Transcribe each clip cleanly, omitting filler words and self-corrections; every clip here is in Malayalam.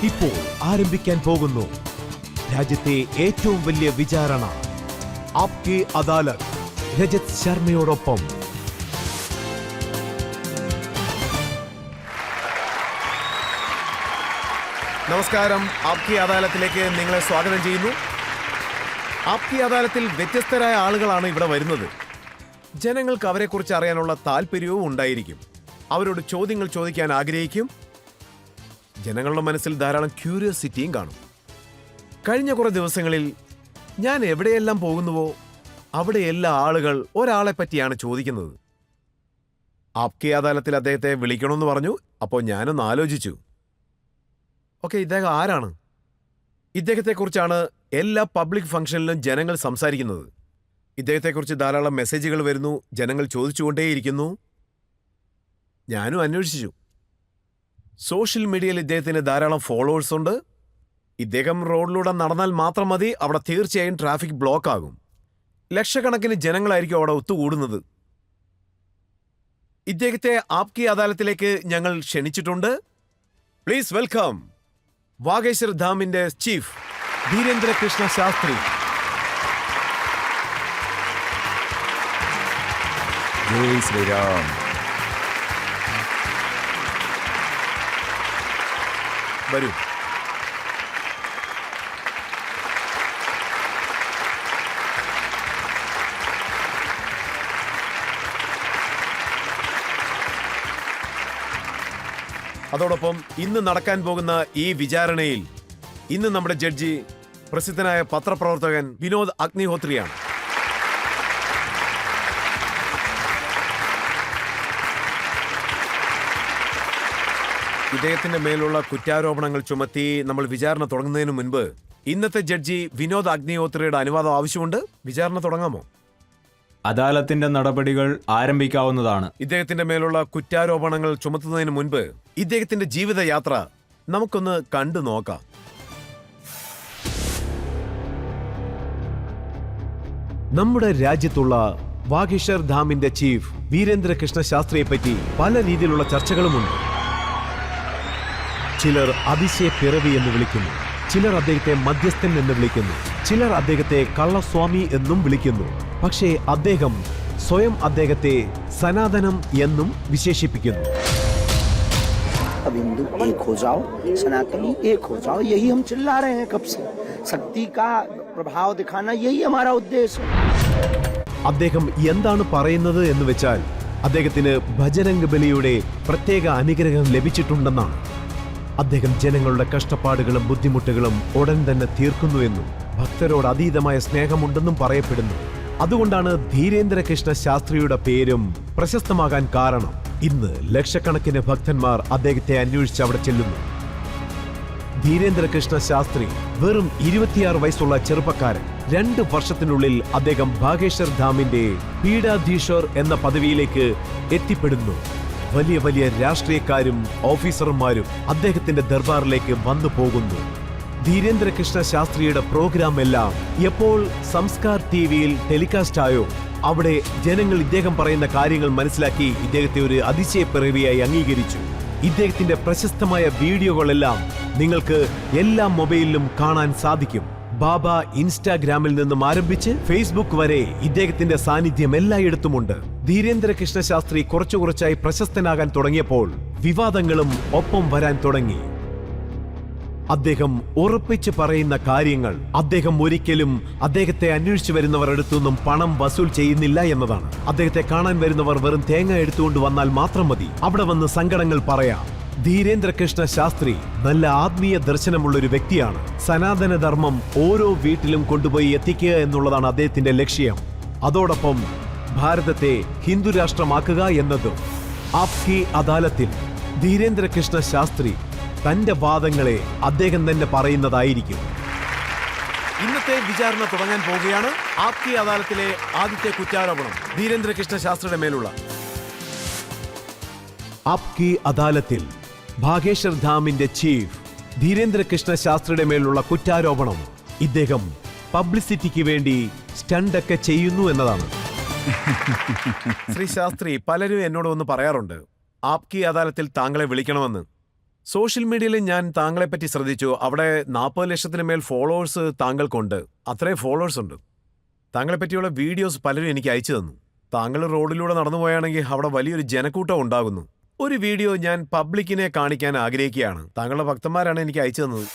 ഇപ്പോൾ ആരംഭിക്കാൻ പോകുന്നു രാജ്യത്തെ ഏറ്റവും വലിയ വിചാരണ. ആപ്കി അദാലത്ത് രജത് ശർമ്മയോടൊപ്പം. നമസ്കാരം. ആപ്കി അദാലത്തിലേക്ക് നിങ്ങളെ സ്വാഗതം ചെയ്യുന്നു. ആപ്കി അദാലത്തിൽ വ്യത്യസ്തരായ ആളുകളാണ് ഇവിടെ വരുന്നത്. ജനങ്ങൾക്ക് അവരെക്കുറിച്ച് അറിയാനുള്ള താല്പര്യവും ഉണ്ടായിരിക്കും. അവരോട് ചോദ്യങ്ങൾ ചോദിക്കാൻ ആഗ്രഹിക്കും. ജനങ്ങളുടെ മനസ്സിൽ ധാരാളം ക്യൂരിയോസിറ്റിയും കാണും. കഴിഞ്ഞ കുറേ ദിവസങ്ങളിൽ ഞാൻ എവിടെയെല്ലാം പോകുന്നുവോ അവിടെയെല്ലാം ആളുകൾ ഒരാളെ പറ്റിയാണ് ചോദിക്കുന്നത്. ആപ്കി അദാലത്തിൽ അദ്ദേഹത്തെ വിളിക്കണമെന്ന് പറഞ്ഞു. അപ്പോൾ ഞാനൊന്ന് ആലോചിച്ചു. ഓക്കെ, ഇദ്ദേഹം ആരാണ്? ഇദ്ദേഹത്തെക്കുറിച്ചാണ് എല്ലാ പബ്ലിക് ഫംഗ്ഷനിലും ജനങ്ങൾ സംസാരിക്കുന്നത്. ഇദ്ദേഹത്തെക്കുറിച്ച് ധാരാളം മെസ്സേജുകൾ വരുന്നു. ജനങ്ങൾ ചോദിച്ചുകൊണ്ടേയിരിക്കുന്നു. ഞാനും അന്വേഷിച്ചു. സോഷ്യൽ മീഡിയയിൽ ഇദ്ദേഹത്തിന് ധാരാളം ഫോളോവേഴ്സ് ഉണ്ട്. ഇദ്ദേഹം റോഡിലൂടെ നടന്നാൽ മാത്രം മതി, അവിടെ തീർച്ചയായും ട്രാഫിക് ബ്ലോക്ക് ആകും. ലക്ഷക്കണക്കിന് ജനങ്ങളായിരിക്കും അവിടെ ഒത്തുകൂടുന്നത്. ഇദ്ദേഹത്തെ ആപ്കി അദാലത്തിലേക്ക് ഞങ്ങൾ ക്ഷണിച്ചിട്ടുണ്ട്. പ്ലീസ് വെൽക്കം വാഗേശ്വർ ധാമിന്റെ ചീഫ് ധീരേന്ദ്ര കൃഷ്ണ ശാസ്ത്രി. ജയ് ശ്രീരാം. വരൂ. അതോടൊപ്പം ഇന്ന് നടക്കാൻ പോകുന്ന ഈ വിചാരണയിൽ ഇന്ന് നമ്മുടെ ജഡ്ജി പ്രസിദ്ധനായ പത്രപ്രവർത്തകൻ വിനോദ് അഗ്നിഹോത്രിയാണ്. ഇദ്ദേഹത്തിന്റെ മേലുള്ള കുറ്റാരോപണങ്ങൾ ചുമത്തി നമ്മൾ വിചാരണ തുടങ്ങുന്നതിന് മുൻപ് ഇന്നത്തെ ജഡ്ജി വിനോദ് അഗ്നിഹോത്രിയുടെ അനുവാദം ആവശ്യമുണ്ട്. വിചാരണ തുടങ്ങാമോ? അദാലത്തിന്റെ നടപടികൾ ആരംഭിക്കാവുന്നതാണ്. ഇദ്ദേഹത്തിന്റെ മേലുള്ള കുറ്റാരോപണങ്ങൾ ചുമത്തുന്നതിന് മുൻപ് ഇദ്ദേഹത്തിന്റെ ജീവിതയാത്ര നമുക്കൊന്ന് കണ്ടു നോക്കാം. നമ്മുടെ രാജ്യത്തുള്ള വാഗേശ്വർ ധാമിന്റെ ചീഫ് വീരേന്ദ്ര കൃഷ്ണ ശാസ്ത്രിയെ പറ്റി പല രീതിയിലുള്ള ചർച്ചകളുമുണ്ട്. ചിലർ അതിശയപ്പിറവി എന്ന് വിളിക്കുന്നു, ചിലർ അദ്ദേഹത്തെ മധ്യസ്ഥൻ എന്ന് വിളിക്കുന്നു, ചിലർ അദ്ദേഹത്തെ കള്ളസ്വാമി എന്നും വിളിക്കുന്നു. പക്ഷേ അദ്ദേഹം സ്വയം അദ്ദേഹത്തെ സനാതനം എന്നും വിശേഷിപ്പിക്കുന്നു. अब हिंदू एक हो जाओ, सनातनी एक हो जाओ, यही हम चिल्ला रहे हैं कब से. शक्ति का प्रभाव दिखाना यही हमारा उद्देश्य है. അദ്ദേഹം എന്താണ് പറയുന്നത് എന്ന് വെച്ചാൽ അദ്ദേഹത്തിന് ബജരംഗ് ബലിയുടെ പ്രത്യേക അനുഗ്രഹം ലഭിച്ചിട്ടുണ്ടെന്നാണ്. അദ്ദേഹം ജനങ്ങളുടെ കഷ്ടപ്പാടുകളും ബുദ്ധിമുട്ടുകളും ഉടൻ തന്നെ തീർക്കുന്നുവെന്നും ഭക്തരോട് അതീതമായ സ്നേഹമുണ്ടെന്നും പറയപ്പെടുന്നു. അതുകൊണ്ടാണ് ധീരേന്ദ്ര കൃഷ്ണ ശാസ്ത്രിയുടെ പേരും പ്രശസ്തമാകാൻ കാരണം. ഇന്ന് ലക്ഷക്കണക്കിന് ഭക്തന്മാർ അദ്ദേഹത്തെ അന്വേഷിച്ച് അവിടെ ചെല്ലുന്നു. ധീരേന്ദ്ര കൃഷ്ണ ശാസ്ത്രി വെറും 26 വയസ്സുള്ള ചെറുപ്പക്കാരൻ. 2 വർഷത്തിനുള്ളിൽ അദ്ദേഹം ഭാഗേശ്വർ ധാമിന്റെ പീഠാധീശ്വർ എന്ന പദവിയിലേക്ക് എത്തിപ്പെടുന്നു. വലിയ വലിയ രാഷ്ട്രീയക്കാരും ഓഫീസർമാരും അദ്ദേഹത്തിന്റെ ദർബാറിലേക്ക് വന്നു പോകുന്നു. ധീരേന്ദ്ര കൃഷ്ണ ശാസ്ത്രിയുടെ പ്രോഗ്രാം എല്ലാം എപ്പോൾ സംസ്കാർ ടിവിയിൽ ടെലികാസ്റ്റ് ആയോ അവിടെ ജനങ്ങൾ ഇദ്ദേഹം പറയുന്ന കാര്യങ്ങൾ മനസ്സിലാക്കി ഇദ്ദേഹത്തെ ഒരു അതിശയപ്പിറവിയായി അംഗീകരിച്ചു. ഇദ്ദേഹത്തിന്റെ പ്രശസ്തമായ വീഡിയോകളെല്ലാം നിങ്ങൾക്ക് എല്ലാ മൊബൈലിലും കാണാൻ സാധിക്കും. ബാബ ഇൻസ്റ്റാഗ്രാമിൽ നിന്നും ആരംഭിച്ച് ഫേസ്ബുക്ക് വരെ ഇദ്ദേഹത്തിന്റെ സാന്നിധ്യം എല്ലായിടത്തുമുണ്ട്. ധീരേന്ദ്ര കൃഷ്ണ ശാസ്ത്രി കുറച്ചായി പ്രശസ്തനാകാൻ തുടങ്ങിയപ്പോൾ വിവാദങ്ങളും ഒപ്പം വരാൻ തുടങ്ങി. അദ്ദേഹം ഉറപ്പിച്ച് പറയുന്ന കാര്യങ്ങൾ അദ്ദേഹം ഒരിക്കലും അദ്ദേഹത്തെ അന്വേഷിച്ചു വരുന്നവർ അടുത്തുനിന്നും പണം വസൂൽ ചെയ്യുന്നില്ല എന്നതാണ്. അദ്ദേഹത്തെ കാണാൻ വരുന്നവർ വെറും തേങ്ങ എടുത്തുകൊണ്ട് വന്നാൽ മാത്രം മതി, അവിടെ വന്ന് സങ്കടങ്ങൾ പറയാം. ധീരേന്ദ്ര കൃഷ്ണ ശാസ്ത്രി നല്ല ആത്മീയ ദർശനമുള്ള ഒരു വ്യക്തിയാണ്. സനാതനധർമ്മം ഓരോ വീട്ടിലും കൊണ്ടുപോയി എത്തിക്കുക എന്നുള്ളതാണ് അദ്ദേഹത്തിന്റെ ലക്ഷ്യം. അതോടൊപ്പം ഭാരതത്തെ ഹിന്ദു രാഷ്ട്രമാക്കുക എന്നതും. ആപ്കി അദാലത്തിൽ ധീരേന്ദ്ര കൃഷ്ണ ശാസ്ത്രി തന്റെ വാദങ്ങളെ അദ്ദേഹം തന്നെ പറയുന്നതായിരിക്കും. ഇന്നത്തെ വിചാരണ തുടങ്ങാൻ പോവുകയാണ്. ആപ്കി അദാലത്തിലെ ആദ്യത്തെ കുറ്റാരോപണം ധീരേന്ദ്ര കൃഷ്ണ ശാസ്ത്രിയുടെ മേലുള്ള. ആപ്കി അദാലത്തിൽ ഭാഗേശ്വർ ധാമിന്റെ ചീഫ് ധീരേന്ദ്ര കൃഷ്ണ ശാസ്ത്രിയുടെ മേലുള്ള കുറ്റാരോപണം ഇദ്ദേഹം പബ്ലിസിറ്റിക്ക് വേണ്ടി സ്റ്റണ്ടൊക്കെ ചെയ്യുന്നു എന്നതാണ്. ശ്രീ ശാസ്ത്രി, പലരും എന്നോട് ഒന്ന് പറയാറുണ്ട് ആപ്കി അദാലത്തിൽ താങ്കളെ വിളിക്കണമെന്ന്. സോഷ്യൽ മീഡിയയിൽ ഞാൻ താങ്കളെപ്പറ്റി ശ്രദ്ധിച്ചു. അവിടെ 40 ലക്ഷത്തിന് മേൽ ഫോളോവേഴ്സ് താങ്കൾക്കുണ്ട്. അത്രയും ഫോളോവേഴ്സ് ഉണ്ട്. താങ്കളെപ്പറ്റിയുള്ള വീഡിയോസ് പലരും എനിക്ക് അയച്ചു തന്നു. താങ്കൾ റോഡിലൂടെ നടന്നു പോയാണെങ്കിൽ അവിടെ വലിയൊരു ജനക്കൂട്ടം ഉണ്ടാകുന്നു. ഒരു വീഡിയോ ഞാൻ പബ്ലിക്കിനെ കാണിക്കാൻ ആഗ്രഹിക്കുകയാണ്. താങ്കളുടെ ഭക്തന്മാരാണ് എനിക്ക് അയച്ചു തന്നത്.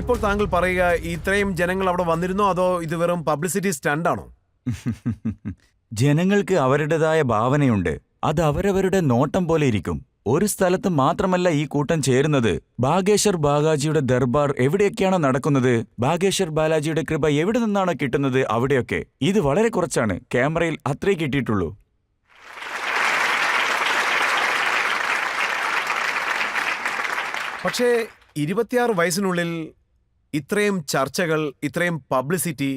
ഇപ്പോൾ താങ്കൾ പറയുക, ഇത്രയും ജനങ്ങൾ അവിടെ വന്നിരുന്നോ അതോ ഇത് വെറും പബ്ലിസിറ്റി സ്റ്റണ്ടാണോ? ജനങ്ങൾക്ക് അവരുടേതായ ഭാവനയുണ്ട്. അത് അവരവരുടെ നോട്ടം പോലെ ഇരിക്കും. ഒരു സ്ഥലത്ത് മാത്രമല്ല ഈ കൂട്ടം ചേരുന്നത്. ബാഗേശ്വർ ബാലാജിയുടെ ദർബാർ എവിടെയൊക്കെയാണോ നടക്കുന്നത്, ബാഗേശ്വർ ബാലാജിയുടെ കൃപ എവിടെ നിന്നാണോ കിട്ടുന്നത് അവിടെയൊക്കെ. ഇത് വളരെ കുറച്ചാണ്. ക്യാമറയിൽ അത്രേ കിട്ടിയിട്ടുള്ളൂ. പക്ഷേ 26 വയസ്സിനുള്ളിൽ ഇത്രയും ചർച്ചകൾ, ഇത്രയും പബ്ലിസിറ്റി,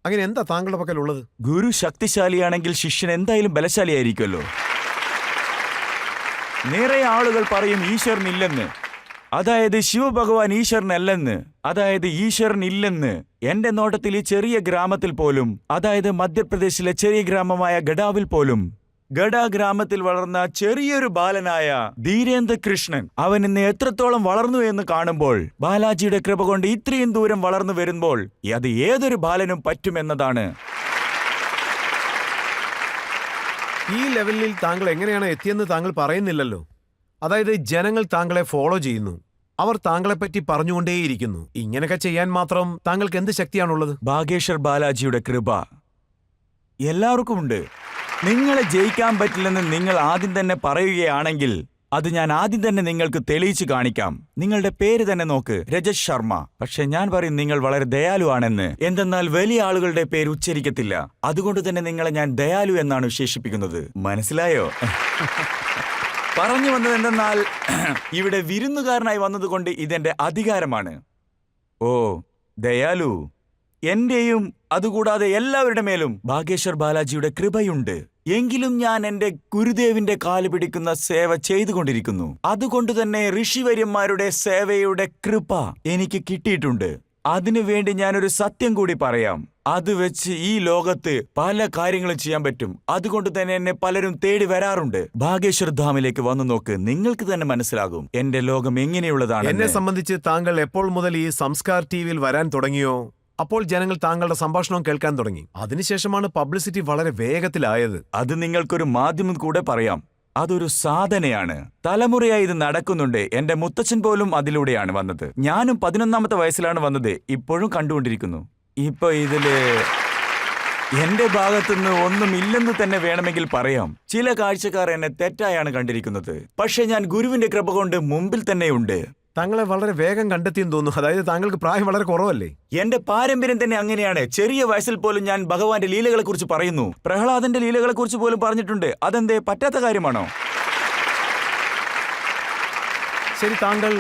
അങ്ങനെ എന്താ താങ്കളുടെ പക്കലുള്ളത്? ഗുരു ശക്തിശാലിയാണെങ്കിൽ ശിഷ്യൻ എന്തായാലും ബലശാലിയായിരിക്കുമല്ലോ. നിറയെ ആളുകൾ പറയും ഈശ്വരനില്ലെന്ന്. അതായത് ശിവഭഗവാൻ ഈശ്വരനല്ലെന്ന്. അതായത് ഈശ്വരനില്ലെന്ന്. എന്റെ നോട്ടത്തിൽ ഈ ചെറിയ ഗ്രാമത്തിൽ പോലും, അതായത് മധ്യപ്രദേശിലെ ചെറിയ ഗ്രാമമായ ഗഡാവിൽ പോലും, ഗഡ ഗ്രാമത്തിൽ വളർന്ന ചെറിയൊരു ബാലനായ ധീരേന്ദ്ര കൃഷ്ണൻ, അവൻ ഇന്ന് എത്രത്തോളം വളർന്നു എന്ന് കാണുമ്പോൾ, ബാലാജിയുടെ കൃപ കൊണ്ട് ഇത്രയും ദൂരം വളർന്നു വരുമ്പോൾ അത് ഏതൊരു ബാലനും പറ്റുമെന്നതാണ്. ഈ ലെവലിൽ താങ്കൾ എങ്ങനെയാണ് എത്തിയെന്ന് താങ്കൾ പറയുന്നില്ലല്ലോ. അതായത് ജനങ്ങൾ താങ്കളെ ഫോളോ ചെയ്യുന്നു, അവർ താങ്കളെപ്പറ്റി പറഞ്ഞുകൊണ്ടേയിരിക്കുന്നു. ഇങ്ങനെയൊക്കെ ചെയ്യാൻ മാത്രം താങ്കൾക്ക് എന്ത് ശക്തിയാണുള്ളത്? ബാഗേശ്വർ ബാലാജിയുടെ കൃപ എല്ലാവർക്കും ഉണ്ട്. നിങ്ങളെ ജയിക്കാൻ പറ്റില്ലെന്ന് നിങ്ങൾ ആദ്യം തന്നെ പറയുകയാണെങ്കിൽ അത് ഞാൻ ആദ്യം തന്നെ നിങ്ങൾക്ക് തെളിയിച്ചു കാണിക്കാം. നിങ്ങളുടെ പേര് തന്നെ നോക്ക്, രജത് ശർമ്മ. പക്ഷെ ഞാൻ പറയും നിങ്ങൾ വളരെ ദയാലുവാണെന്ന്. എന്തെന്നാൽ വലിയ ആളുകളുടെ പേര് ഉച്ചരിക്കത്തില്ല. അതുകൊണ്ട് തന്നെ നിങ്ങളെ ഞാൻ ദയാലു എന്നാണ് വിശേഷിപ്പിക്കുന്നത്. മനസ്സിലായോ? പറഞ്ഞു വന്നത് എന്തെന്നാൽ ഇവിടെ വിരുന്നുകാരനായി വന്നതുകൊണ്ട് ഇതെന്റെ അധികാരമാണ്. ഓ ദയാലു. എന്റെയും അതുകൂടാതെ എല്ലാവരുടെ മേലും ബാഗേശ്വർ ബാലാജിയുടെ കൃപയുണ്ട്. എങ്കിലും ഞാൻ എന്റെ ഗുരുദേവിന്റെ കാല് പിടിക്കുന്ന സേവ ചെയ്തുകൊണ്ടിരിക്കുന്നു. അതുകൊണ്ട് തന്നെ ഋഷിവര്യന്മാരുടെ സേവയുടെ കൃപ എനിക്ക് കിട്ടിയിട്ടുണ്ട്. അതിനുവേണ്ടി ഞാനൊരു സത്യം കൂടി പറയാം. അത് വെച്ച് ഈ ലോകത്ത് പല കാര്യങ്ങളും ചെയ്യാൻ പറ്റും. അതുകൊണ്ട് തന്നെ എന്നെ പലരും തേടി വരാറുണ്ട്. ബാഗേശ്വർ ധാമിലേക്ക് വന്നു നോക്ക്, നിങ്ങൾക്ക് തന്നെ മനസ്സിലാകും എന്റെ ലോകം എങ്ങനെയുള്ളതാണ്. എന്നെ സംബന്ധിച്ച് താങ്കൾ എപ്പോൾ മുതൽ ഈ സംസ്കാർ ടിവിയിൽ വരാൻ തുടങ്ങിയോ അപ്പോൾ ജനങ്ങൾ താങ്കളുടെ സംഭാഷണം കേൾക്കാൻ തുടങ്ങി. അതിനുശേഷമാണ് പബ്ലിസിറ്റി വളരെ വേഗത്തിലായത്. അത് നിങ്ങൾക്കൊരു മാധ്യമം കൂടെ പറയാം. അതൊരു സാധനയാണ്. തലമുറയായി ഇത് നടക്കുന്നുണ്ട്. എന്റെ മുത്തച്ഛൻ പോലും അതിലൂടെയാണ് വന്നത്. ഞാനും 11ാമത്തെ വയസ്സിലാണ് വന്നത്. ഇപ്പോഴും കണ്ടുകൊണ്ടിരിക്കുന്നു. ഇപ്പൊ ഇതില് എന്റെ ഭാഗത്തുനിന്ന് ഒന്നുമില്ലെന്ന് തന്നെ വേണമെങ്കിൽ പറയാം. ചില കാഴ്ചക്കാർ എന്നെ തെറ്റായാണ് കണ്ടിരിക്കുന്നത്. പക്ഷെ ഞാൻ ഗുരുവിന്റെ കൃപ കൊണ്ട് മുമ്പിൽ തന്നെയുണ്ട്. താങ്കളെ വളരെ വേഗം കണ്ടെത്തിയെന്ന് തോന്നുന്നു. അതായത് താങ്കൾക്ക് പ്രായം വളരെ കുറവല്ലേ? എന്റെ പാരമ്പര്യം തന്നെ അങ്ങനെയാണ്. ചെറിയ വയസ്സിൽ പോലും ഞാൻ ഭഗവാന്റെ ലീലകളെ കുറിച്ച് പറയുന്നു. പ്രഹ്ലാദന്റെ ലീലകളെ കുറിച്ച് പോലും പറഞ്ഞിട്ടുണ്ട്. അതെന്തേ പറ്റാത്ത കാര്യമാണോ? ശരി, താങ്കൾ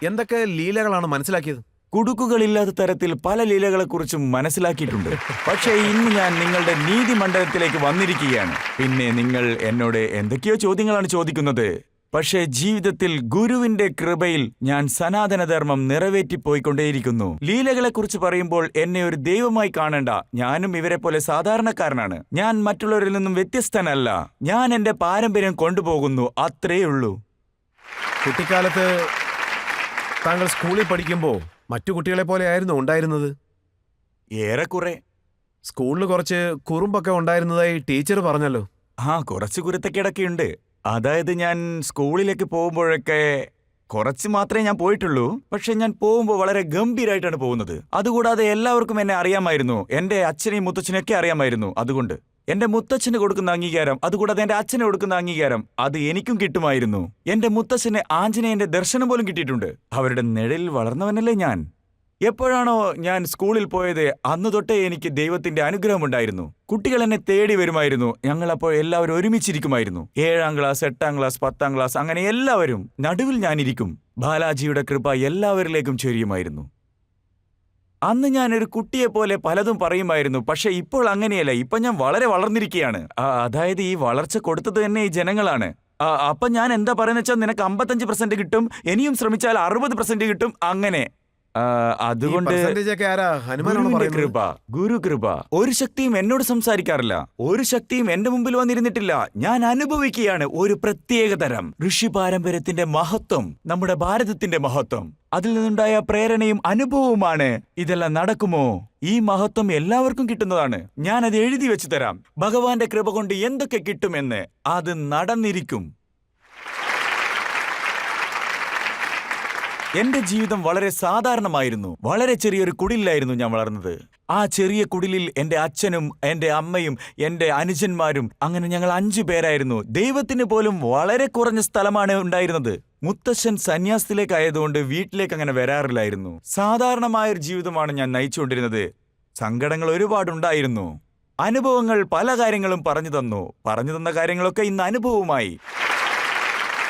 എന്തൊക്കെ ലീലകളാണ് മനസ്സിലാക്കിയത്? കുടുക്കുകളില്ലാത്ത തരത്തിൽ പല ലീലകളെക്കുറിച്ചും മനസ്സിലാക്കിയിട്ടുണ്ട്. പക്ഷേ ഇന്ന് ഞാൻ നിങ്ങളുടെ നീതി മണ്ഡലത്തിലേക്ക് വന്നിരിക്കുകയാണ്. പിന്നെ നിങ്ങൾ എന്നോട് എന്തൊക്കെയോ ചോദ്യങ്ങളാണ് ചോദിക്കുന്നത്. പക്ഷേ ജീവിതത്തിൽ ഗുരുവിന്റെ കൃപയിൽ ഞാൻ സനാതനധർമ്മം നിറവേറ്റിപ്പോയിക്കൊണ്ടേയിരിക്കുന്നു. ലീലകളെക്കുറിച്ച് പറയുമ്പോൾ എന്നെ ഒരു ദൈവമായി കാണണ്ട. ഞാനും ഇവരെ പോലെ സാധാരണക്കാരനാണ്. ഞാൻ മറ്റുള്ളവരിൽ നിന്നും വ്യത്യസ്തനല്ല. ഞാൻ എന്റെ പാരമ്പര്യം കൊണ്ടുപോകുന്നു, അത്രേയുള്ളൂ. കുട്ടിക്കാലത്ത് താങ്കൾ സ്കൂളിൽ പഠിക്കുമ്പോൾ മറ്റു കുട്ടികളെ പോലെ ആയിരുന്നു ഉണ്ടായിരുന്നത്? ഏറെക്കുറെ. സ്കൂളിൽ കുറച്ച് കുറുമ്പൊക്കെ ഉണ്ടായിരുന്നതായി ടീച്ചർ പറഞ്ഞല്ലോ. കുറച്ച് കുരുത്തക്കേടൊക്കെയുണ്ട്. അതായത് ഞാൻ സ്കൂളിലേക്ക് പോകുമ്പോഴൊക്കെ കുറച്ച് മാത്രമേ ഞാൻ പോയിട്ടുള്ളൂ. പക്ഷെ ഞാൻ പോകുമ്പോൾ വളരെ ഗംഭീരമായിട്ടാണ് പോകുന്നത്. അതുകൂടാതെ എല്ലാവർക്കും എന്നെ അറിയാമായിരുന്നു. എന്റെ അച്ഛനെയും മുത്തച്ഛനെയൊക്കെ അറിയാമായിരുന്നു. അതുകൊണ്ട് എന്റെ മുത്തച്ഛന് കൊടുക്കുന്ന അംഗീകാരം, അതുകൂടാതെ എന്റെ അച്ഛന് കൊടുക്കുന്ന അംഗീകാരം, അത് എനിക്കും കിട്ടുമായിരുന്നു. എന്റെ മുത്തച്ഛന് ആഞ്ജനേയന്റെ ദർശനം പോലും കിട്ടിയിട്ടുണ്ട്. അവരുടെ നിഴലിൽ വളർന്നവനല്ലേ ഞാൻ. എപ്പോഴാണോ ഞാൻ സ്കൂളിൽ പോയത് അന്ന് തൊട്ടേ എനിക്ക് ദൈവത്തിന്റെ അനുഗ്രഹമുണ്ടായിരുന്നു. കുട്ടികൾ എന്നെ തേടി വരുമായിരുന്നു. ഞങ്ങളപ്പോൾ എല്ലാവരും ഒരുമിച്ചിരിക്കുമായിരുന്നു. 7ാം ക്ലാസ്, 8ാം ക്ലാസ്, 10ാം ക്ലാസ്, അങ്ങനെ എല്ലാവരും. നടുവിൽ ഞാനിരിക്കും. ബാലാജിയുടെ കൃപ എല്ലാവരിലേക്കും ചൊരിയുമായിരുന്നു. അന്ന് ഞാനൊരു കുട്ടിയെപ്പോലെ പലതും പറയുമായിരുന്നു. പക്ഷെ ഇപ്പോൾ അങ്ങനെയല്ല. ഇപ്പൊ ഞാൻ വളരെ വളർന്നിരിക്കുകയാണ്. അതായത് ഈ വളർച്ച കൊടുത്തത് തന്നെ ഈ ജനങ്ങളാണ്. അപ്പൊ ഞാൻ എന്താ പറയുന്ന വെച്ചാൽ നിനക്ക് 55% കിട്ടും, ഇനിയും ശ്രമിച്ചാൽ 60% കിട്ടും, അങ്ങനെ. അതുകൊണ്ട് percentage ഒക്കെ ആരാ? ഹനുമാനാണോ ഗുരുവിന്റെ പറയുന്നത്? കൃപ, ഗുരു കൃപ. ഒരു ശക്തിയും എന്നോട് സംസാരിക്കാറില്ല, ഒരു ശക്തിയും എന്റെ മുമ്പിൽ വന്നിരുന്നിട്ടില്ല. ഞാൻ അനുഭവിക്കുകയാണ് ഒരു പ്രത്യേക തരം ഋഷി പാരമ്പര്യത്തിന്റെ മഹത്വം, നമ്മുടെ ഭാരതത്തിന്റെ മഹത്വം. അതിൽ നിന്നുണ്ടായ പ്രേരണയും അനുഭവവുമാണ് ഇതെല്ലാം. നടക്കുമോ? ഈ മഹത്വം എല്ലാവർക്കും കിട്ടുന്നതാണ്. ഞാൻ അത് എഴുതി വെച്ചു തരാം. ഭഗവാന്റെ കൃപ കൊണ്ട് എന്തൊക്കെ കിട്ടുമെന്ന് അത് നടന്നിരിക്കും. എന്റെ ജീവിതം വളരെ സാധാരണമായിരുന്നു. വളരെ ചെറിയൊരു കുടിലായിരുന്നു ഞാൻ വളർന്നത്. ആ ചെറിയ കുടിലിൽ എന്റെ അച്ഛനും എന്റെ അമ്മയും എന്റെ അനുജന്മാരും, അങ്ങനെ ഞങ്ങൾ 5 പേരായിരുന്നു. ദൈവത്തിന് പോലും വളരെ കുറഞ്ഞ സ്ഥലമാണ് ഉണ്ടായിരുന്നത്. മുത്തശ്ശൻ സന്യാസത്തിലേക്കായതുകൊണ്ട് വീട്ടിലേക്ക് അങ്ങനെ വരാറില്ലായിരുന്നു. സാധാരണമായൊരു ജീവിതമാണ് ഞാൻ നയിച്ചുകൊണ്ടിരുന്നത്. സങ്കടങ്ങൾ ഒരുപാടുണ്ടായിരുന്നു. അനുഭവങ്ങൾ പല കാര്യങ്ങളും പറഞ്ഞു തന്ന കാര്യങ്ങളൊക്കെ ഇന്ന് അനുഭവമായി.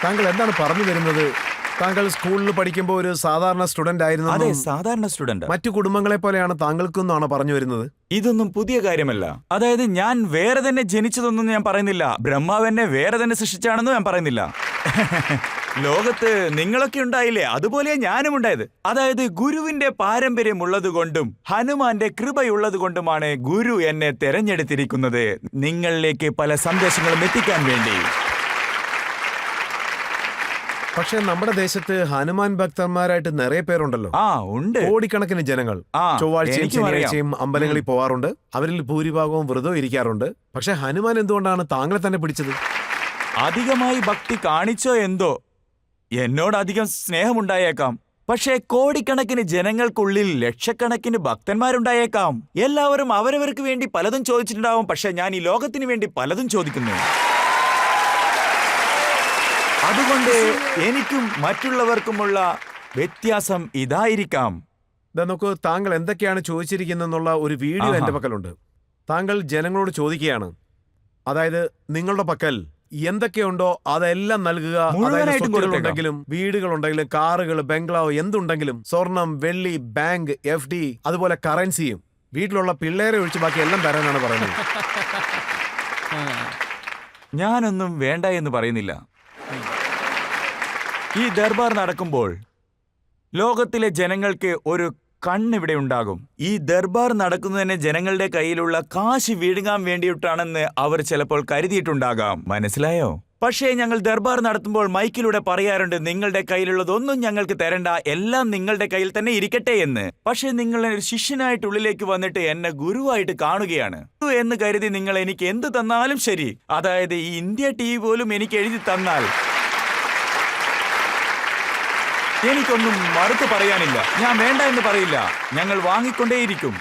താങ്കൾ എന്താണ് പറഞ്ഞു തരുന്നത്? താങ്കൾ സ്കൂളിൽ പഠിക്കുമ്പോൾ ഒരു സാധാരണ സ്റ്റുഡന്റ് അതെ, ആയിരുന്നു. സാധാരണ സ്റ്റുഡന്റ്. മറ്റു കുടുംബങ്ങളെ പോലെയാണ് താങ്കൾക്കെന്നാണ് പറഞ്ഞു വരുന്നത്. ഇതൊന്നും പുതിയ കാര്യമല്ല. അതായത് ഞാൻ വേറെ തന്നെ ജനിച്ചതൊന്നും ഞാൻ പറയുന്നില്ല. ബ്രഹ്മാവ് എന്നെ വേറെ തന്നെ സൃഷ്ടിച്ചാണെന്നും ഞാൻ പറയുന്നില്ല. ലോകത്ത് നിങ്ങളൊക്കെ ഉണ്ടായില്ലേ, അതുപോലെ ഞാനും ഉണ്ടായത്. അതായത് ഗുരുവിന്റെ പാരമ്പര്യമുള്ളത് കൊണ്ടും ഹനുമാന്റെ കൃപയുള്ളത് കൊണ്ടുമാണ് ഗുരു എന്നെ തെരഞ്ഞെടുത്തിരിക്കുന്നത്, നിങ്ങളിലേക്ക് പല സന്ദേശങ്ങളും എത്തിക്കാൻ വേണ്ടി. പക്ഷെ നമ്മുടെ ദേശത്ത് ഹനുമാൻ ഭക്തന്മാരായിട്ട് നിറയെ പേരുണ്ടല്ലോ. ഉണ്ട്, കോടിക്കണക്കിന് ജനങ്ങൾ ചൊവ്വാഴ്ചയും എനിക്കും അറിയാം. ശനിയാഴ്ചയും അമ്പലങ്ങളിൽ പോവാറുണ്ട്. അവരിൽ ഭൂരിഭാഗവും വ്രതം ഇരിക്കാറുണ്ട്. പക്ഷെ ഹനുമാൻ എന്തുകൊണ്ടാണ് താങ്കളെ തന്നെ പിടിച്ചത്? അധികമായി ഭക്തി കാണിച്ചോ എന്തോ, എന്നോട് അധികം സ്നേഹമുണ്ടായേക്കാം. പക്ഷേ കോടിക്കണക്കിന് ജനങ്ങൾക്കുള്ളിൽ ലക്ഷക്കണക്കിന് ഭക്തന്മാരുണ്ടായേക്കാം. എല്ലാവരും അവരവർക്ക് വേണ്ടി പലതും ചോദിച്ചിട്ടുണ്ടാവും. പക്ഷെ ഞാൻ ഈ ലോകത്തിന് വേണ്ടി പലതും ചോദിക്കുന്നു. അതുകൊണ്ട് എനിക്കും മറ്റുള്ളവർക്കുമുള്ള വ്യത്യാസം ഇതായിരിക്കാം. നോക്കൂ, താങ്കൾ എന്തൊക്കെയാണ് ചോദിച്ചിരിക്കുന്നെന്നുള്ള ഒരു വീഡിയോ എന്റെ പക്കലുണ്ട്. താങ്കൾ ജനങ്ങളോട് ചോദിക്കുകയാണ്, അതായത് നിങ്ങളുടെ പക്കൽ എന്തൊക്കെയുണ്ടോ അതെല്ലാം നൽകുക. സ്വത്തുകളുണ്ടെങ്കിലും വീടുകളുണ്ടെങ്കിലും കാറുകൾ, ബംഗ്ലാവ്, എന്തുണ്ടെങ്കിലും, സ്വർണം, വെള്ളി, ബാങ്ക്, FD, അതുപോലെ കറൻസിയും, വീട്ടിലുള്ള പിള്ളേരെ ഒഴിച്ച് ബാക്കി എല്ലാം തരാനാണ് പറയുന്നത്. ഞാനൊന്നും വേണ്ട എന്ന് പറയുന്നില്ല. ഈ ദർബാർ നടക്കുമ്പോൾ ലോകത്തിലെ ജനങ്ങൾക്ക് ഒരു കണ്ണിവിടെ ഉണ്ടാകും. ഈ ദർബാർ നടക്കുന്നതിന് ജനങ്ങളുടെ കയ്യിലുള്ള കാശ് വീഴുകാൻ വേണ്ടിയിട്ടാണെന്ന് അവർ ചിലപ്പോൾ കരുതിയിട്ടുണ്ടാകാം. മനസ്സിലായോ? പക്ഷേ ഞങ്ങൾ ദർബാർ നടത്തുമ്പോൾ മൈക്കിലൂടെ പറയാറുണ്ട്, നിങ്ങളുടെ കയ്യിലുള്ളതൊന്നും ഞങ്ങൾക്ക് തരണ്ട, എല്ലാം നിങ്ങളുടെ കയ്യിൽ തന്നെ ഇരിക്കട്ടെ എന്ന്. പക്ഷേ നിങ്ങൾ ഒരു ശിഷ്യനായിട്ട് ഉള്ളിലേക്ക് വന്നിട്ട് എന്നെ ഗുരുവായിട്ട് കാണുകയാണ് എന്ന് കരുതി നിങ്ങൾ എനിക്ക് എന്ത് തന്നാലും ശരി, അതായത് ഈ ഇന്ത്യ TV പോലും എനിക്ക് എഴുതി തന്നാൽ എനിക്കൊന്നും മറുത്ത് പറയാനില്ല. ഞാൻ വേണ്ട എന്ന് പറയില്ല. ഞങ്ങൾ വാങ്ങിക്കൊണ്ടേയിരിക്കും.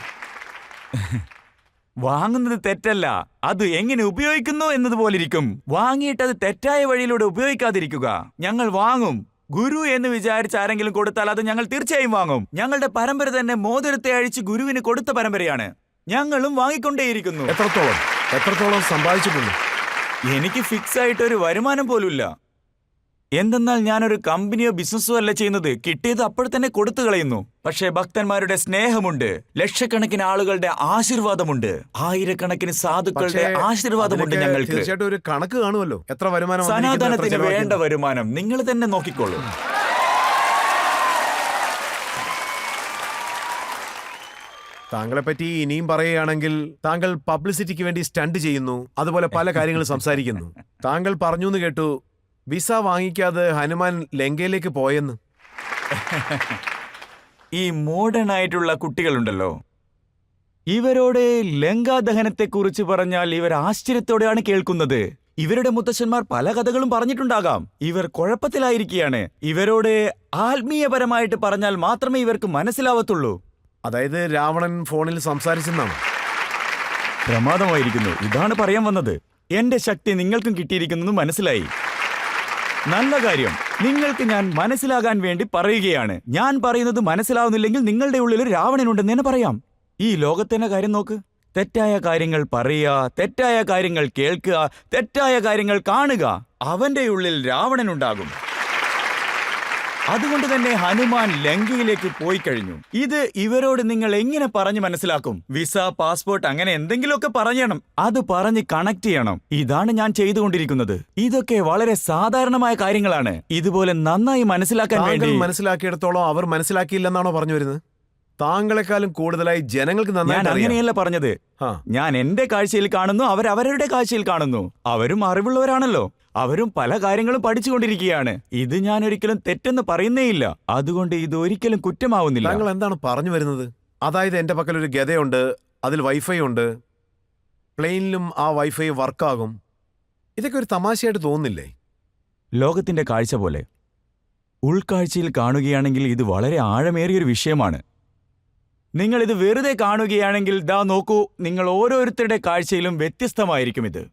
വാങ്ങുന്നത് തെറ്റല്ല, അത് എങ്ങനെ ഉപയോഗിക്കുന്നു എന്നതുപോലിരിക്കും. വാങ്ങിയിട്ട് അത് തെറ്റായ വഴിയിലൂടെ ഉപയോഗിക്കാതിരിക്കുക. ഞങ്ങൾ വാങ്ങും. ഗുരു എന്ന് വിചാരിച്ച് ആരെങ്കിലും കൊടുത്താൽ അത് ഞങ്ങൾ തീർച്ചയായും വാങ്ങും. ഞങ്ങളുടെ പരമ്പര തന്നെ മോതിരത്തെ അഴിച്ച് ഗുരുവിന് കൊടുത്ത പരമ്പരയാണ്. ഞങ്ങളും വാങ്ങിക്കൊണ്ടേയിരിക്കുന്നു. എത്രത്തോളം സമ്പാദിച്ചിട്ടുണ്ട്? എനിക്ക് ഫിക്സ് ആയിട്ടൊരു വരുമാനം പോലുമില്ല. എന്തെന്നാൽ ഞാനൊരു കമ്പനിയോ ബിസിനസ്സോ അല്ല ചെയ്യുന്നത്. കിട്ടിയത് അപ്പോൾ തന്നെ കൊടുത്തു കളയുന്നു. പക്ഷേ ഭക്തന്മാരുടെ സ്നേഹമുണ്ട്, ലക്ഷക്കണക്കിന് ആളുകളുടെ ആശീർവാദമുണ്ട്, ആയിരക്കണക്കിന് സാധുക്കളുടെ ആശീർവാദമുണ്ട്. ഞങ്ങൾക്ക് തീർച്ചയായിട്ടും ഒരു കണക്ക് കാണുമല്ലോ. എത്ര വരുമാനം? സനാതനത്തിന് വേണ്ട വരുമാനം നിങ്ങൾ തന്നെ നോക്കിക്കോളൂ. താങ്കളെ പറ്റി ഇനിയും പറയുകയാണെങ്കിൽ, താങ്കൾ പബ്ലിസിറ്റിക്ക് വേണ്ടി സ്റ്റണ്ട് ചെയ്യുന്നു, അതുപോലെ പല കാര്യങ്ങളും സംസാരിക്കുന്നു. താങ്കൾ പറഞ്ഞു എന്ന് കേട്ടു, വിസ വാങ്ങിക്കാതെ ഹനുമാൻ ലങ്കയിലേക്ക് പോയെന്ന്. ഈ മോഡേൺ ആയിട്ടുള്ള കുട്ടികളുണ്ടല്ലോ, ഇവരോട് ലങ്കാദഹനത്തെക്കുറിച്ച് പറഞ്ഞാൽ ഇവർ ആശ്ചര്യത്തോടെയാണ് കേൾക്കുന്നത്. ഇവരുടെ മുത്തശ്ശന്മാർ പല കഥകളും പറഞ്ഞിട്ടുണ്ടാകാം. ഇവർ കുഴപ്പത്തിലായിരിക്കുകയാണ്. ഇവരോട് ആത്മീയപരമായിട്ട് പറഞ്ഞാൽ മാത്രമേ ഇവർക്ക് മനസ്സിലാവത്തുള്ളൂ. അതായത് രാവണൻ ഫോണിൽ സംസാരിച്ചെന്നാണ്. പ്രമാദമായിരിക്കുന്നു. ഇതാണ് പറയാൻ വന്നത്. എന്റെ ശക്തി നിങ്ങൾക്കും കിട്ടിയിരിക്കുന്നത് മനസ്സിലായി. നല്ല കാര്യം. നിങ്ങൾക്ക് ഞാൻ മനസ്സിലാകാൻ വേണ്ടി പറയുകയാണ്. ഞാൻ പറയുന്നത് മനസ്സിലാവുന്നില്ലെങ്കിൽ നിങ്ങളുടെ ഉള്ളിൽ ഒരു രാവണനുണ്ടെന്ന് തന്നെ പറയാം. ഈ ലോകത്തിന്റെ കാര്യം നോക്ക്. തെറ്റായ കാര്യങ്ങൾ പറയുക, തെറ്റായ കാര്യങ്ങൾ കേൾക്കുക, തെറ്റായ കാര്യങ്ങൾ കാണുക. അവന്റെ ഉള്ളിൽ രാവണനുണ്ടാകും. അതുകൊണ്ട് തന്നെ ഹനുമാൻ ലങ്കയിലേക്ക് പോയി കഴിഞ്ഞു. ഇത് ഇവരോട് നിങ്ങൾ എങ്ങനെ പറഞ്ഞു മനസ്സിലാക്കും? വിസ, പാസ്പോർട്ട്, അങ്ങനെ എന്തെങ്കിലുമൊക്കെ പറയണം. അത് പറഞ്ഞ് കണക്ട് ചെയ്യണം. ഇതാണ് ഞാൻ ചെയ്തുകൊണ്ടിരിക്കുന്നത്. ഇതൊക്കെ വളരെ സാധാരണമായ കാര്യങ്ങളാണ്. ഇതുപോലെ നന്നായി മനസ്സിലാക്കാൻ താങ്കൾ വേണ്ടി മനസ്സിലാക്കിയിടത്തോളം അവർ മനസ്സിലാക്കിയില്ലെന്നാണോ പറഞ്ഞു വരുന്നത്? താങ്കളെക്കാളും കൂടുതലായി ജനങ്ങൾക്ക് ഞാൻ നന്നായിട്ട് അറിയാം. അങ്ങനെയല്ല പറഞ്ഞത്. ആ. ഞാൻ എന്റെ കാഴ്ചയിൽ കാണുന്നു, അവരവരുടെ കാഴ്ചയിൽ കാണുന്നു. അവരും അറിവുള്ളവരാണല്ലോ. അവരും പല കാര്യങ്ങളും പഠിച്ചുകൊണ്ടിരിക്കുകയാണ്. ഇത് ഞാൻ ഒരിക്കലും തെറ്റെന്ന് പറയുന്നേയില്ല. അതുകൊണ്ട് ഇത് ഒരിക്കലും കുറ്റമാവുന്നില്ല. താങ്കൾ എന്താണ് പറഞ്ഞു വരുന്നത്? അതായത് എന്റെ പക്കൽ ഒരു ഗതയുണ്ട്, അതിൽ വൈഫൈ ഉണ്ട്, പ്ലെയിനിലും ആ വൈഫൈ വർക്കാകും. ഇതൊക്കെ ഒരു തമാശയായിട്ട് തോന്നുന്നില്ലേ? ലോകത്തിന്റെ കാഴ്ച പോലെ ഉൾക്കാഴ്ചയിൽ കാണുകയാണെങ്കിൽ ഇത് വളരെ ആഴമേറിയൊരു വിഷയമാണ്. നിങ്ങൾ ഇത് വെറുതെ കാണുകയാണെങ്കിൽ ദാ നോക്കൂ, നിങ്ങൾ ഓരോരുത്തരുടെ കാഴ്ചയിലും വ്യത്യസ്തമായിരിക്കും ഇത്.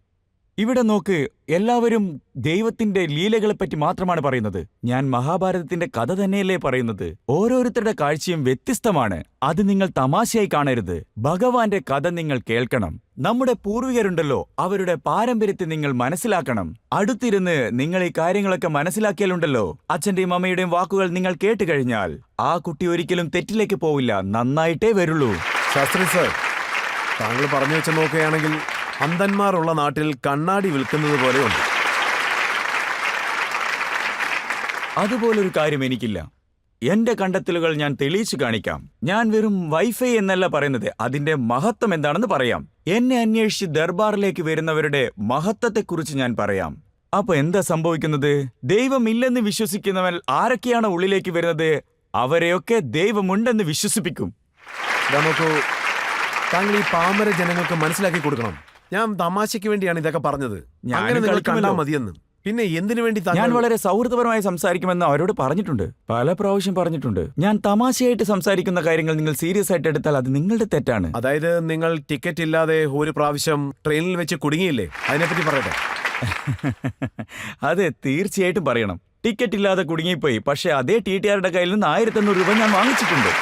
ഇവിടെ നോക്ക്, എല്ലാവരും ദൈവത്തിന്റെ ലീലകളെപ്പറ്റി മാത്രമാണ് പറയുന്നത്. ഞാൻ മഹാഭാരതത്തിന്റെ കഥ തന്നെയല്ലേ പറയുന്നത്. ഓരോരുത്തരുടെ കാഴ്ചയും വ്യത്യസ്തമാണ്. അത് നിങ്ങൾ തമാശയായി കാണരുത്. ഭഗവാന്റെ കഥ നിങ്ങൾ കേൾക്കണം. നമ്മുടെ പൂർവികരുണ്ടല്ലോ, അവരുടെ പാരമ്പര്യത്തെ നിങ്ങൾ മനസ്സിലാക്കണം. അടുത്തിരുന്ന് നിങ്ങൾ ഈ കാര്യങ്ങളൊക്കെ മനസ്സിലാക്കിയാലുണ്ടല്ലോ, അച്ഛന്റെയും അമ്മയുടെയും വാക്കുകൾ നിങ്ങൾ കേട്ട് കഴിഞ്ഞാൽ ആ കുട്ടി ഒരിക്കലും തെറ്റിലേക്ക് പോവില്ല, നന്നായിട്ടേ വരുള്ളൂ. ശാസ്ത്രി സർ, താങ്കൾ പറഞ്ഞു വെച്ച് നോക്കുകയാണെങ്കിൽ അന്ധന്മാരുള്ള നാട്ടിൽ കണ്ണാടി വിൽക്കുന്നത് പോലെയുണ്ട്. അതുപോലൊരു കാര്യം എനിക്കില്ല. എന്റെ കണ്ടെത്തലുകൾ ഞാൻ തെളിയിച്ചു കാണിക്കാം. ഞാൻ വെറും വൈഫൈ എന്നല്ല പറയുന്നത്, അതിന്റെ മഹത്വം എന്താണെന്ന് പറയാം. എന്നെ അന്വേഷിച്ച് ദർബാറിലേക്ക് വരുന്നവരുടെ മഹത്വത്തെക്കുറിച്ച് ഞാൻ പറയാം. അപ്പൊ എന്താ സംഭവിക്കുന്നത്? ദൈവമില്ലെന്ന് വിശ്വസിക്കുന്നവൻ ആരൊക്കെയാണ് ഉള്ളിലേക്ക് വരുന്നത്? അവരെയൊക്കെ ദൈവമുണ്ടെന്ന് വിശ്വസിപ്പിക്കും. നോക്കൂ, താങ്കൾ ഈ പാമര ജനങ്ങൾക്ക് മനസ്സിലാക്കി കൊടുക്കണം. ഞാൻ തമാശയ്ക്ക് വേണ്ടിയാണ് ഇതൊക്കെ പറഞ്ഞത്. ഞാൻ അങ്ങനെ നിങ്ങൾ കളിക്കുമല്ലോ. കണ്ടാൽ മതിയെന്ന്. പിന്നെ എന്തിനു വേണ്ടി ഞാൻ താങ്കൾ വളരെ സൗഹൃദപരമായി സംസാരിക്കുമെന്ന് അവരോട് പറഞ്ഞിട്ടുണ്ട്, പല പ്രാവശ്യം പറഞ്ഞിട്ടുണ്ട്. ഞാൻ തമാശയായിട്ട് സംസാരിക്കുന്ന കാര്യങ്ങൾ നിങ്ങൾ സീരിയസ് ആയിട്ട് എടുത്താൽ അത് നിങ്ങളുടെ തെറ്റാണ്. അതായത് നിങ്ങൾ ടിക്കറ്റ് ഇല്ലാതെ ഒരു പ്രാവശ്യം ട്രെയിനിൽ വെച്ച് കുടുങ്ങിയില്ലേ? അതിനെപ്പറ്റി പറയട്ടെ. അതെ, തീർച്ചയായിട്ടും പറയണം. ടിക്കറ്റ് ഇല്ലാതെ കുടുങ്ങിപ്പോയി. പക്ഷെ അതേ TTRയുടെ കയ്യിൽ നിന്ന് 1500 രൂപ ഞാൻ വാങ്ങിച്ചിട്ടുണ്ട്.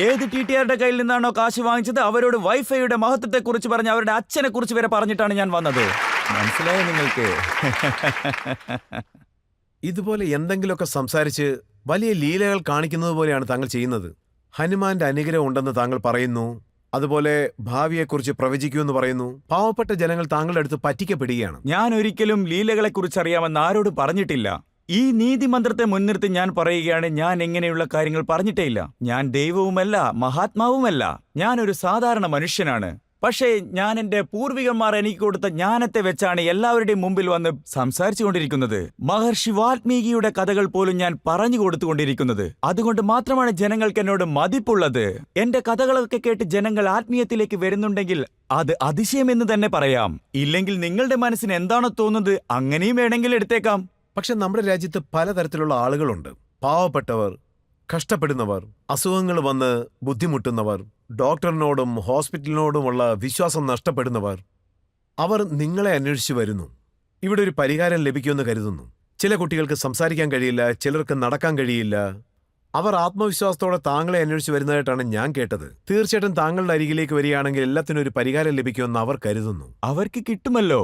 ഏത് TTRയുടെ കയ്യിൽ നിന്നാണോ കാശ് വാങ്ങിച്ചത് അവരോട് വൈഫൈയുടെ മഹത്വത്തെക്കുറിച്ച് പറഞ്ഞ് അവരുടെ അച്ഛനെ കുറിച്ച് വരെ പറഞ്ഞിട്ടാണ് ഞാൻ വന്നത്. മനസ്സിലായോ നിങ്ങൾക്ക്? ഇതുപോലെ എന്തെങ്കിലുമൊക്കെ സംസാരിച്ച് വലിയ ലീലകൾ കാണിക്കുന്നത് പോലെയാണ് താങ്കൾ ചെയ്യുന്നത്. ഹനുമാന്റെ അനുഗ്രഹം ഉണ്ടെന്ന് താങ്കൾ പറയുന്നു, അതുപോലെ ഭാവിയെക്കുറിച്ച് പ്രവചിക്കുമെന്ന് പറയുന്നു. പാവപ്പെട്ട ജനങ്ങൾ താങ്കളുടെ അടുത്ത് പറ്റിക്കപ്പെടുകയാണ്. ഞാൻ ഒരിക്കലും ലീലകളെക്കുറിച്ച് അറിയാമെന്ന് ആരോട് പറഞ്ഞിട്ടില്ല. ഈ നീതിമന്ത്രത്തെ മുൻനിർത്തി ഞാൻ പറയുകയാണ്, ഞാൻ എങ്ങനെയുള്ള കാര്യങ്ങൾ പറഞ്ഞിട്ടേയില്ല. ഞാൻ ദൈവവുമല്ല, മഹാത്മാവുമല്ല. ഞാനൊരു സാധാരണ മനുഷ്യനാണ്. പക്ഷേ ഞാൻ എന്റെ പൂർവികന്മാർ എനിക്ക് കൊടുത്ത ജ്ഞാനത്തെ വെച്ചാണ് എല്ലാവരുടെയും മുമ്പിൽ വന്ന് സംസാരിച്ചു കൊണ്ടിരിക്കുന്നത്. മഹർഷി വാൽമീകിയുടെ കഥകൾ പോലും ഞാൻ പറഞ്ഞു കൊടുത്തുകൊണ്ടിരിക്കുന്നത്. അതുകൊണ്ട് മാത്രമാണ് ജനങ്ങൾക്ക് എന്നോട് മതിപ്പുള്ളത്. എന്റെ കഥകളൊക്കെ കേട്ട് ജനങ്ങൾ ആത്മീയത്തിലേക്ക് വരുന്നുണ്ടെങ്കിൽ അത് അതിശയമെന്ന് തന്നെ പറയാം. ഇല്ലെങ്കിൽ നിങ്ങളുടെ മനസ്സിന് എന്താണോ തോന്നുന്നത് അങ്ങനെയും വേണമെങ്കിൽ എടുത്തേക്കാം. പക്ഷെ നമ്മുടെ രാജ്യത്ത് പലതരത്തിലുള്ള ആളുകളുണ്ട്. പാവപ്പെട്ടവർ, കഷ്ടപ്പെടുന്നവർ, അസുഖങ്ങൾ വന്ന് ബുദ്ധിമുട്ടുന്നവർ, ഡോക്ടറിനോടും ഹോസ്പിറ്റലിനോടുമുള്ള വിശ്വാസം നഷ്ടപ്പെടുന്നവർ. അവർ നിങ്ങളെ അന്വേഷിച്ചു വരുന്നു. ഇവിടെ ഒരു പരിഹാരം ലഭിക്കുമെന്ന് കരുതുന്നു. ചില കുട്ടികൾക്ക് സംസാരിക്കാൻ കഴിയില്ല, ചിലർക്ക് നടക്കാൻ കഴിയില്ല. അവർ ആത്മവിശ്വാസത്തോടെ താങ്കളെ അന്വേഷിച്ചു വരുന്നതായിട്ടാണ് ഞാൻ കേട്ടത്. തീർച്ചയായിട്ടും താങ്കളുടെ അരികിലേക്ക് വരികയാണെങ്കിൽ എല്ലാത്തിനും ഒരു പരിഹാരം ലഭിക്കുമെന്ന് അവർ കരുതുന്നു. അവർക്ക് കിട്ടുമല്ലോ.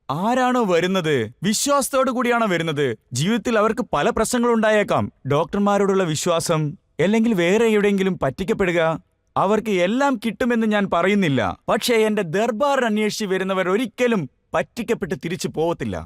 ആരാണോ വരുന്നത് വിശ്വാസത്തോടു കൂടിയാണോ വരുന്നത്? ജീവിതത്തിൽ അവർക്ക് പല പ്രശ്നങ്ങളുണ്ടായേക്കാം. ഡോക്ടർമാരോടുള്ള വിശ്വാസം, അല്ലെങ്കിൽ വേറെ എവിടെയെങ്കിലും പറ്റിക്കപ്പെടുക, അവർക്ക് എല്ലാം കിട്ടുമെന്ന് ഞാൻ പറയുന്നില്ല. പക്ഷേ എന്റെ ദർബാർ അന്വേഷിച്ച് വരുന്നവർ ഒരിക്കലും പറ്റിക്കപ്പെട്ട് തിരിച്ചു പോകത്തില്ല.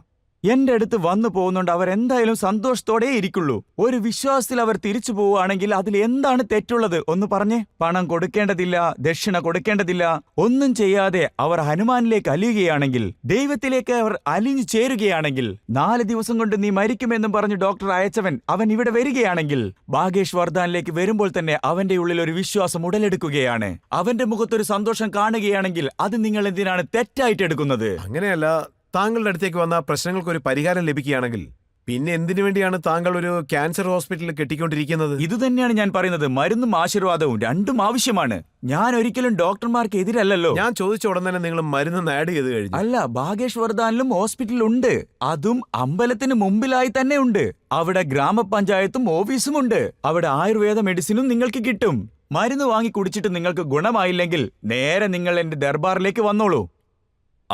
എന്റെ അടുത്ത് വന്നു പോകുന്നുണ്ട്. അവർ എന്തായാലും സന്തോഷത്തോടെ ഇരിക്കുള്ളൂ. ഒരു വിശ്വാസത്തിൽ അവർ തിരിച്ചു പോവുകയാണെങ്കിൽ അതിൽ എന്താണ് തെറ്റുള്ളത്? ഒന്ന് പറഞ്ഞേ. പണം കൊടുക്കേണ്ടതില്ല, ദക്ഷിണ കൊടുക്കേണ്ടതില്ല, ഒന്നും ചെയ്യാതെ അവർ ഹനുമാനിലേക്ക് അലിയുകയാണെങ്കിൽ, ദൈവത്തിലേക്ക് അവർ അലിഞ്ഞു ചേരുകയാണെങ്കിൽ, 4 ദിവസം കൊണ്ട് നീ മരിക്കുമെന്നും പറഞ്ഞ് ഡോക്ടർ അയച്ചവൻ അവൻ ഇവിടെ വരികയാണെങ്കിൽ, ബാഗേഷ് വർദ്ധാനിലേക്ക് വരുമ്പോൾ തന്നെ അവന്റെ ഉള്ളിൽ ഒരു വിശ്വാസം ഉടലെടുക്കുകയാണ്. അവന്റെ മുഖത്തൊരു സന്തോഷം കാണുകയാണെങ്കിൽ അത് നിങ്ങൾ എന്തിനാണ് തെറ്റായിട്ട് എടുക്കുന്നത്? അങ്ങനെയല്ല, താങ്കളുടെ അടുത്തേക്ക് വന്ന പ്രശ്നങ്ങൾക്ക് ഒരു പരിഹാരം ലഭിക്കുകയാണെങ്കിൽ പിന്നെ എന്തിനു വേണ്ടിയാണ് താങ്കൾ ഒരു ക്യാൻസർ ഹോസ്പിറ്റലിൽ കെട്ടിക്കൊണ്ടിരിക്കുന്നത്? ഇതുതന്നെയാണ് ഞാൻ പറയുന്നത്. മരുന്നും ആശീർവാദവും രണ്ടും ആവശ്യമാണ്. ഞാൻ ഒരിക്കലും ഡോക്ടർമാർക്ക് എതിരല്ലല്ലോ. ഞാൻ ചോദിച്ച ഉടൻ തന്നെ നിങ്ങൾ മരുന്ന് ആഡ് ചെയ്ത് കഴിഞ്ഞു. അല്ല, ബാഗേഷ് വർദ്ധാനിലും ഹോസ്പിറ്റലുണ്ട്. അതും അമ്പലത്തിന് മുമ്പിലായി തന്നെ ഉണ്ട്. അവിടെ ഗ്രാമപഞ്ചായത്തും ഓഫീസും ഉണ്ട്. അവിടെ ആയുർവേദ മെഡിസിനും നിങ്ങൾക്ക് കിട്ടും. മരുന്ന് വാങ്ങി കുടിച്ചിട്ട് നിങ്ങൾക്ക് ഗുണമായില്ലെങ്കിൽ നേരെ നിങ്ങൾ എന്റെ ദർബാറിലേക്ക് വന്നോളൂ.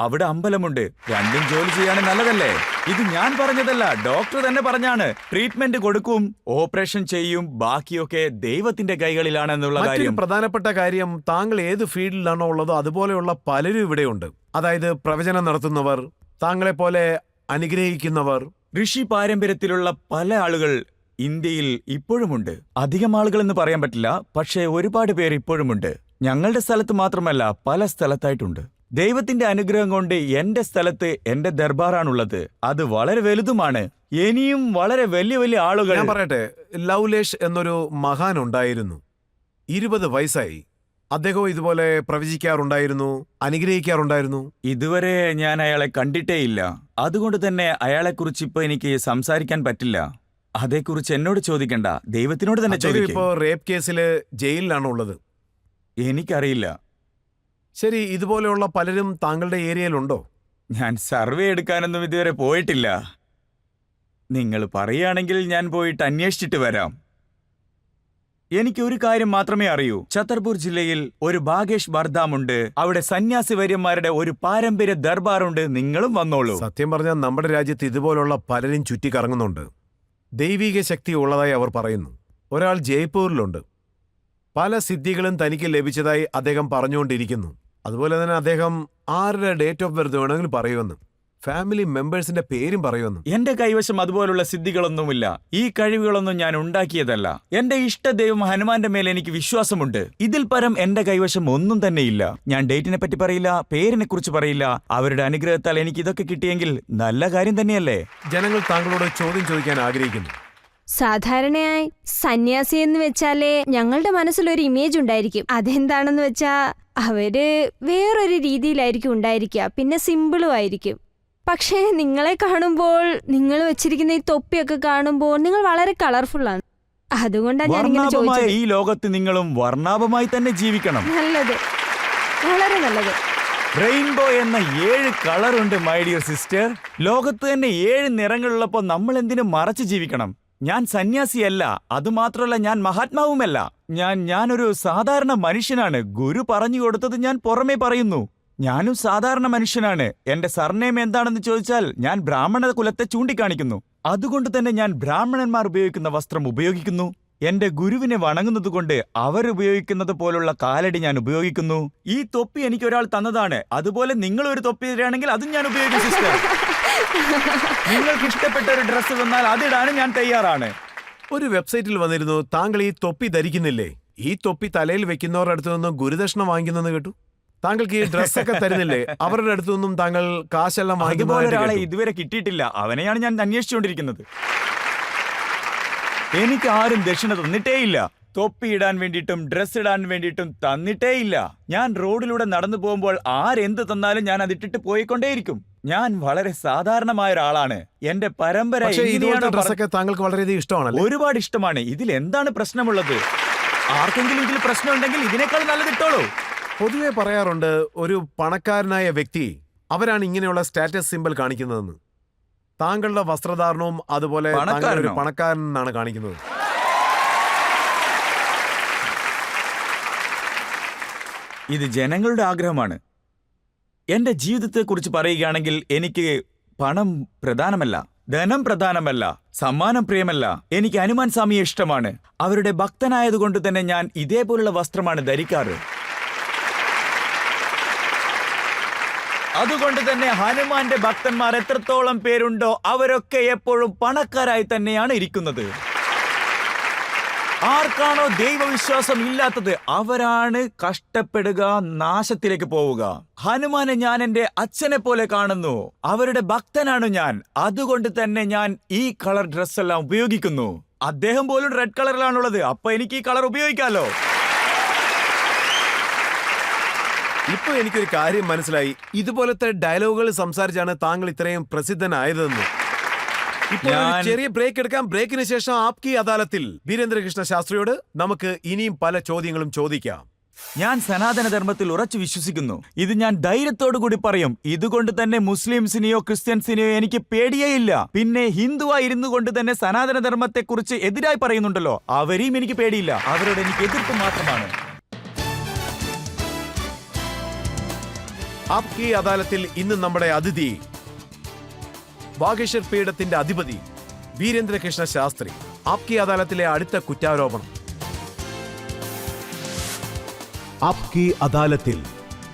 അവിടെ അമ്പലമുണ്ട്. രണ്ടും ജോലി ചെയ്യാൻ നല്ലതല്ലേ? ഇത് ഞാൻ പറഞ്ഞതല്ല, ഡോക്ടർ തന്നെ പറഞ്ഞാണ്. ട്രീറ്റ്മെന്റ് കൊടുക്കും, ഓപ്പറേഷൻ ചെയ്യും, ബാക്കിയൊക്കെ ദൈവത്തിന്റെ കൈകളിലാണെന്നുള്ള മറ്റൊരു കാര്യം. പ്രധാനപ്പെട്ട കാര്യം, താങ്കൾ ഏത് ഫീൽഡിലാണോ ഉള്ളതോ അതുപോലെയുള്ള പലരും ഇവിടെയുണ്ട്. അതായത് പ്രവചനം നടത്തുന്നവർ, താങ്കളെ പോലെ അനുഗ്രഹിക്കുന്നവർ. ഋഷി പാരമ്പര്യത്തിലുള്ള പല ആളുകൾ ഇന്ത്യയിൽ ഇപ്പോഴുമുണ്ട്. അധികം ആളുകളെന്ന് പറയാൻ പറ്റില്ല, പക്ഷേ ഒരുപാട് പേർ ഇപ്പോഴുമുണ്ട്. ഞങ്ങളുടെ സ്ഥലത്ത് മാത്രമല്ല, പല സ്ഥലത്തായിട്ടുണ്ട്. ദൈവത്തിന്റെ അനുഗ്രഹം കൊണ്ട് എന്റെ സ്ഥലത്ത് എന്റെ ദർബാറാണുള്ളത്. അത് വളരെ വലുതുമാണ്. ഇനിയും വളരെ വലിയ വലിയ ആളുകൾ. ഞാൻ പറയട്ടെ, ലൗലേഷ് എന്നൊരു മഹാൻ ഉണ്ടായിരുന്നു. 20 വയസ്സായി. അദ്ദേഹവും ഇതുപോലെ പ്രവചിക്കാറുണ്ടായിരുന്നു, അനുഗ്രഹിക്കാറുണ്ടായിരുന്നു. ഇതുവരെ ഞാൻ അയാളെ കണ്ടിട്ടേയില്ല. അതുകൊണ്ട് തന്നെ അയാളെക്കുറിച്ച് ഇപ്പൊ എനിക്ക് സംസാരിക്കാൻ പറ്റില്ല. അതേക്കുറിച്ച് എന്നോട് ചോദിക്കണ്ട, ദൈവത്തിനോട് തന്നെ അദ്ദേഹം ചോദിക്കും. ഇപ്പോ റേപ്പ് കേസില് ജയിലിലാണ് ഉള്ളത്. എനിക്കറിയില്ല. ശരി, ഇതുപോലെയുള്ള പലരും താങ്കളുടെ ഏരിയയിലുണ്ടോ? ഞാൻ സർവേ എടുക്കാനൊന്നും ഇതുവരെ പോയിട്ടില്ല. നിങ്ങൾ പറയുകയാണെങ്കിൽ ഞാൻ പോയിട്ട് അന്വേഷിച്ചിട്ട് വരാം. എനിക്ക് ഒരു കാര്യം മാത്രമേ അറിയൂ. ഛത്തർപൂർ ജില്ലയിൽ ഒരു ബാഗേഷ് ബർദാമുണ്ട്. അവിടെ സന്യാസി വര്യന്മാരുടെ ഒരു പാരമ്പര്യ ദർബാറുണ്ട്. നിങ്ങളും വന്നോളൂ. സത്യം പറഞ്ഞാൽ നമ്മുടെ രാജ്യത്ത് ഇതുപോലുള്ള പലരും ചുറ്റിക്കറങ്ങുന്നുണ്ട്. ദൈവിക ശക്തി ഉള്ളതായി അവർ പറയുന്നു. ഒരാൾ ജയ്പൂരിലുണ്ട്. പല സിദ്ധികളും തനിക്ക് ലഭിച്ചതായി അദ്ദേഹം പറഞ്ഞുകൊണ്ടിരിക്കുന്നു. അതുപോലെ തന്നെ അദ്ദേഹം ആരുടെ ഡേറ്റ് ഓഫ് ബർത്ത് വേണമെങ്കിലും പറയുമെന്ന്, ഫാമിലി മെമ്പേഴ്സിന്റെ പേരും പറയുമെന്ന്. എന്റെ കൈവശം അതുപോലുള്ള സിദ്ധികളൊന്നുമില്ല. ഈ കഴിവുകളൊന്നും ഞാൻ ഉണ്ടാക്കിയതല്ല. എന്റെ ഇഷ്ടദൈവം ഹനുമാന്റെ മേലെ എനിക്ക് വിശ്വാസമുണ്ട്. ഇതിൽ പരം എന്റെ കൈവശം ഒന്നും തന്നെയില്ല. ഞാൻ ഡേറ്റിനെ പറ്റി പറയില്ല, പേരിനെ കുറിച്ച് പറയില്ല. അവരുടെ അനുഗ്രഹത്താൽ എനിക്ക് ഇതൊക്കെ കിട്ടിയെങ്കിൽ നല്ല കാര്യം തന്നെയല്ലേ? ജനങ്ങൾ താങ്കളോട് ചോദ്യം ചോദിക്കാൻ ആഗ്രഹിക്കുന്നു. സാധാരണയായി സന്യാസി എന്ന് വെച്ചാലേ ഞങ്ങളുടെ മനസ്സിലൊരു ഇമേജ് ഉണ്ടായിരിക്കും. അതെന്താണെന്ന് വെച്ചാ അവര് വേറൊരു രീതിയിലായിരിക്കും ഉണ്ടായിരിക്കുക, പിന്നെ സിമ്പിളും ആയിരിക്കും. പക്ഷേ നിങ്ങളെ കാണുമ്പോൾ, നിങ്ങൾ വെച്ചിരിക്കുന്ന ഈ തൊപ്പിയൊക്കെ കാണുമ്പോൾ നിങ്ങൾ വളരെ കളർഫുള്ളാണ്. അതുകൊണ്ടാണ് ഞാൻ ഇങ്ങനെ വർണ്ണാഭമായ ചോദിച്ചത്. ഈ ലോകത്ത് നിങ്ങളും വർണ്ണാഭമായി തന്നെ ജീവിക്കണം. നല്ലത്, വളരെ നല്ലത്. റെയിൻബോ എന്ന 7 കളറുണ്ട് മൈ ഡിയർ സിസ്റ്റർ. ലോകത്ത് തന്നെ 7 നിറങ്ങളുള്ളപ്പോൾ നമ്മൾ എന്തിനു മറച്ചു ജീവിക്കണം? ഞാൻ സന്യാസിയല്ല, അതുമാത്രമല്ല ഞാൻ മഹാത്മാവുമല്ല. ഞാനൊരു സാധാരണ മനുഷ്യനാണ്. ഗുരു പറഞ്ഞു കൊടുത്തത് ഞാൻ പുറമേ പറയുന്നു. ഞാനും സാധാരണ മനുഷ്യനാണ്. എന്റെ സർനെയിം എന്താണെന്ന് ചോദിച്ചാൽ ഞാൻ ബ്രാഹ്മണ കുലത്തെ ചൂണ്ടിക്കാണിക്കുന്നു. അതുകൊണ്ട് തന്നെ ഞാൻ ബ്രാഹ്മണന്മാർ ഉപയോഗിക്കുന്ന വസ്ത്രം ഉപയോഗിക്കുന്നു. എന്റെ ഗുരുവിനെ വണങ്ങുന്നതുകൊണ്ട് അവരുപയോഗിക്കുന്നത് പോലുള്ള കാലടി ഞാൻ ഉപയോഗിക്കുന്നു. ഈ തൊപ്പി എനിക്ക് ഒരാൾ തന്നതാണ്. അതുപോലെ നിങ്ങൾ ഒരു തൊപ്പി തരികയാണെങ്കിൽ അതും ഞാൻ ഉപയോഗിക്കും സിസ്റ്റർ. നിങ്ങൾക്ക് ഇഷ്ടപ്പെട്ട ഒരു ഡ്രസ്സ് വന്നാൽ അതിടാനും ഞാൻ തയ്യാറാണ്. ഒരു വെബ്സൈറ്റിൽ വന്നിരുന്നു, താങ്കൾ ഈ തൊപ്പി ധരിക്കുന്നില്ലേ? ഈ തൊപ്പി തലയിൽ വെക്കുന്നവരുടെ അടുത്ത് നിന്നും ഗുരുദക്ഷിണ വാങ്ങിക്കുന്നെന്ന് കേട്ടു. താങ്കൾക്ക് ഈ ഡ്രസ്സൊക്കെ തരുന്നില്ലേ? അവരുടെ അടുത്തു നിന്നും താങ്കൾ കാശെല്ലാം അതുപോലെ ഒരാളെ വാങ്ങിക്കുന്നതായിട്ട് ഇതുവരെ കിട്ടിയിട്ടില്ല. അവനെയാണ് ഞാൻ അന്വേഷിച്ചുകൊണ്ടിരിക്കുന്നത്. എനിക്ക് ആരും ദക്ഷിണ തന്നിട്ടേയില്ല. തൊപ്പി ഇടാൻ വേണ്ടിയിട്ടും ഡ്രസ് ഇടാൻ വേണ്ടിയിട്ടും തന്നിട്ടേയില്ല. ഞാൻ റോഡിലൂടെ നടന്നു പോകുമ്പോൾ ആരെന്ത് തന്നാലും ഞാൻ അതിട്ടിട്ട് പോയിക്കൊണ്ടേയിരിക്കും. ഞാൻ വളരെ സാധാരണമായ ഒരാളാണ്. എന്റെ പരമ്പര പക്ഷേ ഇതുപോലത്തെ എങ്ങനെയാണോ ഡ്രസ്സൊക്കെ താങ്കൾക്ക് വളരെയധികം ഇഷ്ടമാണല്ലേ? ഒരുപാട് ഇഷ്ടമാണ്. ഇതിൽ എന്താണ് പ്രശ്നമുള്ളത്? ആർക്കെങ്കിലും ഇതിൽ പ്രശ്നമുണ്ടെങ്കിൽ ഇതിനേക്കാൾ നല്ലത് ഇട്ടോളൂ. പൊതുവെ പറയാറുണ്ട്, ഒരു പണക്കാരനായ വ്യക്തി അവരാണ് ഇങ്ങനെയുള്ള സ്റ്റാറ്റസ് സിംബൽ കാണിക്കുന്നതെന്ന്. താങ്കളുടെ വസ്ത്രധാരണവും അതുപോലെ താങ്കൾ ഒരു പണക്കാരൻ എന്നാണ് കാണിക്കുന്നത്. ഇത് ജനങ്ങളുടെ ആഗ്രഹമാണ്. എന്റെ ജീവിതത്തെക്കുറിച്ച് പറയുകയാണെങ്കിൽ എനിക്ക് പണം പ്രധാനമല്ല, ധനം പ്രധാനമല്ല, സമ്മാനം പ്രിയമല്ല. എനിക്ക് ഹനുമാൻ സ്വാമിയെ ഇഷ്ടമാണ്. അവരുടെ ഭക്തനായതുകൊണ്ട് തന്നെ ഞാൻ ഇതേപോലുള്ള വസ്ത്രമാണ് ധരിക്കാറ്. അതുകൊണ്ട് തന്നെ ഹനുമാന്റെ ഭക്തന്മാർ എത്രത്തോളം പേരുണ്ടോ അവരൊക്കെ എപ്പോഴും പണക്കാരായി തന്നെയാണ് ഇരിക്കുന്നത്. ആർക്കാണോ ദൈവവിശ്വാസം ഇല്ലാത്തത് അവരാണ് കഷ്ടപ്പെടുക, നാശത്തിലേക്ക് പോവുക. ഹനുമാനെ ഞാൻ എന്റെ അച്ഛനെ പോലെ കാണുന്നു. അവരുടെ ഭക്തനാണ് ഞാൻ. അതുകൊണ്ട് തന്നെ ഞാൻ ഈ കളർ ഡ്രസ് എല്ലാം ഉപയോഗിക്കുന്നു. അദ്ദേഹം പോലും റെഡ് കളറിലാണുള്ളത്. അപ്പൊ എനിക്ക് ഈ കളർ ഉപയോഗിക്കാലോ. ഇപ്പൊ എനിക്കൊരു കാര്യം മനസ്സിലായി. ഇതുപോലത്തെ ഡയലോഗുകൾ സംസാരിച്ചാണ് താങ്കൾ ഇത്രയും പ്രസിദ്ധനായതെന്ന്. ഇപ്പോൾ ഒരു ചെറിയ ബ്രേക്ക് എടുക്കാം. ബ്രേക്കിന് ശേഷം ആപ്കി അദാലത്തിൽ വീരേന്ദ്രകൃഷ്ണ ശാസ്ത്രിയോട് നമുക്ക് ഇനിയും പല ചോദ്യങ്ങളും ചോദിക്കാം. ഞാൻ സനാതനധർമ്മത്തിൽ ഉറച്ചു വിശ്വസിക്കുന്നു. ഇത് ഞാൻ ധൈര്യത്തോടു കൂടി പറയും. ഇതുകൊണ്ട് തന്നെ മുസ്ലിംസിനെയോ ക്രിസ്ത്യൻസിനെയോ എനിക്ക് പേടിയേയില്ല. പിന്നെ ഹിന്ദുവായിരുന്നു കൊണ്ട് തന്നെ സനാതനധർമ്മത്തെക്കുറിച്ച് എതിരായി പറയുന്നുണ്ടല്ലോ, അവരെയും എനിക്ക് പേടിയില്ല. അവരോട് എനിക്ക് എതിർപ്പ് മാത്രമാണ്. ആപ്കി അദാലത്തിൽ ഇന്ന് നമ്മുടെ അതിഥി വാഗേശ്വർ പീഠത്തിന്റെ അധിപതി വീരേന്ദ്രകൃഷ്ണ ശാസ്ത്രി. ആപ്കി അദാലത്തിലെ അടുത്ത കുറ്റാരോപണം. ആപ്കി അദാലത്തിൽ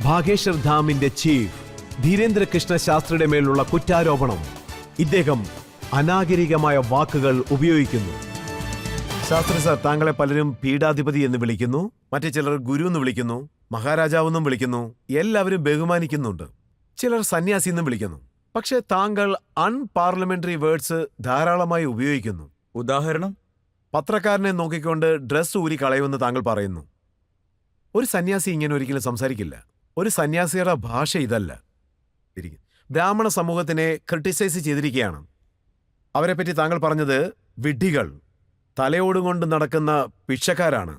ഭാഗേശ്വർ ധാമിന്റെ ചീഫ് ധീരേന്ദ്രകൃഷ്ണ ശാസ്ത്രിയുടെ മേലുള്ള കുറ്റാരോപണം. ഇദ്ദേഹം അനാഗരികമായ വാക്കുകൾ ഉപയോഗിക്കുന്നു. ശാസ്ത്രി സാർ, താങ്കളെ പലരും പീഠാധിപതി എന്ന് വിളിക്കുന്നു, മറ്റു ചിലർ ഗുരു എന്ന് വിളിക്കുന്നു, മഹാരാജാവെന്നും വിളിക്കുന്നു, എല്ലാവരും ബഹുമാനിക്കുന്നുണ്ട്. ചിലർ സന്യാസി എന്നും വിളിക്കുന്നു. പക്ഷേ താങ്കൾ അൺപാർലമെന്ററി വേർഡ്സ് ധാരാളമായി ഉപയോഗിക്കുന്നു. ഉദാഹരണം? പത്രക്കാരനെ നോക്കിക്കൊണ്ട് ഡ്രസ് ഊരി കളയുമെന്ന് താങ്കൾ പറയുന്നു. ഒരു സന്യാസി ഇങ്ങനെ ഒരിക്കലും സംസാരിക്കില്ല. ഒരു സന്യാസിയുടെ ഭാഷ ഇതല്ല. ബ്രാഹ്മണ സമൂഹത്തിനെ ക്രിട്ടിസൈസ് ചെയ്തിരിക്കുകയാണ്. അവരെപ്പറ്റി താങ്കൾ പറഞ്ഞത് വിഡ്ഢികൾ, തലയോടുകൊണ്ട് നടക്കുന്ന ഭിക്ഷക്കാരാണ്.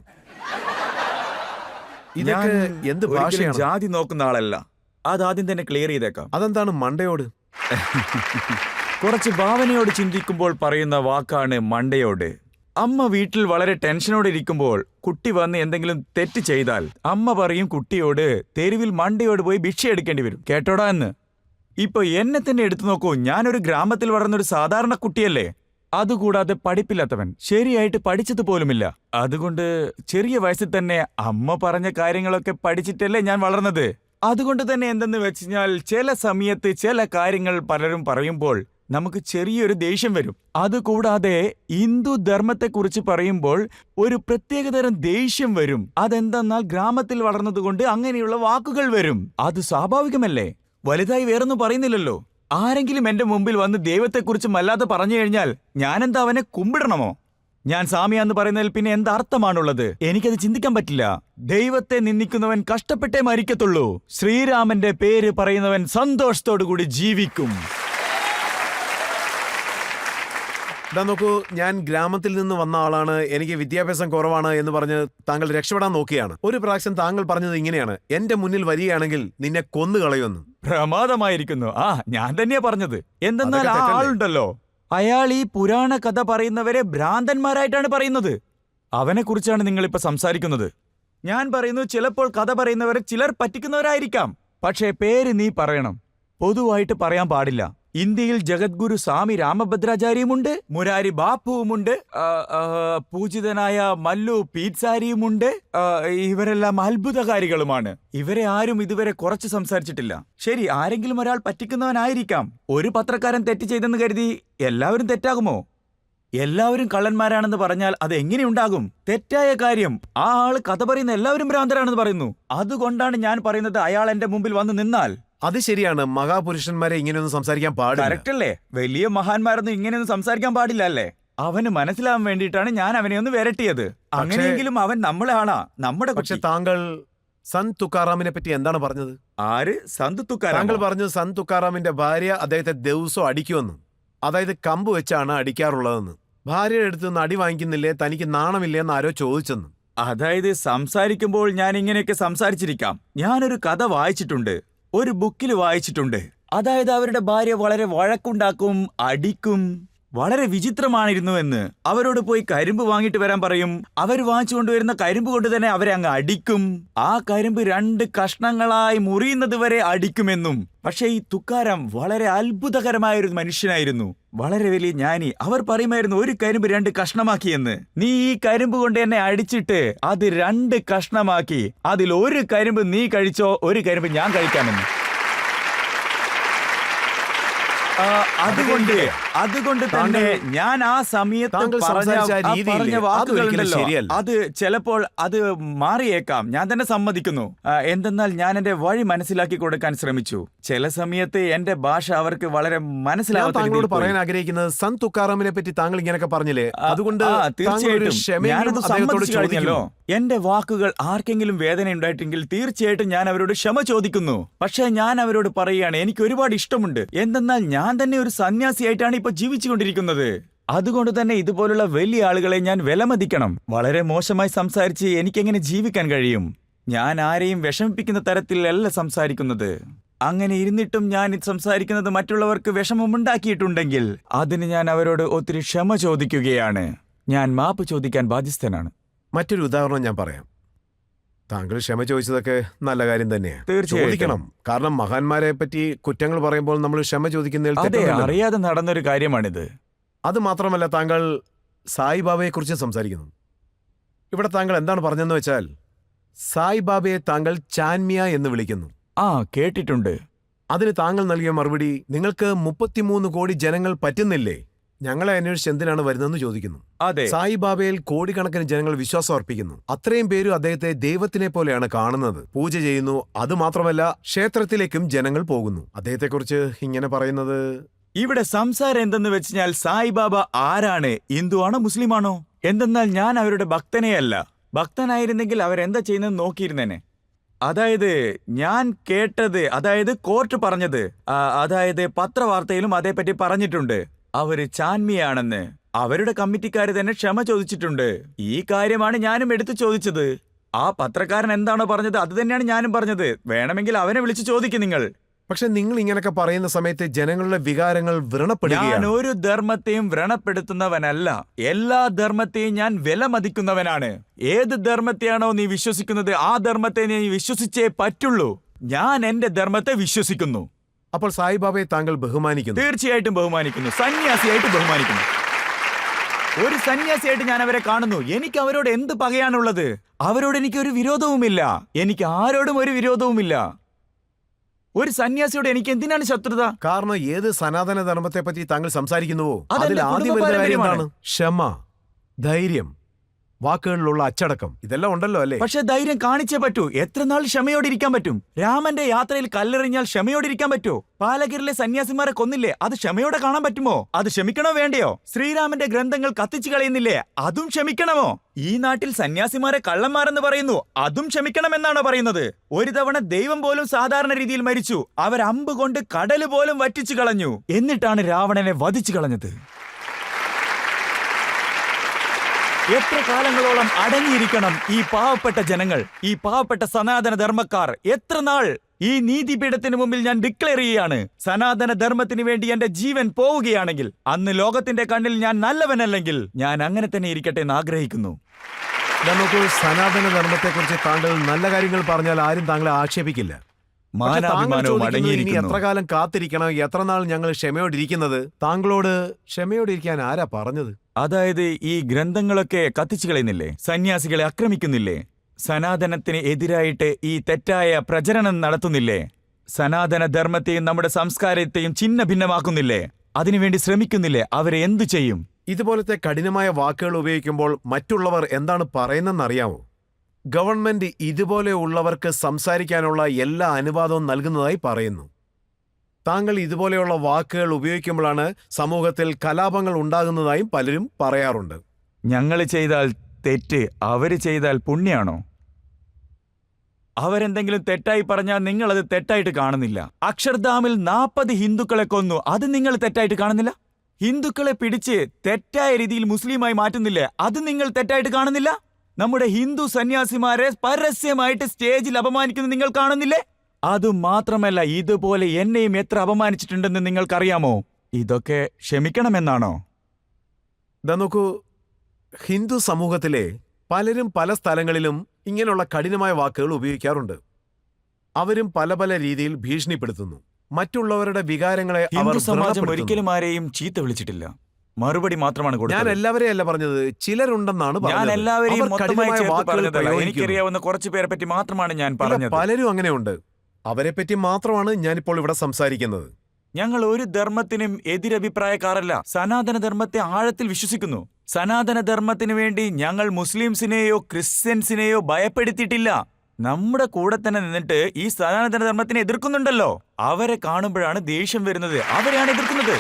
ഇതൊക്കെ എന്ത് ഭാഷയാണ്? ജാതി നോക്കുന്ന ആളല്ല. അതാദ്യം തന്നെ ക്ലിയർ ചെയ്തേക്കാം. അതെന്താണ് മണ്ടയോട്? കുറച്ച് ഭാവനയോട് ചിന്തിക്കുമ്പോൾ പറയുന്ന വാക്കാണ് മണ്ടയോട്. അമ്മ വീട്ടിൽ വളരെ ടെൻഷനോടെ ഇരിക്കുമ്പോൾ കുട്ടി വന്ന് എന്തെങ്കിലും തെറ്റ് ചെയ്താൽ അമ്മ പറയും കുട്ടിയോട്, തെരുവിൽ മണ്ടയോട് പോയി ഭിക്ഷ എടുക്കേണ്ടി വരും, കേട്ടോടാ എന്ന്. ഇപ്പൊ എന്നെ തന്നെ എടുത്തു നോക്കൂ. ഞാനൊരു ഗ്രാമത്തിൽ വളർന്നൊരു സാധാരണ കുട്ടിയല്ലേ. അതുകൂടാതെ പഠിപ്പില്ലാത്തവൻ, ശരിയായിട്ട് പഠിച്ചത് പോലുമില്ല. അതുകൊണ്ട് ചെറിയ വയസ്സിൽ തന്നെ അമ്മ പറഞ്ഞ കാര്യങ്ങളൊക്കെ പഠിച്ചിട്ടല്ലേ ഞാൻ വളർന്നത്. അതുകൊണ്ട് തന്നെ എന്തെന്ന് വെച്ചാൽ ചില സമയത്ത് ചില കാര്യങ്ങൾ പലരും പറയുമ്പോൾ നമുക്ക് ചെറിയൊരു ദേഷ്യം വരും. അതുകൂടാതെ ഹിന്ദു ധർമ്മത്തെക്കുറിച്ച് പറയുമ്പോൾ ഒരു പ്രത്യേകതരം ദേഷ്യം വരും. അതെന്തെന്നാൽ ഗ്രാമത്തിൽ വളർന്നതുകൊണ്ട് അങ്ങനെയുള്ള വാക്കുകൾ വരും. അത് സ്വാഭാവികമല്ലേ. വലുതായി വേറൊന്നും പറയുന്നില്ലല്ലോ. ആരെങ്കിലും എന്റെ മുമ്പിൽ വന്ന് ദൈവത്തെക്കുറിച്ച് അല്ലാതെ പറഞ്ഞു കഴിഞ്ഞാൽ ഞാനെന്താ അവനെ കുമ്പിടണമോ? ഞാൻ സാമിയാന്ന് പറയുന്നതിൽ പിന്നെ എന്താ അർത്ഥമാണുള്ളത്? എനിക്കത് ചിന്തിക്കാൻ പറ്റില്ല. ദൈവത്തെ നിന്ദിക്കുന്നവൻ കഷ്ടപ്പെട്ടേ മരിക്കത്തുള്ളൂ. ശ്രീരാമന്റെ പേര് പറയുന്നവൻ സന്തോഷത്തോടുകൂടി ജീവിക്കും. ഇതാ നോക്കൂ, ഞാൻ ഗ്രാമത്തിൽ നിന്ന് വന്ന ആളാണ്, എനിക്ക് വിദ്യാഭ്യാസം കുറവാണ് എന്ന് പറഞ്ഞ് താങ്കൾ രക്ഷപ്പെടാൻ നോക്കിയാണ്. ഒരു പ്രാവശ്യം താങ്കൾ പറഞ്ഞത് ഇങ്ങനെയാണ്, എന്റെ മുന്നിൽ വരികയാണെങ്കിൽ നിന്നെ കൊന്നുകളയുമെന്ന്. പ്രമാദമായിരിക്കുന്നു. ഞാൻ തന്നെയാ പറഞ്ഞത്. എന്തെന്നാൽ ആ അതൊക്കെ തെറ്റല്ലേ? ആളുണ്ടല്ലോ, അയാൾ ഈ പുരാണ കഥ പറയുന്നവരെ ഭ്രാന്തന്മാരായിട്ടാണ് പറയുന്നത്. അവനെ കുറിച്ചാണ് നിങ്ങളിപ്പോ സംസാരിക്കുന്നത്. ഞാൻ പറയുന്നു, ചിലപ്പോൾ കഥ പറയുന്നവരെ ചിലർ പറ്റിക്കുന്നവരായിരിക്കാം. പക്ഷേ പേര് നീ പറയണം. പൊതുവായിട്ട് പറയാൻ പാടില്ല. ഇന്ത്യയിൽ ജഗദ്ഗുരു സ്വാമി രാമഭദ്രാചാര്യമുണ്ട്, മുരാരി ബാപ്പുവുമുണ്ട്, പൂജിതനായ മല്ലു പീറ്റ്സാരിയുമുണ്ട്. ഇവരെല്ലാം അത്ഭുതകാരികളുമാണ്. ഇവരെ ആരും ഇതുവരെ കുറച്ച് സംസാരിച്ചിട്ടില്ല. ശരി, ആരെങ്കിലും ഒരാൾ പറ്റിക്കുന്നവനായിരിക്കാം. ഒരു പത്രക്കാരൻ തെറ്റ് ചെയ്തെന്ന് കരുതി എല്ലാവരും തെറ്റാകുമോ? എല്ലാവരും കള്ളന്മാരാണെന്ന് പറഞ്ഞാൽ അത് എങ്ങനെയുണ്ടാകും? തെറ്റായ കാര്യം. ആ ആള് കഥ പറയുന്ന എല്ലാവരും ഭ്രാന്തരാണെന്ന് പറയുന്നു. അതുകൊണ്ടാണ് ഞാൻ പറയുന്നത്, അയാൾ എന്റെ മുമ്പിൽ വന്ന് നിന്നാൽ. അത് ശരിയാണ്, മഹാപുരുഷന്മാരെ ഇങ്ങനെയൊന്നും സംസാരിക്കാൻ പാടില്ല. കറക്റ്റ് അല്ലേ? വലിയ മഹാന്മാരൊന്നും ഇങ്ങനെയൊന്നും സംസാരിക്കാൻ പാടില്ല അല്ലേ? അവന് മനസ്സിലാവാൻ വേണ്ടിയിട്ടാണ് ഞാൻ അവനെ ഒന്ന് വിരട്ടിയത്. അങ്ങനെയെങ്കിലും അവൻ നമ്മളെ ആളാ, നമ്മുടെ. പക്ഷെ താങ്കൾ സന്ത് തുക്കാറാമിനെ പറ്റി എന്താണ് പറഞ്ഞത്? ആര്? സന്ത് തുക്കാറാം? താങ്കൾ പറഞ്ഞു സന്ത് തുക്കാറാമിന്റെ ഭാര്യ അദ്ദേഹത്തെ ദിവസവും അടിക്കുമെന്ന്. അതായത് കമ്പ് വെച്ചാണ് അടിക്കാറുള്ളതെന്ന്. ഭാര്യയുടെ അടുത്ത് നിന്ന് അടി വാങ്ങിക്കുന്നില്ലേ, തനിക്ക് നാണമില്ലേ എന്ന് ആരോ ചോദിച്ചെന്ന്. അതായത് സംസാരിക്കുമ്പോൾ ഞാൻ ഇങ്ങനെയൊക്കെ സംസാരിച്ചിരിക്കാം. ഞാനൊരു കഥ വായിച്ചിട്ടുണ്ട്, ഒരു ബുക്കിൽ വായിച്ചിട്ടുണ്ട്. അതായത് അവരുടെ ഭാര്യ വളരെ വഴക്കുണ്ടാക്കും, അടിക്കും. വളരെ വിചിത്രമായിരുന്നു എന്ന്. അവരോട് പോയി കരിമ്പ് വാങ്ങിട്ട് വരാൻ പറയും. അവർ വാങ്ങിച്ചു കൊണ്ടുവരുന്ന കരിമ്പ് കൊണ്ട് തന്നെ അവരെ അങ്ങ് അടിക്കും. ആ കരിമ്പ് 2 കഷ്ണങ്ങളായി മുറിയുന്നത് വരെ അടിക്കുമെന്നും. പക്ഷേ ഈ തുക്കാരാം വളരെ അത്ഭുതകരമായൊരു മനുഷ്യനായിരുന്നു, വളരെ വലിയ ജ്ഞാനി. അവർ പറയുമായിരുന്നു, ഒരു കരിമ്പ് 2 കഷ്ണമാക്കിയെന്ന്. നീ ഈ കരിമ്പ് കൊണ്ട് എന്നെ അടിച്ചിട്ട് അത് 2 കഷ്ണമാക്കി, അതിൽ ഒരു കരിമ്പ് നീ കഴിച്ചോ, ഒരു കരിമ്പ് ഞാൻ കഴിക്കാമെന്ന്. അതുകൊണ്ട് തന്നെ ഞാൻ ആ സമയത്ത് പറഞ്ഞ വാക്കുകളുണ്ടല്ലോ, അത് ചിലപ്പോൾ അത് മാറിയേക്കാം. ഞാൻ തന്നെ സമ്മതിക്കുന്നു. എന്തെന്നാൽ ഞാൻ എന്റെ വഴി മനസ്സിലാക്കി കൊടുക്കാൻ ശ്രമിച്ചു. ചില സമയത്ത് എന്റെ ഭാഷ അവർക്ക് വളരെ താങ്കളോട് പറയാൻ ആഗ്രഹിക്കുന്നത്, സന്ത് തുക്കാറാമിനെ പറ്റി താങ്കൾ ഇങ്ങനെയൊക്കെ പറഞ്ഞില്ലേ, അതുകൊണ്ട് തീർച്ചയായിട്ടും എന്റെ വാക്കുകൾ ആർക്കെങ്കിലും വേദന ഉണ്ടായിട്ടെങ്കിൽ തീർച്ചയായിട്ടും ഞാൻ അവരോട് ക്ഷമ ചോദിക്കുന്നു. പക്ഷേ ഞാൻ അവരോട് പറയുകയാണ്, എനിക്ക് ഒരുപാട് ഇഷ്ടമുണ്ട്. എന്തെന്നാൽ ഞാൻ തന്നെ ഒരു സന്യാസിയായിട്ടാണ് ഇപ്പൊ ജീവിച്ചുകൊണ്ടിരിക്കുന്നത്. അതുകൊണ്ട് തന്നെ ഇതുപോലുള്ള വലിയ ആളുകളെ ഞാൻ വിലമതിക്കണം. വളരെ മോശമായി സംസാരിച്ച് എനിക്കെങ്ങനെ ജീവിക്കാൻ കഴിയും? ഞാൻ ആരെയും വിഷമിപ്പിക്കുന്ന തരത്തിലല്ല സംസാരിക്കുന്നത്. അങ്ങനെ ഇരുന്നിട്ടും ഞാൻ സംസാരിക്കുന്നത് മറ്റുള്ളവർക്ക് വിഷമമുണ്ടാക്കിയിട്ടുണ്ടെങ്കിൽ അതിന് ഞാൻ അവരോട് ഒത്തിരി ക്ഷമ ചോദിക്കുകയാണ്. ഞാൻ മാപ്പ് ചോദിക്കാൻ ബാധ്യസ്ഥനാണ്. മറ്റൊരു ഉദാഹരണം ഞാൻ പറയാം. താങ്കൾ ക്ഷമ ചോദിച്ചതൊക്കെ നല്ല കാര്യം തന്നെയാണ്. തീർച്ചയായിട്ടും. ചോദിക്കണം. കാരണം മഹാന്മാരെ പറ്റി കുറ്റങ്ങൾ പറയുമ്പോൾ നമ്മൾ ക്ഷമ ചോദിക്കുന്നതിൽ അതെ, തെറ്റൊന്നുമില്ലല്ലോ. അറിയാതെ നടന്നൊരു കാര്യമാണിത്. അത് മാത്രമല്ല, താങ്കൾ സായിബാബയെ കുറിച്ച് സംസാരിക്കുന്നു. ഇവിടെ താങ്കൾ എന്താണ് പറഞ്ഞതെന്ന് വെച്ചാൽ സായിബാബയെ താങ്കൾ ചാൻമിയ എന്ന് വിളിക്കുന്നു. ആ, കേട്ടിട്ടുണ്ട്. അതിന് താങ്കൾ നൽകിയ മറുപടി, നിങ്ങൾക്ക് 33 കോടി ജനങ്ങൾ പറ്റുന്നില്ലേ, ഞങ്ങളെ അന്വേഷിച്ച് എന്തിനാണ് വരുന്നതെന്ന് ചോദിക്കുന്നു. അതെ, സായിബാബയിൽ കോടിക്കണക്കിന് ജനങ്ങൾ വിശ്വാസം അർപ്പിക്കുന്നു. അത്രയും പേരും അദ്ദേഹത്തെ ദൈവത്തിനെ പോലെയാണ് കാണുന്നത്, പൂജ ചെയ്യുന്നു. അതുമാത്രമല്ല, ക്ഷേത്രത്തിലേക്കും ജനങ്ങൾ പോകുന്നു. അദ്ദേഹത്തെക്കുറിച്ച് ഇങ്ങനെ പറയുന്നത്, ഇവിടെ സംസാരം എന്തെന്ന് വെച്ചാൽ സായിബാബ ആരാണ്, ഹിന്ദുവാണോ മുസ്ലിമാണോ? എന്തെന്നാൽ ഞാൻ അവരുടെ ഭക്തനെയല്ല. ഭക്തനായിരുന്നെങ്കിൽ അവരെന്താ ചെയ്യുന്നത് നോക്കിയിരുന്നേനെ. അതായത് ഞാൻ കേട്ടത്, അതായത് കോർട്ട് പറഞ്ഞത്, അതായത് പത്രവാർത്തയിലും അതേപ്പറ്റി പറഞ്ഞിട്ടുണ്ട്. അവര് ചാൻമിയാണെന്ന് അവരുടെ കമ്മിറ്റിക്കാര് തന്നെ ക്ഷമ ചോദിച്ചിട്ടുണ്ട്. ഈ കാര്യമാണ് ഞാനും എടുത്തു ചോദിച്ചത്. ആ പത്രക്കാരൻ എന്താണോ പറഞ്ഞത് അത് തന്നെയാണ് ഞാനും പറഞ്ഞത്. വേണമെങ്കിൽ അവനെ വിളിച്ചു ചോദിക്കും നിങ്ങൾ. പക്ഷെ നിങ്ങൾ ഇങ്ങനെയൊക്കെ പറയുന്ന സമയത്ത് ജനങ്ങളുടെ വികാരങ്ങൾ ഞാൻ വ്രണപ്പെടുകയാണ്. ഒരു ധർമ്മത്തെയും വ്രണപ്പെടുത്തുന്നവനല്ല. എല്ലാ ധർമ്മത്തെയും ഞാൻ വിലമതിക്കുന്നവനാണ്. ഏത് ധർമ്മത്തെയാണോ നീ വിശ്വസിക്കുന്നത് ആ ധർമ്മത്തെ നീ വിശ്വസിച്ചേ പറ്റുള്ളൂ. ഞാൻ എന്റെ ധർമ്മത്തെ വിശ്വസിക്കുന്നു. അപ്പോൾ സായിബാബയെ താങ്കൾ ബഹുമാനിക്കുന്നു. തീർച്ചയായിട്ടും ബഹുമാനിക്കുന്നു. സന്യാസിയായിട്ട് ബഹുമാനിക്കുന്നു. ഒരു സന്യാസിയായിട്ട് ഞാൻ അവരെ കാണുന്നു. എനിക്ക് അവരോട് എന്ത് പകയാണുള്ളത്? അവരോട് എനിക്ക് ഒരു വിരോധവുമില്ല. എനിക്ക് ആരോടും ഒരു വിരോധവുമില്ല. ഒരു സന്യാസിയോട് എനിക്ക് എന്തിനാണ് ശത്രുത? കാരണം ഏത് സനാതന ധർമ്മത്തെ പറ്റി താങ്കൾ സംസാരിക്കുന്നുവോ അതെന്റെ അതിൽ ആദ്യം കുടുംബ വരുന്ന കാര്യം പാരമ്പര്യമാണ്. എന്താണ്? ക്ഷമ, ധൈര്യം, വാക്കുകളിലുള്ള അച്ചടക്കം, ഇതെല്ലാം ഉണ്ടല്ലോ അല്ലേ? പക്ഷെ ധൈര്യം കാണിച്ചേ പറ്റൂ. എത്ര നാൾ ക്ഷമയോടെ ഇരിക്കാൻ പറ്റും? രാമന്റെ യാത്രയിൽ കല്ലെറിഞ്ഞാൽ ക്ഷമയോടെ ഇരിക്കാൻ പറ്റുമോ? പാലഗിരിലെ സന്യാസിമാരെ കൊന്നില്ലേ, അത് ക്ഷമയോടെ കാണാൻ പറ്റുമോ? അത് ക്ഷമിക്കണോ വേണ്ടയോ? ശ്രീരാമന്റെ ഗ്രന്ഥങ്ങൾ കത്തിച്ചു കളയുന്നില്ലേ, അതും ക്ഷമിക്കണമോ? ഈ നാട്ടിൽ സന്യാസിമാരെ കള്ളന്മാരെന്ന് പറയുന്നു, അതും ക്ഷമിക്കണമെന്നാണോ പറയുന്നത്? ഒരു തവണ ദൈവം പോലും സാധാരണ രീതിയിൽ മരിച്ചു. അവർ അമ്പ് കൊണ്ട് കടല് പോലും വറ്റിച്ചു കളഞ്ഞു. എന്നിട്ടാണ് രാവണനെ വധിച്ചു കളഞ്ഞത്. എത്ര കാലങ്ങളോളം അടങ്ങിയിരിക്കണം ഈ പാവപ്പെട്ട ജനങ്ങൾ, ഈ പാവപ്പെട്ട സനാതന ധർമ്മക്കാർ? എത്ര നാൾ? ഈ നീതിപീഠത്തിന് മുമ്പിൽ ഞാൻ ഡിക്ലെയർ ചെയ്യുകയാണ്, സനാതന ധർമ്മത്തിന് വേണ്ടി എന്റെ ജീവൻ പോവുകയാണെങ്കിൽ അന്ന് ലോകത്തിന്റെ കണ്ണിൽ ഞാൻ നല്ലവനല്ലെങ്കിൽ ഞാൻ അങ്ങനെ തന്നെ ഇരിക്കട്ടെ എന്ന് ആഗ്രഹിക്കുന്നു. നമുക്ക് സനാതന ധർമ്മത്തെക്കുറിച്ച് താങ്കൾ നല്ല കാര്യങ്ങൾ പറഞ്ഞാൽ ആരും താങ്കളെ ആക്ഷേപിക്കില്ല. പക്ഷെ താങ്കൾ മാനാഭിമാനവും ചോദിക്കുന്നു, ഇനി അടങ്ങിയിരിക്കുന്നു. എത്ര കാലം കാത്തിരിക്കണം, എത്ര നാൾ ഞങ്ങൾ ക്ഷമയോടിരിക്കുന്നത്? താങ്കളോട് ക്ഷമയോടിരിക്കാൻ ആരാ പറഞ്ഞത്? അതായത് ഈ ഗ്രന്ഥങ്ങളൊക്കെ കത്തിച്ചു കളയുന്നില്ലേ, സന്യാസികളെ ആക്രമിക്കുന്നില്ലേ, സനാതനത്തിന് എതിരായിട്ട് ഈ തെറ്റായ പ്രചരണം നടത്തുന്നില്ലേ, സനാതന ധർമ്മത്തെയും നമ്മുടെ സംസ്കാരത്തെയും ഛിന്ന ഭിന്നമാക്കുന്നില്ലേ, അതിനുവേണ്ടി ശ്രമിക്കുന്നില്ലേ, അവരെ എന്തു ചെയ്യും? ഇതുപോലത്തെ കഠിനമായ വാക്കുകൾ ഉപയോഗിക്കുമ്പോൾ മറ്റുള്ളവർ എന്താണ് പറയുന്നതെന്നറിയാമോ? ഗവൺമെന്റ് ഇതുപോലെയുള്ളവർക്ക് സംസാരിക്കാനുള്ള എല്ലാ അനുവാദവും നൽകുന്നതായി പറയുന്നു. താങ്കൾ ഇതുപോലെയുള്ള വാക്കുകൾ ഉപയോഗിക്കുമ്പോഴാണ് സമൂഹത്തിൽ കലാപങ്ങൾ ഉണ്ടാകുന്നതായും പലരും പറയാറുണ്ട്. ഞങ്ങൾ ചെയ്താൽ തെറ്റ്, അവര് ചെയ്താൽ പുണ്യാണോ? അവരെന്തെങ്കിലും തെറ്റായി പറഞ്ഞാൽ നിങ്ങൾ അത് തെറ്റായിട്ട് കാണുന്നില്ല. അക്ഷർധാമിൽ 40 ഹിന്ദുക്കളെ കൊന്നു, അത് നിങ്ങൾ തെറ്റായിട്ട് കാണുന്നില്ല. ഹിന്ദുക്കളെ പിടിച്ച് തെറ്റായ രീതിയിൽ മുസ്ലിമായി മാറ്റുന്നില്ലേ, അത് നിങ്ങൾ തെറ്റായിട്ട് കാണുന്നില്ല. നമ്മുടെ ഹിന്ദു സന്യാസിമാരെ പരസ്യമായിട്ട് സ്റ്റേജിൽ അപമാനിക്കുന്നത് നിങ്ങൾ കാണുന്നില്ലേ? അതുമാത്രമല്ല, ഇതുപോലെ എന്നെയും എത്ര അപമാനിച്ചിട്ടുണ്ടെന്ന് നിങ്ങൾക്കറിയാമോ? ഇതൊക്കെ ക്ഷമിക്കണമെന്നാണോ? നോക്കൂ, ഹിന്ദു സമൂഹത്തിലെ പലരും പല സ്ഥലങ്ങളിലും ഇങ്ങനെയുള്ള കഠിനമായ വാക്കുകൾ ഉപയോഗിക്കാറുണ്ട്. അവരും പല പല രീതിയിൽ ഭീഷണിപ്പെടുത്തുന്നു. മറ്റുള്ളവരുടെ വികാരങ്ങളെ അവർ ഹിന്ദു സമാജം വ്രണപ്പെടുത്തുന്നു. ഒരിക്കലും ആരെയും ചീത്ത വിളിച്ചിട്ടില്ല, മറുപടി മാത്രമാണ് ഞാൻ കൊടുത്തത്. എല്ലാവരെയും അല്ല പറഞ്ഞത്, ചിലരുണ്ടെന്നാണ് ഞാൻ പറഞ്ഞത്. എല്ലാവരെയും അവർ മൊത്തമായി കഠിനമായ ചേർത്ത് വാക്കുകൾ പറഞ്ഞതല്ല. പ്രയോഗിക്കുന്നു. എനിക്കറിയാവുന്ന കുറച്ചു പേരെ പറ്റി മാത്രമാണ് ഞാൻ ഇല്ല, പറഞ്ഞത്. പലരും അങ്ങനെയുണ്ട്. അവരെ പറ്റി മാത്രമാണ് ഞാനിപ്പോൾ ഇവിടെ സംസാരിക്കുന്നത്. ഞങ്ങൾ ഒരു ധർമ്മത്തിനും എതിരഭിപ്രായക്കാരല്ല. സനാതന ധർമ്മത്തെ ആഴത്തിൽ വിശ്വസിക്കുന്നു. സനാതന ധർമ്മത്തിന് വേണ്ടി ഞങ്ങൾ മുസ്ലിംസിനെയോ ക്രിസ്ത്യൻസിനെയോ ഭയപ്പെടുത്തിയിട്ടില്ല. നമ്മുടെ കൂടെ തന്നെ നിന്നിട്ട് ഈ സനാതന ധർമ്മത്തിനെ എതിർക്കുന്നുണ്ടല്ലോ, അവരെ കാണുമ്പോഴാണ് ദേഷ്യം വരുന്നത്. അവരെയാണ് എതിർക്കുന്നത്.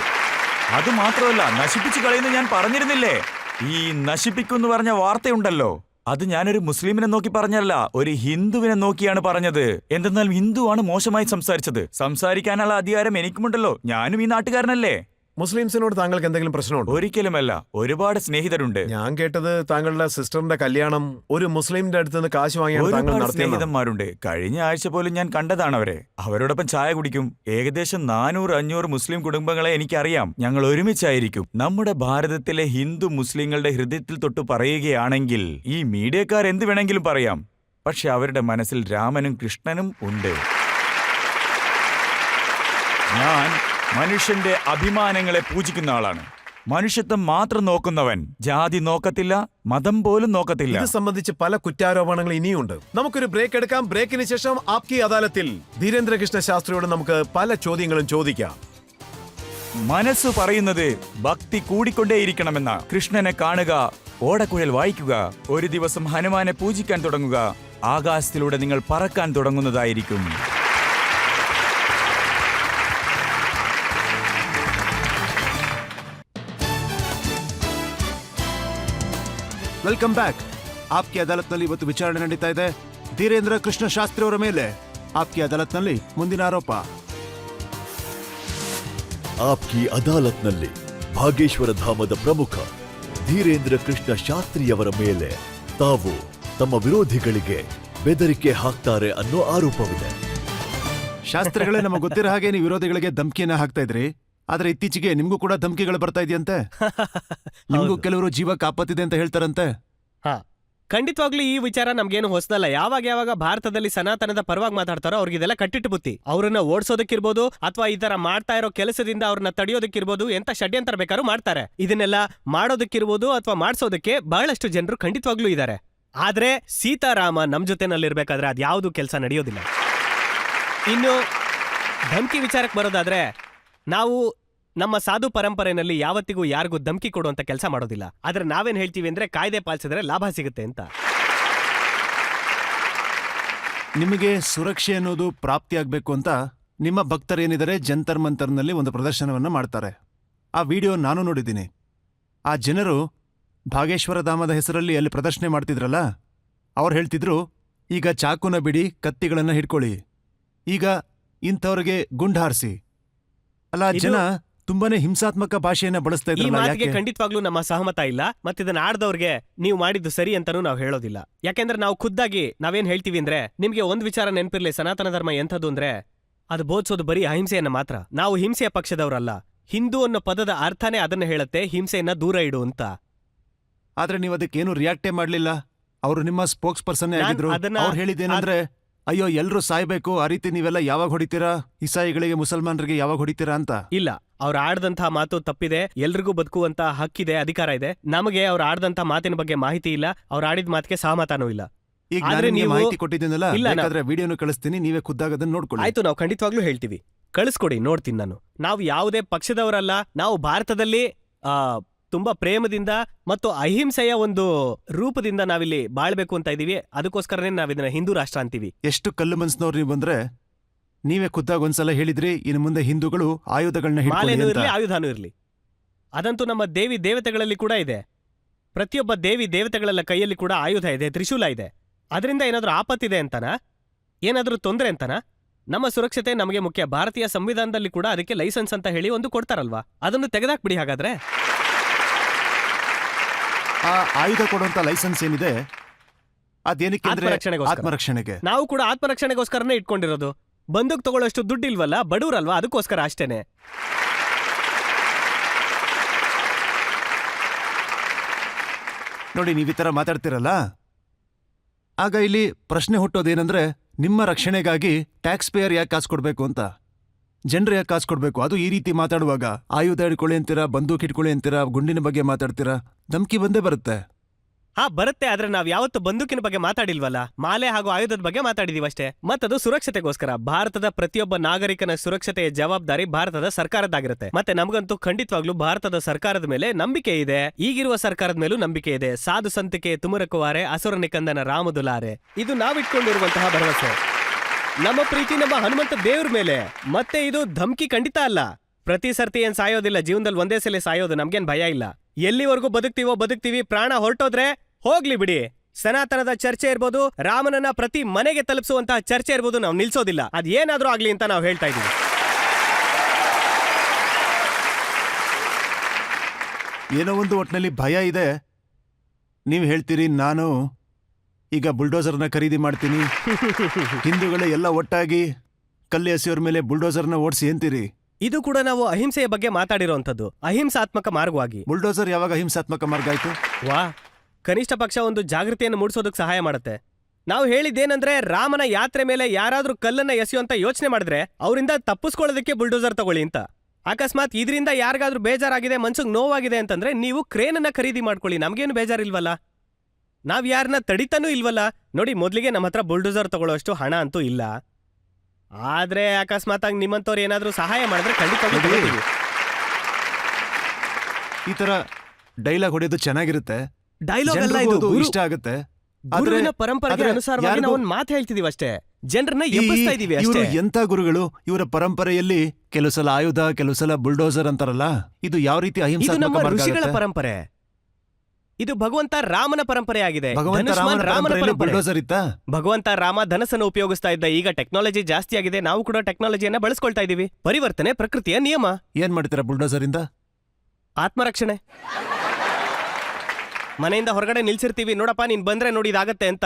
അതുമാത്രമല്ല, നശിപ്പിച്ചു കളയുന്നു ഞാൻ പറഞ്ഞിരുന്നില്ലേ? ഈ നശിപ്പിക്കുമെന്ന് പറഞ്ഞ വാർത്തയുണ്ടല്ലോ, അത് ഞാനൊരു മുസ്ലിമിനെ നോക്കി പറഞ്ഞല്ല, ഒരു ഹിന്ദുവിനെ നോക്കിയാണ് പറഞ്ഞത്. എന്തെന്നാൽ ഹിന്ദുവാണ് മോശമായി സംസാരിച്ചത്. സംസാരിക്കാനുള്ള അധികാരം എനിക്കുമുണ്ടല്ലോ, ഞാനും ഈ നാട്ടുകാരനല്ലേ. മുസ്ലിംസിനോട് താങ്കൾക്ക് എന്തെങ്കിലും പ്രശ്നമുണ്ടോ? ഒരിക്കലുമല്ല, ഒരുപാട് സ്നേഹിതരുണ്ട്. ഞാൻ കേട്ടത് താങ്കളുടെ സിസ്റ്ററിന്റെ കല്യാണം ഒരു മുസ്ലിമിന്റെ അടുത്ത് നിന്ന് കാശ് വാങ്ങിയാണ് താങ്കൾ ഒരുപാട് നടത്തിയത്. സ്നേഹിതന്മാരുണ്ട്. കഴിഞ്ഞ ആഴ്ച പോലും ഞാൻ കണ്ടതാണ് അവരെ. അവരോടൊപ്പം ചായ കുടിക്കും. ഏകദേശം 400-500 മുസ്ലിം കുടുംബങ്ങളെ എനിക്കറിയാം. ഞങ്ങൾ ഒരുമിച്ചായിരിക്കും. നമ്മുടെ ഭാരതത്തിലെ ഹിന്ദു മുസ്ലിങ്ങളുടെ ഹൃദയത്തിൽ തൊട്ട് പറയുകയാണെങ്കിൽ ഈ മീഡിയക്കാർ എന്ത് വേണമെങ്കിലും പറയാം. പക്ഷെ അവരുടെ മനസ്സിൽ രാമനും കൃഷ്ണനും ഉണ്ട്. ഞാൻ മനുഷ്യന്റെ അഭിമാനങ്ങളെ പൂജിക്കുന്ന ആളാണ്. മനുഷ്യത്വം മാത്രം നോക്കുന്നവൻ ജാതി നോക്കത്തില്ല, മതം പോലും നോക്കത്തില്ല. ഇത് സംബന്ധിച്ച് പല കുറ്റാരോപണങ്ങൾ ഇനിയുണ്ട്. നമുക്കൊരു ബ്രേക്ക് എടുക്കാം. ബ്രേക്കിന് ശേഷം ആപ്കി അദാലത്തിൽ ധീരേന്ദ്രകൃഷ്ണ ശാസ്ത്രിയോട് നമുക്ക് പല ചോദ്യങ്ങളും ചോദിക്കാം. മനസ്സ് പറയുന്നത് ഭക്തി കൂടിക്കൊണ്ടേയിരിക്കണമെന്ന. കൃഷ്ണനെ കാണുക, ഓടക്കുഴൽ വായിക്കുക, ഒരു ദിവസം ഹനുമാനെ പൂജിക്കാൻ തുടങ്ങുക, ആകാശത്തിലൂടെ നിങ്ങൾ പറക്കാൻ തുടങ്ങുന്നതായിരിക്കും. Welcome back. ಆಪ್ಕಿ ಅದಾಲತ್ನಲ್ಲಿ ಇವತ್ತು ವಿಚಾರಣೆ ನಡೀತಾ ಇದೆ ಧೀರೇಂದ್ರ ಕೃಷ್ಣ ಶಾಸ್ತ್ರಿ ಅವರ ಮೇಲೆ. ಆಪ್ಕಿ ಅದಾಲತ್ನಲ್ಲಿ ಮುಂದಿನ ಆರೋಪ. ಆಪ್ಕಿ ಅದಾಲತ್ನಲ್ಲಿ ಭಾಗೇಶ್ವರ ಧಾಮದ ಪ್ರಮುಖ ಧೀರೇಂದ್ರ ಕೃಷ್ಣ ಶಾಸ್ತ್ರಿಯವರ ಮೇಲೆ ತಾವು ತಮ್ಮ ವಿರೋಧಿಗಳಿಗೆ ಬೆದರಿಕೆ ಹಾಕ್ತಾರೆ ಅನ್ನೋ ಆರೋಪವಿದೆ. ಶಾಸ್ತ್ರಿಗಳೇ, ನಮಗೆ ಗೊತ್ತಿರೋ ಹಾಗೆ ನೀವು ವಿರೋಧಿಗಳಿಗೆ ಧಮಕಿಯನ್ನ ಹಾಕ್ತಾ ಇದ್ರಿ. ಆದ್ರೆ ಇತ್ತೀಚೆಗೆ ನಿಮ್ಗೂ ಕೂಡ ಧಮಕಿಗಳು ಬರ್ತಾ ಇದೆಯಂತೆ. ನಿಮ್ಗೂ ಕೆಲವರು ಜೀವಕ್ಕೆ ಆಪತ್ತಿದೆ ಅಂತ ಹೇಳ್ತಾರಂತೆ. ಹಾ, ಖಂಡಿತವಾಗ್ಲೂ ಈ ವಿಚಾರ ನಮ್ಗೇನು ಹೊಸದಲ್ಲ. ಯಾವಾಗ ಭಾರತದಲ್ಲಿ ಸನಾತನದ ಪರವಾಗಿ ಮಾತಾಡ್ತಾರೋ ಅವ್ರಿಗಿದೆಲ್ಲ ಕಟ್ಟಿಟ್ಟು ಬುತ್ತಿ. ಅವ್ರನ್ನ ಓಡಿಸೋದಕ್ಕಿರ್ಬೋದು ಅಥವಾ ಈ ತರ ಮಾಡ್ತಾ ಇರೋ ಕೆಲಸದಿಂದ ಅವ್ರನ್ನ ತಡೆಯೋದಕ್ಕಿರ್ಬೋದು, ಎಂತ ಷಡ್ಯಂತರ ಬೇಕಾದ್ರೂ ಮಾಡ್ತಾರೆ. ಇದನ್ನೆಲ್ಲ ಮಾಡೋದಕ್ಕಿರ್ಬೋದು ಅಥವಾ ಮಾಡ್ಸೋದಕ್ಕೆ ಬಹಳಷ್ಟು ಜನರು ಖಂಡಿತವಾಗ್ಲೂ ಇದ್ದಾರೆ. ಆದ್ರೆ ಸೀತಾರಾಮ ನಮ್ ಜೊತೆನಲ್ಲಿರ್ಬೇಕಾದ್ರೆ ಅದ್ಯಾವುದು ಕೆಲಸ ನಡೆಯೋದಿಲ್ಲ. ಇನ್ನು ಧಮ್ಕಿ ವಿಚಾರಕ್ಕೆ ಬರೋದಾದ್ರೆ, ನಾವು ನಮ್ಮ ಸಾಧು ಪರಂಪರೆಯಲ್ಲಿ ಯಾವತ್ತಿಗೂ ಯಾರಿಗೂ ಧಮ್ಕಿ ಕೊಡುವಂತ ಕೆಲಸ ಮಾಡೋದಿಲ್ಲ. ಆದ್ರೆ ನಾವೇನ್ ಹೇಳ್ತೀವಿ ಅಂದ್ರೆ ಕಾಯ್ದೆ ಪಾಲಿಸಿದ್ರೆ ಲಾಭ ಸಿಗುತ್ತೆ ಅಂತ. ನಿಮಗೆ ಸುರಕ್ಷೆ ಅನ್ನೋದು ಪ್ರಾಪ್ತಿಯಾಗಬೇಕು ಅಂತ ನಿಮ್ಮ ಭಕ್ತರೇನಿದ್ದಾರೆ ಜಂತರ್ ಮಂತರ್ನಲ್ಲಿ ಒಂದು ಪ್ರದರ್ಶನವನ್ನು ಮಾಡ್ತಾರೆ. ಆ ವಿಡಿಯೋ ನಾನು ನೋಡಿದ್ದೀನಿ. ಆ ಜನರು ಭಾಗೇಶ್ವರ ಧಾಮದ ಹೆಸರಲ್ಲಿ ಅಲ್ಲಿ ಪ್ರದರ್ಶನೆ ಮಾಡ್ತಿದ್ರಲ್ಲ, ಅವ್ರು ಹೇಳ್ತಿದ್ರು, ಈಗ ಚಾಕುನ ಬಿಡಿ, ಕತ್ತಿಗಳನ್ನ ಹಿಡ್ಕೊಳ್ಳಿ, ಈಗ ಇಂಥವ್ರಿಗೆ ಗುಂಡು ಹಾರಿಸಿ. ಅಲ್ಲ, ಜನ ತುಂಬಾನೇ ಹಿಂಸಾತ್ಮಕ ಭಾಷೆಯನ್ನ ಬಳಸ್ತಾ ಈ ಇದ್ರಲ್ಲ, ಮಾತಿಗೆ ಯಾಕೆ? ಖಂಡಿತವಾಗ್ಲೂ ನಮ್ಮ ಸಹಮತ ಇಲ್ಲ. ಮತ್ತಿದನ್ನ ಆಡ್ದವ್ರಿಗೆ ನೀವು ಮಾಡಿದ್ದು ಸರಿ ಅಂತಾನೂ ನಾವು ಹೇಳೋದಿಲ್ಲ. ಯಾಕೆಂದ್ರೆ ನಾವು ಖುದ್ದಾಗಿ ನಾವೇನ್ ಹೇಳ್ತೀವಿ ಅಂದ್ರೆ, ನಿಮ್ಗೆ ಒಂದ್ ವಿಚಾರ ನೆನಪಿರ್ಲಿ, ಸನಾತನ ಧರ್ಮ ಎಂಥದ್ದು ಅಂದ್ರೆ ಅದು ಬೋಧಿಸೋದು ಬರೀ ಅಹಿಂಸೆಯನ್ನ ಮಾತ್ರ. ನಾವು ಹಿಂಸೆಯ ಪಕ್ಷದವರಲ್ಲ. ಹಿಂದೂ ಅನ್ನೋ ಪದದ ಅರ್ಥನೇ ಅದನ್ನ ಹೇಳುತ್ತೆ, ಹಿಂಸೆಯನ್ನ ದೂರ ಇಡು ಅಂತ. ಆದ್ರೆ ನೀವು ಅದಕ್ಕೇನು ರಿಯಾಕ್ಟೇ ಮಾಡ್ಲಿಲ್ಲ. ಅವರು ನಿಮ್ಮ ಸ್ಪೋಕ್ಸ್ ಪರ್ಸನ್ ಆಗಿದ್ರು. ಅವ್ರು ಹೇಳಿದ್ದೇನಂದ್ರೆ, ಅಯ್ಯೋ ಎಲ್ರೂ ಸಾಯ್ಬೇಕು, ಆ ರೀತಿ ನೀವೆಲ್ಲ ಯಾವಾಗ ಹೊಡಿತೀರಾ, ಇಸಾಯಿಗಳಿಗೆ ಮುಸಲ್ಮಾನರಿಗೆ ಯಾವಾಗ ಹೊಡಿತೀರಾ ಅಂತ. ಇಲ್ಲ, ಅವ್ರು ಆಡ್ದಂತಹ ಮಾತು ತಪ್ಪಿದೆ. ಎಲ್ರಿಗೂ ಬದುಕುವಂತ ಹಕ್ಕಿದೆ, ಅಧಿಕಾರ ಇದೆ. ನಮಗೆ ಅವ್ರು ಆಡ್ದಂತ ಮಾತಿನ ಬಗ್ಗೆ ಮಾಹಿತಿ ಇಲ್ಲ, ಅವ್ರು ಆಡಿದ ಮಾತಿಗೆ ಸಹಮತನೂ ಇಲ್ಲ. ಈಗ ಆದ್ರೆ ನೀವು ನೀವು- ಮಾಹಿತಿ ಕೊಟ್ಟಿದ್ದೀನಲ್ಲ, ಇಲ್ಲ, ಬೇಕಾದ್ರೆ ವಿಡಿಯೋನು ಕಳಿಸ್ತೀನಿ, ನೀವೇ ಖುದ್ದಾಗಿ ಅದನ್ನ ನೋಡ್ಕೊಳ್ಳಿ. ಆಯ್ತು, ನಾವು ಖಂಡಿತವಾಗ್ಲೂ ಹೇಳ್ತೀವಿ, ಕಳಿಸ್ಕೊಡಿ, ನೋಡ್ತೀನಿ ನಾನು. ನಾವು ಯಾವುದೇ ಪಕ್ಷದವರಲ್ಲ. ನಾವು ಭಾರತದಲ್ಲಿ ತುಂಬಾ ಪ್ರೇಮದಿಂದ ಮತ್ತು ಅಹಿಂಸೆಯ ಒಂದು ರೂಪದಿಂದ ನಾವಿಲ್ಲಿ ಬಾಳ್ಬೇಕು ಅಂತ ಇದೀವಿ. ಅದಕ್ಕೋಸ್ಕರನೇ ನಾವಿದನ್ನ ಹಿಂದೂ ರಾಷ್ಟ್ರ ಅಂತೀವಿ. ಎಷ್ಟು ಕಲ್ಲು ಮನ್ಸ್ನವ್ರು ನೀವು ಬಂದ್ರೆ, ನೀವೇ ಖುದ್ದಾಗಿ ಒಂದ್ಸಲ ಹೇಳಿದ್ರಿ, ಇನ್ನು ಮುಂದೆ ಹಿಂದೂಗಳು ಆಯುಧಗಳನ್ನ ಹಿಡ್ಕೊಳ್ಳಿ ಮಾಲೆನೂ ಅಂತ. ಇರ್ಲಿ, ಆಯುಧನೂ ಇರ್ಲಿ. ಅದಂತೂ ನಮ್ಮ ದೇವಿ ದೇವತೆಗಳಲ್ಲಿ ಕೂಡ ಇದೆ. ಪ್ರತಿಯೊಬ್ಬ ದೇವಿ ದೇವತೆಗಳ ಕೈಯಲ್ಲಿ ಕೂಡ ಆಯುಧ ಇದೆ, ತ್ರಿಶೂಲ ಇದೆ. ಅದರಿಂದ ಏನಾದ್ರೂ ಆಪತ್ತಿದೆ ಅಂತನಾ, ಏನಾದ್ರೂ ತೊಂದರೆ ಅಂತನಾ? ನಮ್ಮ ಸುರಕ್ಷತೆ ನಮಗೆ ಮುಖ್ಯ. ಭಾರತೀಯ ಸಂವಿಧಾನದಲ್ಲಿ ಕೂಡ ಅದಕ್ಕೆ ಲೈಸೆನ್ಸ್ ಅಂತ ಹೇಳಿ ಒಂದು ಕೊಡ್ತಾರಲ್ವಾ, ಅದನ್ನು ತೆಗೆದಾಕ್ಬಿಡಿ. ಹಾಗಾದ್ರೆ ಆ ಆಯುಧ ಕೊಡುವಂತ ಲೈಸೆನ್ಸ್ ಏನಿದೆ ಅದೇನಕ್ಕೆ ಅಂದ್ರೆ ಆತ್ಮರಕ್ಷಣೆಗೋಸ್ಕರ. ಆತ್ಮರಕ್ಷಣೆಗೆ. ನಾವು ಕೂಡ ಆತ್ಮರಕ್ಷಣೆಗೋಸ್ಕರನೇ ಇಟ್ಕೊಂಡಿರೋದು. ಬಂದೂಕ್ ತಗೊಳ್ಳೋಷ್ಟು ದುಡ್ಡಿಲ್ವಲ್ಲ, ಬಡವ್ರಲ್ವಾ, ಅದಕ್ಕೋಸ್ಕರ ಅಷ್ಟೇನೆ. ನೋಡಿ, ನೀವು ಈ ತರ ಮಾತಾಡ್ತಿರಲ್ಲ, ಆಗ ಇಲ್ಲಿ ಪ್ರಶ್ನೆ ಹುಟ್ಟೋದೇನಂದ್ರೆ, ನಿಮ್ಮ ರಕ್ಷಣೆಗಾಗಿ ಟ್ಯಾಕ್ಸ್ ಪೇಯರ್ ಯಾಕೆ ಕಾಸು ಕೊಡ್ಬೇಕು ಅಂತ, ಜನರು ಯಾಕೆ ಕಾಸು ಕೊಡ್ಬೇಕು? ಅದು ಈ ರೀತಿ ಮಾತಾಡುವಾಗ ಆಯುಧ ಹಿಡ್ಕೊಳ್ಳಿ ಅಂತೀರಾ, ಬಂದೂಕ್ ಹಿಡ್ಕೊಳ್ಳಿ ಅಂತೀರಾ, ಗುಂಡಿನ ಬಗ್ಗೆ ಮಾತಾಡ್ತೀರಾ, ಧಮ್ಕಿ ಬಂದೇ ಬರುತ್ತೆ. ಹಾ, ಬರುತ್ತೆ. ಆದ್ರೆ ನಾವ್ ಯಾವತ್ತು ಬಂದೂಕಿನ ಬಗ್ಗೆ ಮಾತಾಡಿಲ್ವಲ್ಲ, ಮಾಲೆ ಹಾಗೂ ಆಯುಧದ ಬಗ್ಗೆ ಮಾತಾಡಿದೀವಿ ಅಷ್ಟೇ. ಮತ್ತದು ಸುರಕ್ಷತೆಗೋಸ್ಕರ. ಭಾರತದ ಪ್ರತಿಯೊಬ್ಬ ನಾಗರಿಕನ ಸುರಕ್ಷತೆಯ ಜವಾಬ್ದಾರಿ ಭಾರತದ ಸರ್ಕಾರದ್ದಾಗಿರುತ್ತೆ. ಮತ್ತೆ ನಮಗಂತೂ ಖಂಡಿತವಾಗ್ಲೂ ಭಾರತದ ಸರ್ಕಾರದ ಮೇಲೆ ನಂಬಿಕೆ ಇದೆ. ಈಗಿರುವ ಸರ್ಕಾರದ ಮೇಲೂ ನಂಬಿಕೆ ಇದೆ. ಸಾಧು ಸಂತಿಕೆ ತುಮರಕುವಾರೆ, ಅಸುರನಿ ಕಂದನ ರಾಮದುಲಾರೆ, ಇದು ನಾವಿಟ್ಕೊಂಡಿರುವಂತಹ ಭರವಸೆ. ನಮ್ಮ ಪ್ರೀತಿ ನಮ್ಮ ಹನುಮಂತ ದೇವ್ರ ಮೇಲೆ. ಮತ್ತೆ ಇದು ಧಮ್ಕಿ ಖಂಡಿತ ಅಲ್ಲ. ಪ್ರತಿ ಸರ್ತಿ ಏನ್ ಸಾಯೋದಿಲ್ಲ, ಜೀವನದಲ್ಲಿ ಒಂದೇ ಸಲ ಸಾಯೋದು. ನಮ್ಗೇನ್ ಭಯ ಇಲ್ಲ. ಎಲ್ಲಿವರೆಗೂ ಬದುಕ್ತೀವಿ. ಪ್ರಾಣ ಹೊರಟೋದ್ರೆ ಹೋಗ್ಲಿ ಬಿಡಿ. ಸನಾತನದ ಚರ್ಚೆ ಇರ್ಬೋದು, ರಾಮನನ್ನ ಪ್ರತಿ ಮನೆಗೆ ತಲುಪಿಸುವಂತಹ ಚರ್ಚೆ ಇರ್ಬೋದು, ನಾವು ನಿಲ್ಸೋದಿಲ್ಲ. ಅದ್ ಏನಾದ್ರೂ ಆಗ್ಲಿ ಅಂತ ನಾವು ಹೇಳ್ತಾ ಇದೀವಿ. ಏನೋ ಒಂದು ಒಟ್ನಲ್ಲಿ ಭಯ ಇದೆ. ನೀವು ಹೇಳ್ತೀರಿ, ನಾನು ಈಗ ಬುಲ್ಡೋಸರ್ನ ಖರೀದಿ ಮಾಡ್ತೀನಿ, ಹಿಂದೂಗಳೇ ಎಲ್ಲ ಒಟ್ಟಾಗಿ ಕಲ್ಲು ಎಸೆಯೋರ್ ಮೇಲೆ ಬುಲ್ಡೋಸರ್ನ ಓಡಿಸಿ ಅಂತೀರಿ. ಇದು ಕೂಡ ನಾವು ಅಹಿಂಸೆಯ ಬಗ್ಗೆ ಮಾತಾಡಿರೋಂಥದ್ದು, ಅಹಿಂಸಾತ್ಮಕ ಮಾರ್ಗವಾಗಿ. ಬುಲ್ಡೋಸರ್ ಯಾವಾಗ ಅಹಿಂಸಾತ್ಮಕ ಮಾರ್ಗ ಆಯ್ತು? ವಾ, ಕನಿಷ್ಠ ಪಕ್ಷ ಒಂದು ಜಾಗೃತಿಯನ್ನು ಮೂಡಿಸೋದಕ್ಕೆ ಸಹಾಯ ಮಾಡುತ್ತೆ. ನಾವು ಹೇಳಿದ್ದೇನಂದ್ರೆ ರಾಮನ ಯಾತ್ರೆ ಮೇಲೆ ಯಾರಾದ್ರೂ ಕಲ್ಲನ್ನ ಎಸೆಯುವಂತ ಯೋಚನೆ ಮಾಡಿದ್ರೆ ಅವರಿಂದ ತಪ್ಪಿಸ್ಕೊಳ್ಳೋದಕ್ಕೆ ಬುಲ್ಡೋಸರ್ ತಗೊಳ್ಳಿ ಅಂತ. ಅಕಸ್ಮಾತ್ ಇದರಿಂದ ಯಾರಿಗಾದ್ರೂ ಬೇಜಾರಾಗಿದೆ, ಮನ್ಸಿಗೆ ನೋವಾಗಿದೆ ಅಂತಂದ್ರೆ ನೀವು ಕ್ರೇನನ್ನ ಖರೀದಿ ಮಾಡ್ಕೊಳ್ಳಿ, ನಮ್ಗೇನು ಬೇಜಾರಿಲ್ವಲ್ಲ, ನಾವ್ ಯಾರನ್ನ ತಡಿತಾನೂ ಇಲ್ವಲ್ಲ. ನೋಡಿ, ಮೊದ್ಲಿಗೆ ನಮ್ಮ ಹತ್ರ ಬುಲ್ಡೋಸರ್ ತಗೊಳ್ಳೋಷ್ಟು ಹಣ ಅಂತೂ ಇಲ್ಲ. ಆದ್ರೆ ಅಕಸ್ಮಾತ್ ಆಗಿ ನಿಮ್ಮಂತವ್ರು ಏನಾದ್ರೂ ಸಹಾಯ ಮಾಡಿದ್ರೆ ಖಂಡಿತವಾಗ್ಲೂ ತಗೊಳ್ತೀವಿ. ಈ ತರ ಡೈಲಾಗ್ ಹೊಡೆಯೋದು ಚೆನ್ನಾಗಿರುತ್ತೆ, ಡೈಲಾಗ್ ಅಲ್ಲ, ಜನ್ರಿಗೂ ಇದು ಅದು ಇಷ್ಟ ಆಗುತ್ತೆ. ಆದ್ರೆ ಗುರುವಿನ ಪರಂಪರೆಗೆ ಆದ್ರೆ ಅನುಸಾರವಾಗಿ ಯಾರಿಗೂ- ನಾವು ಒಂದು ಮಾತು ಹೇಳ್ತಿದೀವಿ ಅಷ್ಟೇ, ಜನರನ್ನ ಎಬ್ಬಿಸ್ತಾ ಇದೀವಿ ಇವರು ಅಷ್ಟೇ. ಎಂತ ಗುರುಗಳು, ಇವರ ಪರಂಪರೆಯಲ್ಲಿ ಕೆಲವು ಸಲ ಆಯುಧ, ಕೆಲವು ಸಲ ಬುಲ್ಡೋಸರ್ ಅಂತಾರಲ್ಲ, ಇದು ಯಾವ ರೀತಿ ಇದು ಅಹಿಂಸಾತ್ಮಕ ನಮ್ಮ ಮಾರ್ಗ ಋಷಿಗಳ ಆಗುತ್ತೆ? ಪರಂಪರೆ. ಇದು ಭಗವಂತ ರಾಮನ ಪರಂಪರೆ ಆಗಿದೆ. ಭಗವಂತ ಧನುಷ್ಮಾನ್ ರಾಮನ ರಾಮನ ಪರಂಪರೆ. ಬುಲ್ಡೋಸರ್ ಇತ್ತಾ? ಭಗವಂತ ರಾಮ ಧನಸ್ಸನ್ನು ಉಪಯೋಗಿಸ್ತಾ ಇದ್ದ. ಈಗ ಟೆಕ್ನಾಲಜಿ ಜಾಸ್ತಿ ಆಗಿದೆ, ನಾವು ಕೂಡ ಟೆಕ್ನಾಲಜಿಯನ್ನ ಬಳಸ್ಕೊಳ್ತಾ ಇದೀವಿ. ಪರಿವರ್ತನೆ ಪ್ರಕೃತಿಯ ನಿಯಮ. ಏನ್ ಮಾಡ್ತೀರಾ ಬುಲ್ಡೋಸರ್ ಇಂದ? ಆತ್ಮರಕ್ಷಣೆ. ಮನೆಯಿಂದ ಹೊರಗಡೆ ನಿಲ್ಸಿರ್ತೀವಿ, ನೋಡಪ್ಪ ನೀನ್ ಬಂದ್ರೆ ನೋಡಿ ಇದಾಗತ್ತೆ ಅಂತ.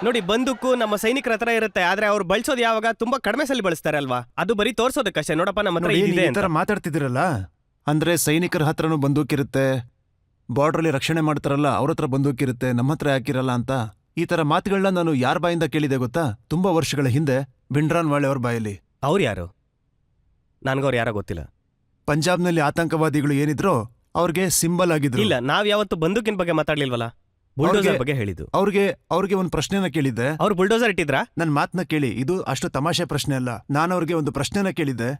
ನೋಡಿ, ಬಂದೂಕು ನಮ್ಮ ಸೈನಿಕರ ಹತ್ರ ಇರುತ್ತೆ, ಆದ್ರೆ ಅವ್ರು ಬಳಸೋದು ಯಾವಾಗ ತುಂಬಾ ಕಡಿಮೆ ಸಲ ಬಳಸ್ತಾರೆ ಅಲ್ವಾ, ಅದು ಬರೀ ತೋರ್ಸೋದಕ್ಕಷ್ಟೇ. ನೋಡಪ್ಪ ನಮ್ಮ ಹತ್ರ ನೋಡಿ, ಇದಿದೆ ನೀವು ಈ ಅಂತ. ತರ ಮಾತಾಡ್ತಿದ್ದೀರಲ್ಲ, ಅಂದ್ರೆ ಸೈನಿಕರ ಹತ್ರನೂ ಬಂದೂಕಿರುತ್ತೆ, ಬಾರ್ಡ್ರಲ್ಲಿ ರಕ್ಷಣೆ ಮಾಡ್ತಾರಲ್ಲ ಅವ್ರ ಹತ್ರ ಬಂದೂಕಿರುತ್ತೆ, ನಮ್ಮ ಹತ್ರ ಯಾಕಿರಲ್ಲ ಅಂತ. ಈ ತರ ಮಾತುಗಳನ್ನ ನಾನು ಯಾರ ಬಾಯಿಂದ ಕೇಳಿದೆ ಗೊತ್ತಾ? ತುಂಬಾ ವರ್ಷಗಳ ಹಿಂದೆ ಭಿಂಡ್ರಾನ್ ವಾಳೆ ಅವ್ರ ಬಾಯಲ್ಲಿ. ಅವ್ರು ಯಾರು? ನನ್ಗವ್ರು ಯಾರೋ ಗೊತ್ತಿಲ್ಲ. ಪಂಜಾಬ್ನಲ್ಲಿ ಆತಂಕವಾದಿಗಳು ಏನಿದ್ರು ಅವ್ರಿಗೆ ಸಿಂಬಲ್ ಆಗಿದ್ರು. ಇಲ್ಲ, ನಾವ್ ಯಾವತ್ತು ಬಂದೂಕಿನ ಬಗ್ಗೆ ಮಾತಾಡ್ಲಿಲ್ವಲ್ಲ, ಬುಲ್ಡೋಸರ್ ಬಗ್ಗೆ ಹೇಳಿದ್ದು. ಅವ್ರಿಗೆ ಒಂದು ಪ್ರಶ್ನೆನ ಕೇಳಿದ್ದೆ. ಅವ್ರು ಬುಲ್ಡೋಸರ್ ಇಟ್ಟಿದ್ರಾ? ನನ್ ಮಾತನ್ನ ಕೇಳಿ, ಇದು ಅಷ್ಟು ತಮಾಷೆ ಪ್ರಶ್ನೆ ಅಲ್ಲ. ನಾನು ಅವ್ರಿಗೆ ಒಂದು ಪ್ರಶ್ನೆನ ಕೇಳಿದ್ದೆ.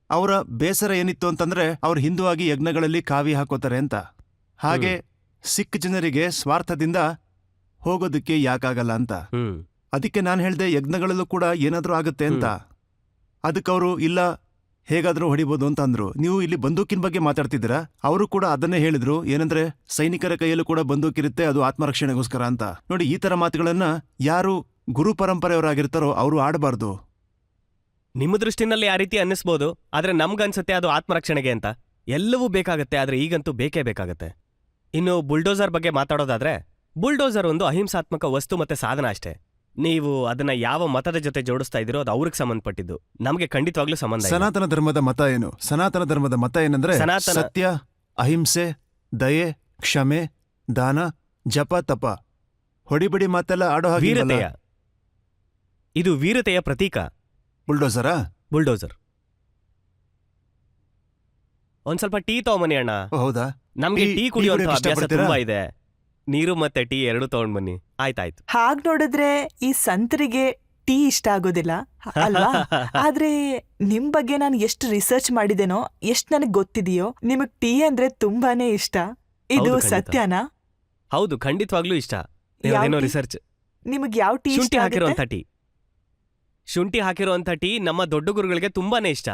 ಅವರ ಬೇಸರ ಏನಿತ್ತು ಅಂತಂದ್ರೆ, ಅವ್ರು ಹಿಂದೂ ಆಗಿ ಯಜ್ಞಗಳಲ್ಲಿ ಕಾವಿ ಹಾಕೋತಾರೆ ಅಂತ. ಹಾಗೆ ಸಿಖ್ ಜನರಿಗೆ ಸ್ವಾರ್ಥದಿಂದ ಹೋಗೋದಕ್ಕೆ ಯಾಕಾಗಲ್ಲ ಅಂತ. ಅದಕ್ಕೆ ನಾನು ಹೇಳ್ದೆ, ಯಜ್ಞಗಳಲ್ಲೂ ಕೂಡ ಏನಾದ್ರೂ ಆಗುತ್ತೆ ಅಂತ. ಅದಕ್ಕವರು ಇಲ್ಲ, ಹೇಗಾದ್ರೂ ಹೊಡಿಬೋದು ಅಂತ ಅಂದ್ರು. ನೀವು ಇಲ್ಲಿ ಬಂದೂಕಿನ ಬಗ್ಗೆ ಮಾತಾಡ್ತಿದ್ದೀರಾ, ಅವರು ಕೂಡ ಅದನ್ನೇ ಹೇಳಿದ್ರು, ಏನಂದ್ರೆ ಸೈನಿಕರ ಕೈಯಲ್ಲೂ ಕೂಡ ಬಂದೂಕಿರುತ್ತೆ, ಅದು ಆತ್ಮರಕ್ಷಣೆಗೋಸ್ಕರ ಅಂತ. ನೋಡಿ, ಈ ತರ ಮಾತುಗಳನ್ನ ಯಾರು ಗುರು ಪರಂಪರೆಯವರಾಗಿರ್ತಾರೋ ಅವರು ಆಡಬಾರ್ದು. ನಿಮ್ಮ ದೃಷ್ಟಿನಲ್ಲಿ ಆ ರೀತಿ ಅನ್ನಿಸ್ಬೋದು, ಆದ್ರೆ ನಮ್ಗನ್ಸುತ್ತೆ ಅದು ಆತ್ಮರಕ್ಷಣೆಗೆ ಅಂತ. ಎಲ್ಲವೂ ಬೇಕಾಗತ್ತೆ, ಆದ್ರೆ ಈಗಂತೂ ಬೇಕೇ ಬೇಕಾಗತ್ತೆ. ಇನ್ನು ಬುಲ್ಡೋಸರ್ ಬಗ್ಗೆ ಮಾತಾಡೋದಾದ್ರೆ, ಬುಲ್ಡೋಸರ್ ಒಂದು ಅಹಿಂಸಾತ್ಮಕ ವಸ್ತು ಮತ್ತೆ ಸಾಧನ ಅಷ್ಟೇ. ನೀವು ಅದನ್ನ ಯಾವ ಮತದ ಜೊತೆ ಜೋಡಿಸ್ತಾ ಇದೀರೋ ಅದು ಅವ್ರಿಗೆ ಸಂಬಂಧಪಟ್ಟಿದ್ದು, ನಮ್ಗೆ ಖಂಡಿತವಾಗ್ಲೂ ಸಂಬಂಧ ಇಲ್ಲ. ಸನಾತನ ಧರ್ಮದ ಮತ ಏನು? ಸನಾತನ ಧರ್ಮದ ಮತ ಏನಂದ್ರೆ ಸತ್ಯ, ಅಹಿಂಸೆ, ದಯೆ, ಕ್ಷಮೆ, ದಾನ, ಜಪ, ತಪ. ಹೊಡಿಬಿಡಿ ಮಾತೆಲ್ಲ ಆಡೋ ಹಾಗೆ ವೀರತೆಯ, ಇದು ವೀರತೆಯ ಪ್ರತೀಕ. ಬುಲ್ಡೋಸರಾ? ಬುಲ್ಡೋಸರ್. ಒಂದ್ ಸ್ವಲ್ಪ ಟೀ ತಗೊಂಬನ್ನಿ ಅಣ್ಣ. ಹೌದಾ? ನಮ್ಗೆ ಟೀ ಕುಡಿಯುವಂತ ಕುಡಿಯೋಕೆ ಅಭ್ಯಾಸ ಇಷ್ಟಪಡ್ತೀರಾ? ತುಂಬಾ ಇದೆ. ನೀರು ಮತ್ತೆ ಟೀ ಎರಡು ತಗೊಂಡ್ ಬನ್ನಿ. ಆಯ್ತಾಯ್ತು. ಹಾಗ್ ನೋಡಿದ್ರೆ ಈ ಸಂತರಿಗೆ ಟೀ ಇಷ್ಟ ಆಗೋದಿಲ್ಲ ಅಲ್ವಾ? ಆದ್ರೆ ನಿಮ್ ಬಗ್ಗೆ ನಾನು ಎಷ್ಟು ರಿಸರ್ಚ್ ಮಾಡಿದೇನೋ, ಎಷ್ಟ್ ನನಗ್ ಗೊತ್ತಿದೆಯೋ, ನಿಮಗ್ ಟೀ ಅಂದ್ರೆ ತುಂಬಾನೇ ಇಷ್ಟ. ಇದು ಹೌದು, ಖಂಡಿತ. ಸತ್ಯನಾ? ಹೌದು, ಖಂಡಿತವಾಗ್ಲೂ ಇಷ್ಟ. ಯಾವ ಏನೋ ಟೀ? ರಿಸರ್ಚ್. ನಿಮಗ್ ಯಾವ ಟೀ ಶುಂಠಿ ಇಷ್ಟ ಹಾಕಿರುವಂತ ಆಗುತ್ತೆ? ಟೀ. ಶುಂಠಿ ಹಾಕಿರುವಂತ ಟೀ ನಮ್ಮ ದೊಡ್ಡ ಗುರುಗಳಿಗೆ ತುಂಬಾನೇ ಇಷ್ಟ.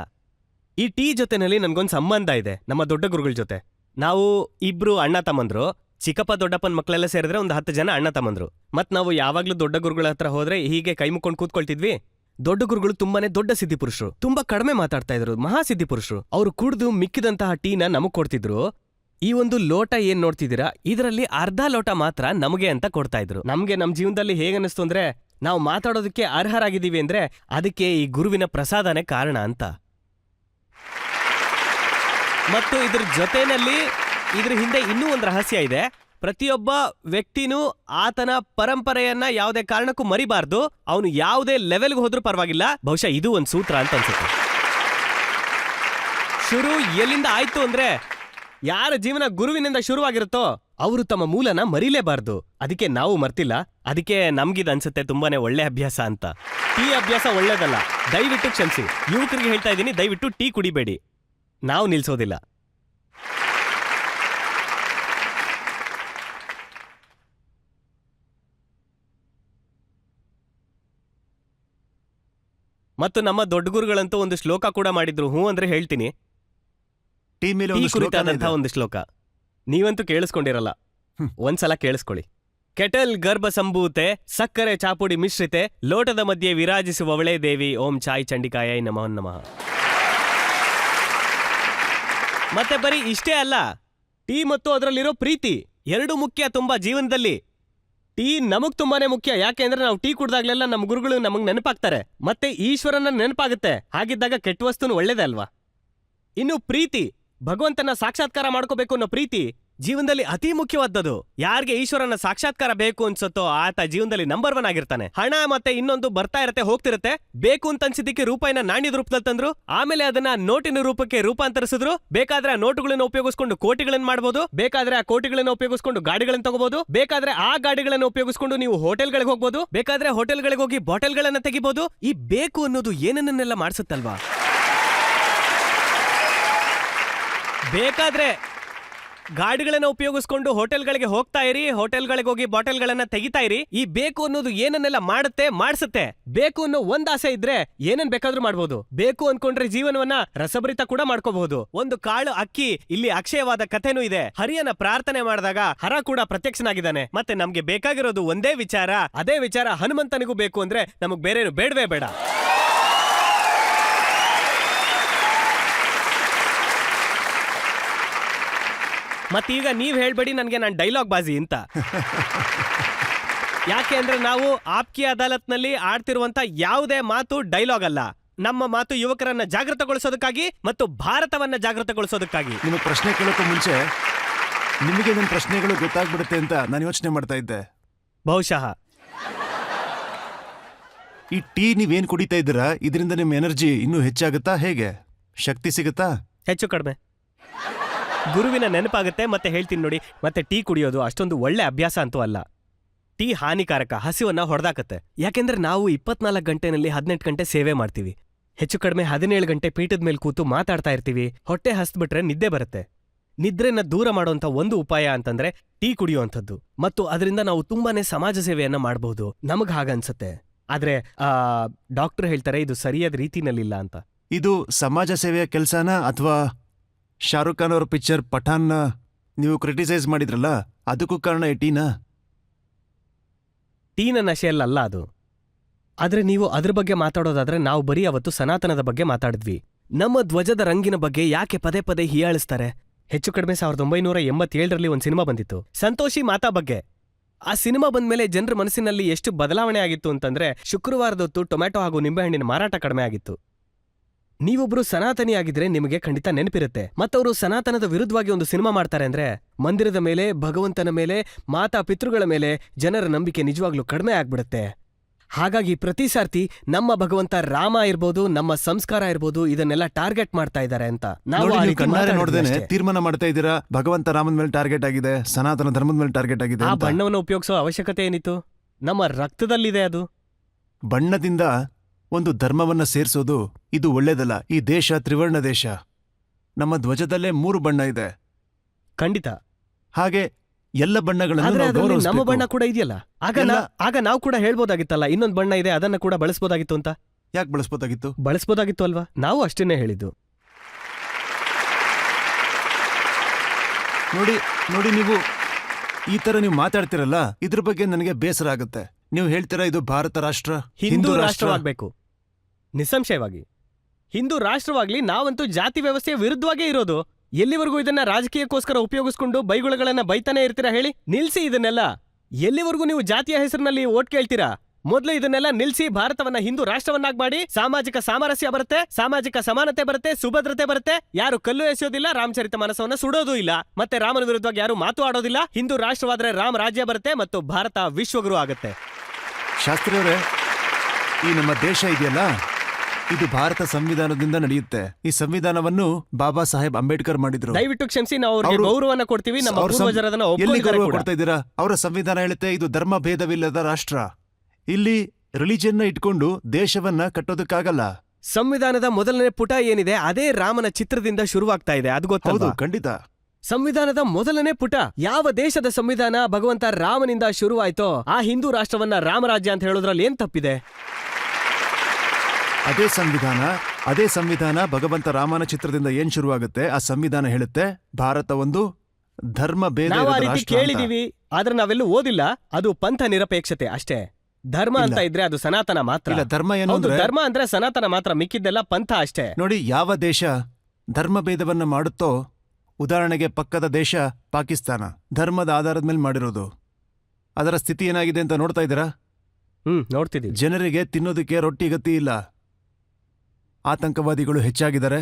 ಈ ಟೀ ಜೊತೆನಲ್ಲಿ ನನ್ಗೊಂದ್ ಸಂಬಂಧ ಇದೆ ನಮ್ಮ ದೊಡ್ಡ ಗುರುಗಳ ಜೊತೆ. ನಾವು ಇಬ್ರು ಅಣ್ಣ ತಮ್ಮಂದ್ರು. ಚಿಕ್ಕಪ್ಪ ದೊಡ್ಡಪ್ಪನ ಮಕ್ಕಳೆಲ್ಲ ಸೇರಿದ್ರೆ ಒಂದು 10 ಜನ ಅಣ್ಣ ತಮ್ಮಂದ್ರು. ಮತ್ ನಾವು ಯಾವಾಗ್ಲೂ ದೊಡ್ಡ ಗುರುಗಳ ಹತ್ರ ಹೋದ್ರೆ ಹೀಗೆ ಕೈ ಮುಕ್ಕೊಂಡು ಕೂತ್ಕೊಳ್ತಿದ್ವಿ. ದೊಡ್ಡ ಗುರುಗಳು ತುಂಬಾನೇ ದೊಡ್ಡ ಸಿದ್ಧಿ ಪುರುಷರು, ತುಂಬಾ ಕಡಿಮೆ ಮಾತಾಡ್ತಾ ಇದ್ರು, ಮಹಾ ಸಿದ್ಧಿ ಪುರುಷರು. ಅವ್ರು ಕುಡ್ದು ಮಿಕ್ಕಿದಂತಹ ಟೀನ ನಮಗ್ ಕೊಡ್ತಿದ್ರು. ಈ ಒಂದು ಲೋಟ ಏನ್ ನೋಡ್ತಿದ್ದೀರಾ, ಇದರಲ್ಲಿ ಅರ್ಧ ಲೋಟ ಮಾತ್ರ ನಮಗೆ ಅಂತ ಕೊಡ್ತಾ ಇದ್ರು. ನಮ್ಗೆ ನಮ್ ಜೀವನದಲ್ಲಿ ಹೇಗನ್ನಿಸ್ತು ಅಂದ್ರೆ, ನಾವು ಮಾತಾಡೋದಕ್ಕೆ ಅರ್ಹರಾಗಿದ್ದೀವಿ ಅಂದ್ರೆ ಅದಕ್ಕೆ ಈ ಗುರುವಿನ ಪ್ರಸಾದನೇ ಕಾರಣ ಅಂತ. ಮತ್ತು ಇದ್ರ ಜೊತೆನಲ್ಲಿ ಇದ್ರ ಹಿಂದೆ ಇನ್ನೂ ಒಂದು ರಹಸ್ಯ ಇದೆ. ಪ್ರತಿಯೊಬ್ಬ ವ್ಯಕ್ತಿನೂ ಆತನ ಪರಂಪರೆಯನ್ನ ಯಾವುದೇ ಕಾರಣಕ್ಕೂ ಮರಿಬಾರ್ದು. ಅವನು ಯಾವುದೇ ಲೆವೆಲ್ಗೆ ಹೋದ್ರೂ ಪರವಾಗಿಲ್ಲ. ಬಹುಶಃ ಇದು ಒಂದು ಸೂತ್ರ ಅಂತ ಅನ್ಸುತ್ತೆ. ಶುರು ಎಲ್ಲಿಂದ ಆಯ್ತು ಅಂದ್ರೆ, ಯಾರ ಜೀವನ ಗುರುವಿನಿಂದ ಶುರುವಾಗಿರುತ್ತೋ ಅವರು ತಮ್ಮ ಮೂಲನ ಮರಿಲೇಬಾರ್ದು. ಅದಕ್ಕೆ ನಾವು ಮರ್ತಿಲ್ಲ. ಅದಕ್ಕೆ ನಮ್ಗಿದ್ ಅನ್ಸುತ್ತೆ ತುಂಬಾನೇ ಒಳ್ಳೆ ಅಭ್ಯಾಸ ಅಂತ. ಟೀ ಅಭ್ಯಾಸ ಒಳ್ಳೇದಲ್ಲ, ದಯವಿಟ್ಟು ಕ್ಷಮಿಸಿ. ಯುವಕರಿಗೆ ಹೇಳ್ತಾ ಇದ್ದೀನಿ, ದಯವಿಟ್ಟು ಟೀ ಕುಡಿಬೇಡಿ. ನಾವು ನಿಲ್ಸೋದಿಲ್ಲ. ಮತ್ತು ನಮ್ಮ ದೊಡ್ಡ ಗುರುಗಳಂತೂ ಒಂದು ಶ್ಲೋಕ ಕೂಡ ಮಾಡಿದ್ರು. ಹ್ಞೂ ಅಂದ್ರೆ ಹೇಳ್ತೀನಿ. ಟೀ ಮೇಲೆ ಟೀ ಒಂದು ಶ್ಲೋಕನೇ ಕುರಿತಾದಂತಹ ಇದೆ. ಒಂದು ಶ್ಲೋಕ. ನೀವಂತೂ ಕೇಳಿಸ್ಕೊಂಡಿರಲ್ಲ, ಒಂದ್ಸಲ ಕೇಳಿಸ್ಕೊಳ್ಳಿ. ಕೆಟಲ್ ಗರ್ಭ ಸಂಭೂತೆ ಸಕ್ಕರೆ ಚಾಪುಡಿ ಮಿಶ್ರಿತೆ ಲೋಟದ ಮಧ್ಯೆ ವಿರಾಜಿಸುವವಳೇ ದೇವಿ ಓಂ ಚಾಯ್ ಚಂಡಿಕಾಯ ನಮಃ ನಮಃ. ಮತ್ತೆ ಬರೀ ಇಷ್ಟೇ ಅಲ್ಲ, ಟೀ ಮತ್ತು ಅದರಲ್ಲಿರೋ ಪ್ರೀತಿ ಎರಡು ಮುಖ್ಯ ತುಂಬಾ ಜೀವನದಲ್ಲಿ. ಟೀ ನಮಗ್ ತುಂಬಾನೇ ಮುಖ್ಯ. ಯಾಕೆಂದ್ರೆ ನಾವು ಟೀ ಕುಡ್ದಾಗ್ಲೆಲ್ಲ ನಮ್ಮ ಗುರುಗಳು ನಮಗ್ ನೆನಪಾಗ್ತಾರೆ, ಮತ್ತೆ ಈಶ್ವರನ ನೆನಪಾಗುತ್ತೆ. ಹಾಗಿದ್ದಾಗ ಕೆಟ್ಟ ವಸ್ತುನು ಒಳ್ಳೇದೇ ಅಲ್ವಾ? ಇನ್ನು ಪ್ರೀತಿ, ಭಗವಂತನ ಸಾಕ್ಷಾತ್ಕಾರ ಮಾಡ್ಕೋಬೇಕು ಅನ್ನೋ ಪ್ರೀತಿ ಜೀವನದಲ್ಲಿ ಅತಿ ಮುಖ್ಯವಾದದ್ದು. ಯಾರಿಗೆ ಈಶ್ವರನ ಸಾಕ್ಷಾತ್ಕಾರ ಬೇಕು ಅನ್ಸುತ್ತೋ ಆತ ಜೀವನದಲ್ಲಿ ನಂಬರ್ 1 ಆಗಿರ್ತಾನೆ. ಹಣ ಮತ್ತೆ ಇನ್ನೊಂದು ಬರ್ತಾ ಇರತ್ತೆ ಹೋಗ್ತಿರತ್ತೆ. ಬೇಕು ಅಂತ ಅನ್ಸಿದ್ದಕ್ಕೆ ರೂಪಾಯಿನ ನಾಣ್ಯದ ರೂಪದಲ್ಲಿ ತಂದ್ರು, ಆಮೇಲೆ ಅದನ್ನ ನೋಟಿನ ರೂಪಕ್ಕೆ ರೂಪಾಂತರಿಸಿದ್ರು. ಬೇಕಾದ್ರೆ ಆ ನೋಟುಗಳನ್ನ ಉಪಯೋಗಿಸ್ಕೊಂಡು ಕೋಟಿಗಳನ್ನ ಮಾಡಬಹುದು, ಬೇಕಾದ್ರೆ ಆ ಕೋಟಿಗಳನ್ನ ಉಪಯೋಗಿಸ್ಕೊಂಡು ಗಾಡಿಗಳನ್ನ ತಗೋಬಹುದು, ಬೇಕಾದ್ರೆ ಆ ಗಾಡಿಗಳನ್ನ ಉಪಯೋಗಿಸ್ಕೊಂಡು ನೀವು ಹೋಟೆಲ್ಗಳಿಗೆ ಹೋಗ್ಬೋದು, ಬೇಕಾದ್ರೆ ಹೋಟೆಲ್ಗಳಿಗೆ ಹೋಗಿ ಬಾಟಲ್ಗಳನ್ನ ತೆಗಿಬಹುದು. ಈ ಬೇಕು ಅನ್ನೋದು ಏನನ್ನೆಲ್ಲ ಮಾಡಿಸುತ್ತಲ್ವಾ? ಬೇಕಾದ್ರೆ ಗಾಡಿಗಳನ್ನ ಉಪಯೋಗಿಸ್ಕೊಂಡು ಹೋಟೆಲ್ಗಳಿಗೆ ಹೋಗ್ತಾ ಇರಿ, ಹೋಟೆಲ್ಗಳಿಗೆ ಹೋಗಿ ಬಾಟಲ್ಗಳನ್ನ ತೆಗಿತಾ ಇರಿ. ಈ ಬೇಕು ಅನ್ನೋದು ಏನನ್ನೆಲ್ಲ ಮಾಡುತ್ತೆ, ಮಾಡಿಸುತ್ತೆ. ಬೇಕು ಅನ್ನೋ ಒಂದ್ ಆಸೆ ಇದ್ರೆ ಏನನ್ ಬೇಕಾದ್ರೂ ಮಾಡ್ಬೋದು. ಬೇಕು ಅನ್ಕೊಂಡ್ರೆ ಜೀವನವನ್ನ ರಸಭರಿತ ಕೂಡ ಮಾಡ್ಕೋಬಹುದು. ಒಂದು ಕಾಳು ಅಕ್ಕಿ ಇಲ್ಲಿ ಅಕ್ಷಯವಾದ ಕಥೆನೂ ಇದೆ. ಹರಿಯನ ಪ್ರಾರ್ಥನೆ ಮಾಡಿದಾಗ ಹರ ಕೂಡ ಪ್ರತ್ಯಕ್ಷನಾಗಿದ್ದಾನೆ. ಮತ್ತೆ ನಮ್ಗೆ ಬೇಕಾಗಿರೋದು ಒಂದೇ ವಿಚಾರ, ಅದೇ ವಿಚಾರ ಹನುಮಂತನಿಗೂ ಬೇಕು ಅಂದ್ರೆ ನಮಗ್ ಬೇರೇನು ಬೇಡವೇ ಬೇಡ. ಮತ್ತೀಗ ನೀವ್ ಹೇಳ್ಬೇಡಿ ನನ್ಗೆ ನಾನ್ ಡೈಲಾಗ್ ಬಾಜಿ ಅಂತ. ಯಾಕೆ ಅಂದ್ರೆ ನಾವು ಆಪ್ಕಿ ಅದಾಲತ್ನಲ್ಲಿ ಆಡ್ತಿರುವಂತ ಯಾವುದೇ ಮಾತು ಡೈಲಾಗ್ ಅಲ್ಲ. ನಮ್ಮ ಮಾತು ಯುವಕರನ್ನ ಜಾಗೃತಗೊಳಿಸೋದಕ್ಕಾಗಿ ಮತ್ತು ಭಾರತವನ್ನ ಜಾಗೃತಗೊಳಿಸೋದಕ್ಕಾಗಿ. ನಿಮಗೆ ಪ್ರಶ್ನೆ ಕೇಳೋಕ್ಕೂ ಮುಂಚೆ ನಿಮಗೆ ನನ್ನ ಪ್ರಶ್ನೆಗಳು ಗೊತ್ತಾಗ್ಬಿಡುತ್ತೆ ಅಂತ ನಾನು ಯೋಚನೆ ಮಾಡ್ತಾ ಇದ್ದೆ. ಬಹುಶಃ ಈ ಟೀ ನೀವೇನ್ ಕುಡಿತಾ ಇದ್ದೀರಾ, ಇದರಿಂದ ನಿಮ್ಮ ಎನರ್ಜಿ ಇನ್ನೂ ಹೆಚ್ಚಾಗುತ್ತಾ, ಹೇಗೆ ಶಕ್ತಿ ಸಿಗುತ್ತಾ? ಹೆಚ್ಚು ಕಡಿಮೆ ಗುರುವಿನ ನೆನಪಾಗುತ್ತೆ. ಮತ್ತೆ ಹೇಳ್ತೀನಿ ನೋಡಿ, ಮತ್ತೆ ಟೀ ಕುಡಿಯೋದು ಅಷ್ಟೊಂದು ಒಳ್ಳೆ ಅಭ್ಯಾಸ ಅಂತೂ ಅಲ್ಲ. ಟೀ ಹಾನಿಕಾರಕ, ಹಸಿವನ್ನ ಹೊಡೆದಾಕತ್ತೆ. ಯಾಕೆಂದ್ರೆ ನಾವು 24 ಗಂಟೆನಲ್ಲಿ 18 ಗಂಟೆ ಸೇವೆ ಮಾಡ್ತೀವಿ. ಹೆಚ್ಚು ಕಡಿಮೆ 17 ಗಂಟೆ ಪೀಠದ ಮೇಲೆ ಕೂತು ಮಾತಾಡ್ತಾ ಇರ್ತೀವಿ. ಹೊಟ್ಟೆ ಹಸ್ಬಿಟ್ರೆ ನಿದ್ದೆ ಬರುತ್ತೆ. ನಿದ್ರೆನ ದೂರ ಮಾಡುವಂತ ಒಂದು ಉಪಾಯ ಅಂತಂದ್ರೆ ಟೀ ಕುಡಿಯುವಂಥದ್ದು. ಮತ್ತು ಅದರಿಂದ ನಾವು ತುಂಬಾನೇ ಸಮಾಜ ಸೇವೆಯನ್ನ ಮಾಡಬಹುದು. ನಮಗ್ ಹಾಗನ್ಸತ್ತೆ. ಆದ್ರೆ ಡಾಕ್ಟರ್ ಹೇಳ್ತಾರೆ ಇದು ಸರಿಯಾದ ರೀತಿನಲ್ಲಿಲ್ಲ ಅಂತ. ಇದು ಸಮಾಜ ಸೇವೆಯ ಕೆಲಸನ ಅಥವಾ ಶಾರುಖ್ ಖಾನ್ ಅವರ ಪಿಕ್ಚರ್ ಪಠಾನ್ನ ನೀವು ಕ್ರಿಟಿಸೈಸ್ ಮಾಡಿದ್ರಲ್ಲ ಅದಕ್ಕೂ ಕಾರಣ ಈ ಟೀನಾ? ಟೀನ ನಶೆಯಲ್ಲ ಅದು. ಆದ್ರೆ ನೀವು ಅದ್ರ ಬಗ್ಗೆ ಮಾತಾಡೋದಾದ್ರೆ ನಾವು ಬರೀ ಅವತ್ತು ಸನಾತನದ ಬಗ್ಗೆ ಮಾತಾಡಿದ್ವಿ. ನಮ್ಮ ಧ್ವಜದ ರಂಗಿನ ಬಗ್ಗೆ ಯಾಕೆ ಪದೇ ಪದೇ ಹೀಯಾಳಿಸ್ತಾರೆ? ಹೆಚ್ಚು ಕಡಿಮೆ 1987ರಲ್ಲಿ ಒಂದು ಸಿನಿಮಾ ಬಂದಿತ್ತು, ಸಂತೋಷಿ ಮಾತಾ ಬಗ್ಗೆ. ಆ ಸಿನಿಮಾ ಬಂದ್ಮೇಲೆ ಜನರ ಮನಸ್ಸಿನಲ್ಲಿ ಎಷ್ಟು ಬದಲಾವಣೆ ಆಗಿತ್ತು ಅಂತಂದ್ರೆ ಶುಕ್ರವಾರದೊತ್ತು ಟೊಮ್ಯಾಟೊ ಹಾಗೂ ನಿಂಬೆಹಣ್ಣಿನ ಮಾರಾಟ ಕಡಿಮೆ ಆಗಿತ್ತು. ನೀವೊಬ್ರು ಸನಾತನಿ ಆಗಿದ್ರೆ ನಿಮಗೆ ಖಂಡಿತ ನೆನಪಿರುತ್ತೆ. ಮತ್ತವರು ಸನಾತನದ ವಿರುದ್ಧವಾಗಿ ಒಂದು ಸಿನಿಮಾ ಮಾಡ್ತಾರೆ ಅಂದ್ರೆ ಮಂದಿರದ ಮೇಲೆ, ಭಗವಂತನ ಮೇಲೆ, ಮಾತಾ ಪಿತೃಗಳ ಮೇಲೆ ಜನರ ನಂಬಿಕೆ ನಿಜವಾಗ್ಲೂ ಕಡಿಮೆ ಆಗ್ಬಿಡುತ್ತೆ. ಹಾಗಾಗಿ ಪ್ರತಿ ಸಾರ್ತಿ ನಮ್ಮ ಭಗವಂತ ರಾಮ ಇರ್ಬೋದು, ನಮ್ಮ ಸಂಸ್ಕಾರ ಇರ್ಬೋದು, ಇದನ್ನೆಲ್ಲ ಟಾರ್ಗೆಟ್ ಮಾಡ್ತಾ ಇದ್ದಾರೆ ಅಂತ ನಾವು ಕಣ್ಣಾರೆ ನೋಡ್ದೇನೆ ತೀರ್ಮಾನ ಮಾಡ್ತಾ ಇದ್ದೀರಾ. ಭಗವಂತ ರಾಮನ ಮೇಲೆ ಟಾರ್ಗೆಟ್ ಆಗಿದೆ, ಸನಾತನ ಧರ್ಮದ ಮೇಲೆ ಟಾರ್ಗೆಟ್ ಆಗಿದೆ. ಆ ಬಣ್ಣವನ್ನು ಉಪಯೋಗಿಸೋ ಅವಶ್ಯಕತೆ ಏನಿತ್ತು? ನಮ್ಮ ರಕ್ತದಲ್ಲಿದೆ ಅದು. ಬಣ್ಣದಿಂದ ಒಂದು ಧರ್ಮವನ್ನ ಸೇರಿಸೋದು ಇದು ಒಳ್ಳೇದಲ್ಲ. ಈ ದೇಶ ತ್ರಿವರ್ಣ ದೇಶ. ನಮ್ಮ ಧ್ವಜದಲ್ಲೇ 3 ಬಣ್ಣ ಇದೆ. ಖಂಡಿತ. ಹಾಗೆ ಎಲ್ಲ ಬಣ್ಣಗಳನ್ನು ನಮ್ಮ ಬಣ್ಣ ಕೂಡ ಇದೆಯಲ್ಲ. ಆಗ ನಾವು ಕೂಡ ಹೇಳ್ಬೋದಾಗಿತ್ತಲ್ಲ, ಇನ್ನೊಂದು ಬಣ್ಣ ಇದೆ ಅದನ್ನ ಕೂಡ ಬಳಸ್ಬೋದಾಗಿತ್ತು ಅಂತ. ಯಾಕೆ ಬಳಸ್ಬೋದಾಗಿತ್ತು? ಬಳಸ್ಬೋದಾಗಿತ್ತು ಅಲ್ವಾ? ನಾವು ಅಷ್ಟನ್ನೇ ಹೇಳಿದ್ದು. ನೋಡಿ ನೀವು ಈ ತರ ನೀವು ಮಾತಾಡ್ತಿರಲ್ಲ, ಇದ್ರ ಬಗ್ಗೆ ನನಗೆ ಬೇಸರ ಆಗುತ್ತೆ. ನೀವು ಹೇಳ್ತೀರಾ ಇದು ಭಾರತ ರಾಷ್ಟ್ರ, ಹಿಂದೂ ರಾಷ್ಟ್ರವಾಗಬೇಕು. ನಿಸ್ಸಂಶಯವಾಗಿ ಹಿಂದೂ ರಾಷ್ಟ್ರವಾಗ್ಲಿ. ನಾವಂತೂ ಜಾತಿ ವ್ಯವಸ್ಥೆಯ ವಿರುದ್ಧವಾಗೇ ಇರೋದು. ಎಲ್ಲಿವರೆಗೂ ಇದನ್ನ ರಾಜಕೀಯಕ್ಕೋಸ್ಕರ ಉಪಯೋಗಿಸ್ಕೊಂಡು ಬೈಗುಳಗಳನ್ನ ಬೈತಾನೆ ಇರ್ತೀರಾ ಹೇಳಿ? ನಿಲ್ಸಿ ಇದನ್ನೆಲ್ಲ. ಎಲ್ಲಿವರೆಗೂ ನೀವು ಜಾತಿಯ ಹೆಸರಿನಲ್ಲಿ ಓಟ್ ಕೇಳ್ತೀರಾ? ಮೊದಲು ಇದನ್ನೆಲ್ಲ ನಿಲ್ಸಿ ಭಾರತವನ್ನ ಹಿಂದೂ ರಾಷ್ಟ್ರವನ್ನಾಗಿ ಮಾಡಿ. ಸಾಮಾಜಿಕ ಸಾಮರಸ್ಯ ಬರುತ್ತೆ, ಸಾಮಾಜಿಕ ಸಮಾನತೆ ಬರುತ್ತೆ, ಸುಭದ್ರತೆ ಬರುತ್ತೆ. ಯಾರು ಕಲ್ಲು ಎಸೆಯೋದಿಲ್ಲ, ರಾಮಚರಿತ ಮಾನಸವನ್ನ ಸುಡೋದು ಇಲ್ಲ, ಮತ್ತೆ ರಾಮನ ವಿರುದ್ಧವಾಗಿ ಯಾರು ಮಾತು ಆಡೋದಿಲ್ಲ. ಹಿಂದೂ ರಾಷ್ಟ್ರವಾದ್ರೆ ರಾಮ ರಾಜ್ಯ ಬರುತ್ತೆ ಮತ್ತು ಭಾರತ ವಿಶ್ವಗುರು ಆಗುತ್ತೆ. ಶಾಸ್ತ್ರಿ ಅವರೇ, ಈ ನಮ್ಮ ದೇಶ ಇದೆಯಲ್ಲ, ಇದು ಭಾರತ ಸಂವಿಧಾನದಿಂದ ನಡೆಯುತ್ತೆ. ಈ ಸಂವಿಧಾನವನ್ನು ಬಾಬಾ ಸಾಹೇಬ್ ಅಂಬೇಡ್ಕರ್ ಮಾಡಿದ್ರು. ದಯವಿಟ್ಟು ಕ್ಷಮಿಸಿ, ನಾವು ಅವ್ರಿಗೆ ಗೌರವನ ಕೊಡ್ತೀವಿ. ನಮ್ಮ ಪೂರ್ವಜರದನ್ನ ಗೌರವ ಕೊಡ್ತಾ ಇದ್ದೀರಾ? ಅವರ ಸಂವಿಧಾನ ಹೇಳುತ್ತೆ ಇದು ಧರ್ಮ ಭೇದವಿಲ್ಲದ ರಾಷ್ಟ್ರ. ಇಲ್ಲಿ ರಿಲಿಜನ್ನ ಇಟ್ಕೊಂಡು ದೇಶವನ್ನ ಕಟ್ಟೋದಕ್ಕಾಗಲ್ಲ. ಸಂವಿಧಾನದ ಮೊದಲನೇ ಪುಟ ಏನಿದೆ ಅದೇ ರಾಮನ ಚಿತ್ರದಿಂದ ಶುರುವಾಗ್ತಾ ಇದೆ, ಅದು ಗೊತ್ತೌದು? ಖಂಡಿತ. ಸಂವಿಧಾನದ ಮೊದಲನೇ ಪುಟ ಯಾವ ದೇಶದ ಸಂವಿಧಾನ ಭಗವಂತ ರಾಮನಿಂದ ಶುರುವಾಯ್ತೋ ಆ ಹಿಂದೂ ರಾಷ್ಟ್ರವನ್ನ ರಾಮರಾಜ್ಯ ಅಂತ ಹೇಳೋದ್ರಲ್ಲಿ ಏನ್ ತಪ್ಪಿದೆ? ಅದೇ ಸಂವಿಧಾನ ಭಗವಂತ ರಾಮನ ಚಿತ್ರದಿಂದ ಏನ್ ಶುರುವಾಗುತ್ತೆ, ಆ ಸಂವಿಧಾನ ಹೇಳುತ್ತೆ ಭಾರತ ಒಂದು ಧರ್ಮ ಭೇದ. ನಾವು ಆ ರೀತಿ ಕೇಳಿದೀವಿ, ಆದ್ರೆ ನಾವೆಲ್ಲೂ ಓದಿಲ್ಲ. ಅದು ಪಂಥ ನಿರಪೇಕ್ಷತೆ ಅಷ್ಟೇ. ಧರ್ಮ ಅಂತ ಇದ್ರೆ ಅದು ಸನಾತನ ಮಾತ್ರ. ಧರ್ಮ ಅಂದ್ರೆ ಸನಾತನ ಮಾತ್ರ, ಮಿಕ್ಕಿದ್ದೆಲ್ಲ ಪಂಥ ಅಷ್ಟೇ. ನೋಡಿ, ಯಾವ ದೇಶ ಧರ್ಮ ಭೇದವನ್ನ ಮಾಡುತ್ತೋ, ಉದಾಹರಣೆಗೆ ಪಕ್ಕದ ದೇಶ ಪಾಕಿಸ್ತಾನ ಧರ್ಮದ ಆಧಾರದ ಮೇಲೆ ಮಾಡಿರೋದು. ಅದರ ಸ್ಥಿತಿ ಏನಾಗಿದೆ ಅಂತ ನೋಡ್ತಾ ಇದ್ದೀರಾ? ನೋಡ್ತಿದ್ದೀವಿ. ಜನರಿಗೆ ತಿನ್ನೋದಕ್ಕೆ ರೊಟ್ಟಿ ಗತಿ ಇಲ್ಲ. ಆತಂಕವಾದಿಗಳು ಹೆಚ್ಚಾಗಿದ್ದಾರೆ.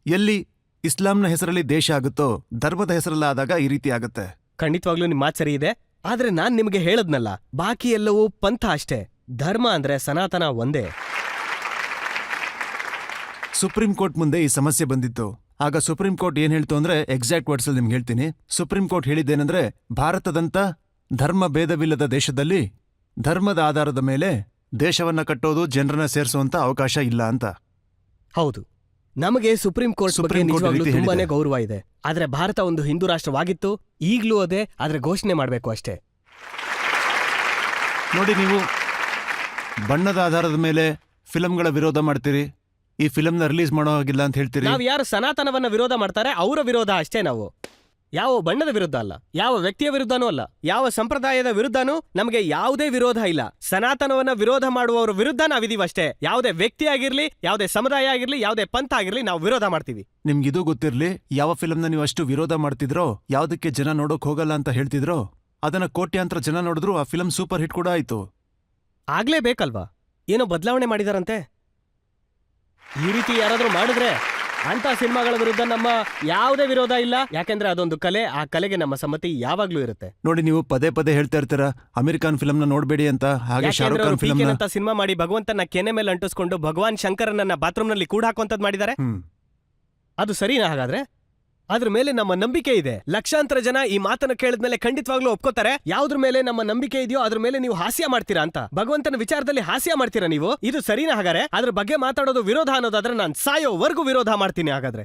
ಎಲ್ಲಿ ಇಸ್ಲಾಂನ ಹೆಸರಲ್ಲಿ ದೇಶ ಆಗುತ್ತೋ ಧರ್ಮದ ಹೆಸರಲ್ಲಾದಾಗ ಈ ರೀತಿ ಆಗುತ್ತೆ. ಖಂಡಿತವಾಗ್ಲೂ ನಿಮ್ ಮಾತು ಸರಿ ಇದೆ. ಆದ್ರೆ ನಾನ್ ನಿಮ್ಗೆ ಹೇಳದ್ನಲ್ಲ, ಬಾಕಿ ಎಲ್ಲವೂ ಪಂಥ ಅಷ್ಟೇ. ಧರ್ಮ ಅಂದ್ರೆ ಸನಾತನ ಒಂದೇ. ಸುಪ್ರೀಂ ಕೋರ್ಟ್ ಮುಂದೆ ಈ ಸಮಸ್ಯೆ ಬಂದಿತ್ತು. ಆಗ ಸುಪ್ರೀಂ ಕೋರ್ಟ್ ಏನ್ ಹೇಳ್ತು ಅಂದ್ರೆ, ಎಕ್ಸಾಕ್ಟ್ ವರ್ಡ್ಸ್ ಅಲ್ಲಿ ನಿಮ್ಗೆ ಹೇಳ್ತೀನಿ. ಸುಪ್ರೀಂ ಕೋರ್ಟ್ ಹೇಳಿದ್ದೇನೆಂದ್ರೆ, ಭಾರತದಂತ ಧರ್ಮ ಭೇದವಿಲ್ಲದ ದೇಶದಲ್ಲಿ ಧರ್ಮದ ಆಧಾರದ ಮೇಲೆ ದೇಶವನ್ನ ಕಟ್ಟೋದು, ಜನರನ್ನ ಸೇರಿಸುವಂತ ಅವಕಾಶ ಇಲ್ಲ ಅಂತ. ಹೌದು, ನಮಗೆ ಸುಪ್ರೀಂ ಕೋರ್ಟ್ ಬಗ್ಗೆ ಸುಪ್ರೀಂ ಕೋರ್ಟ್ ನಿಜವಾಗ್ಲೂ ರೀತಿ ತುಂಬಾನೇ ಹೇಳಿದೆ. ಗೌರವ ಇದೆ. ಆದ್ರೆ ಭಾರತ ಒಂದು ಹಿಂದೂ ರಾಷ್ಟ್ರವಾಗಿತ್ತು, ಈಗ್ಲೂ ಅದೇ. ಆದ್ರೆ ಘೋಷಣೆ ಮಾಡ್ಬೇಕು ಅಷ್ಟೇ. ನೋಡಿ, ನೀವು ಬಣ್ಣದ ಆಧಾರದ ಮೇಲೆ ಫಿಲಂಗಳ ವಿರೋಧ ಮಾಡ್ತೀರಿ, ಈ ಫಿಲಂನ ರಿಲೀಸ್ ಮಾಡೋ ಹಾಗಿಲ್ಲ ಅಂತ ಹೇಳ್ತೀರಿ. ನಾವ್ ಯಾರು ಸನಾತನವನ್ನ ವಿರೋಧ ಮಾಡ್ತಾರೆ ಅವರ ವಿರೋಧ ಅಷ್ಟೇ. ನಾವು ಯಾವ ಬಣ್ಣದ ವಿರುದ್ಧ ಅಲ್ಲ, ಯಾವ ವ್ಯಕ್ತಿಯ ವಿರುದ್ಧನೂ ಅಲ್ಲ, ಯಾವ ಸಂಪ್ರದಾಯದ ವಿರುದ್ಧನೂ ನಮಗೆ ಯಾವುದೇ ವಿರೋಧ ಇಲ್ಲ. ಸನಾತನವನ್ನ ವಿರೋಧ ಮಾಡುವವರ ವಿರುದ್ಧ ನಾವಿದೀವಿ ಅಷ್ಟೇ. ಯಾವುದೇ ವ್ಯಕ್ತಿ ಆಗಿರ್ಲಿ, ಯಾವುದೇ ಸಮುದಾಯ ಆಗಿರ್ಲಿ, ಯಾವುದೇ ಪಂಥ ಆಗಿರ್ಲಿ, ನಾವು ವಿರೋಧ ಮಾಡ್ತೀವಿ. ನಿಮ್ಗಿದು ಗೊತ್ತಿರ್ಲಿ, ಯಾವ ಫಿಲಂನ ನೀವು ಅಷ್ಟು ವಿರೋಧ ಮಾಡ್ತಿದ್ರೋ, ಯಾವ್ದಕ್ಕೆ ಜನ ನೋಡೋಕ್ ಹೋಗಲ್ಲ ಅಂತ ಹೇಳ್ತಿದ್ರೋ, ಅದನ್ನ ಕೋಟ್ಯಾಂತರ ಜನ ನೋಡಿದ್ರು ಆ ಫಿಲಂ ಸೂಪರ್ ಹಿಟ್ ಕೂಡ ಆಯ್ತು. ಆಗ್ಲೇಬೇಕಲ್ವಾ? ಏನೋ ಬದಲಾವಣೆ ಮಾಡಿದಾರಂತೆ. ಈ ರೀತಿ ಯಾರಾದ್ರೂ ಮಾಡಿದ್ರೆ ಅಂತ ಸಿನಿಮಾಗಳ ವಿರುದ್ಧ ನಮ್ಮ ಯಾವುದೇ ವಿರೋಧ ಇಲ್ಲ. ಯಾಕೆಂದ್ರೆ ಅದೊಂದು ಕಲೆ, ಆ ಕಲೆಗೆ ನಮ್ಮ ಸಮ್ಮತಿ ಯಾವಾಗ್ಲೂ ಇರುತ್ತೆ. ನೋಡಿ, ನೀವು ಪದೇ ಪದೇ ಹೇಳ್ತಾ ಇರ್ತೀರಾ ಅಮೆರಿಕನ್ ಫಿಲಂನ ನೋಡ್ಬೇಡಿ ಅಂತ. ಹಾಗೆ ಶಾರುಖ್ ಖಾನ್ ಫಿಲಂ ಅಂತ ಸಿನಿಮಾ ಮಾಡಿ ಭಗವಂತನ ಕೆನೆ ಮೇಲೆ ಅಂಟಿಸ್ಕೊಂಡು ಭಗವಾನ್ ಶಂಕರನನ್ನ ಬಾತ್ರೂಮ್ ನಲ್ಲಿ ಕೂಡ ಹಾಕುವಂತದ್ ಮಾಡಿದ್ದಾರೆ. ಅದು ಸರಿನಾ? ಹಾಗಾದ್ರೆ ಅದ್ರ ಮೇಲೆ ನಮ್ಮ ನಂಬಿಕೆ ಇದೆ. ಲಕ್ಷಾಂತರ ಜನ ಈ ಮಾತನ್ನ ಕೇಳಿದ್ಮೇಲೆ ಖಂಡಿತವಾಗ್ಲೂ ಒಪ್ಕೋತಾರೆ. ಯಾವ್ದ್ರ ಮೇಲೆ ನಮ್ಮ ನಂಬಿಕೆ ಇದೆಯೋ ಅದ್ರ ಮೇಲೆ ನೀವು ಹಾಸ್ಯ ಮಾಡ್ತೀರಾ ಅಂತ. ಭಗವಂತನ ವಿಚಾರದಲ್ಲಿ ಹಾಸ್ಯ ಮಾಡ್ತೀರಾ ನೀವು. ಇದು ಸರಿನಾ? ಹಾಗಾದ್ರೆ ಅದ್ರ ಬಗ್ಗೆ ಮಾತಾಡೋದು ವಿರೋಧ ಅನ್ನೋದಾದ್ರೆ ನಾನು ಸಾಯೋವರೆಗೂ ವಿರೋಧ ಮಾಡ್ತೀನಿ. ಹಾಗಾದ್ರೆ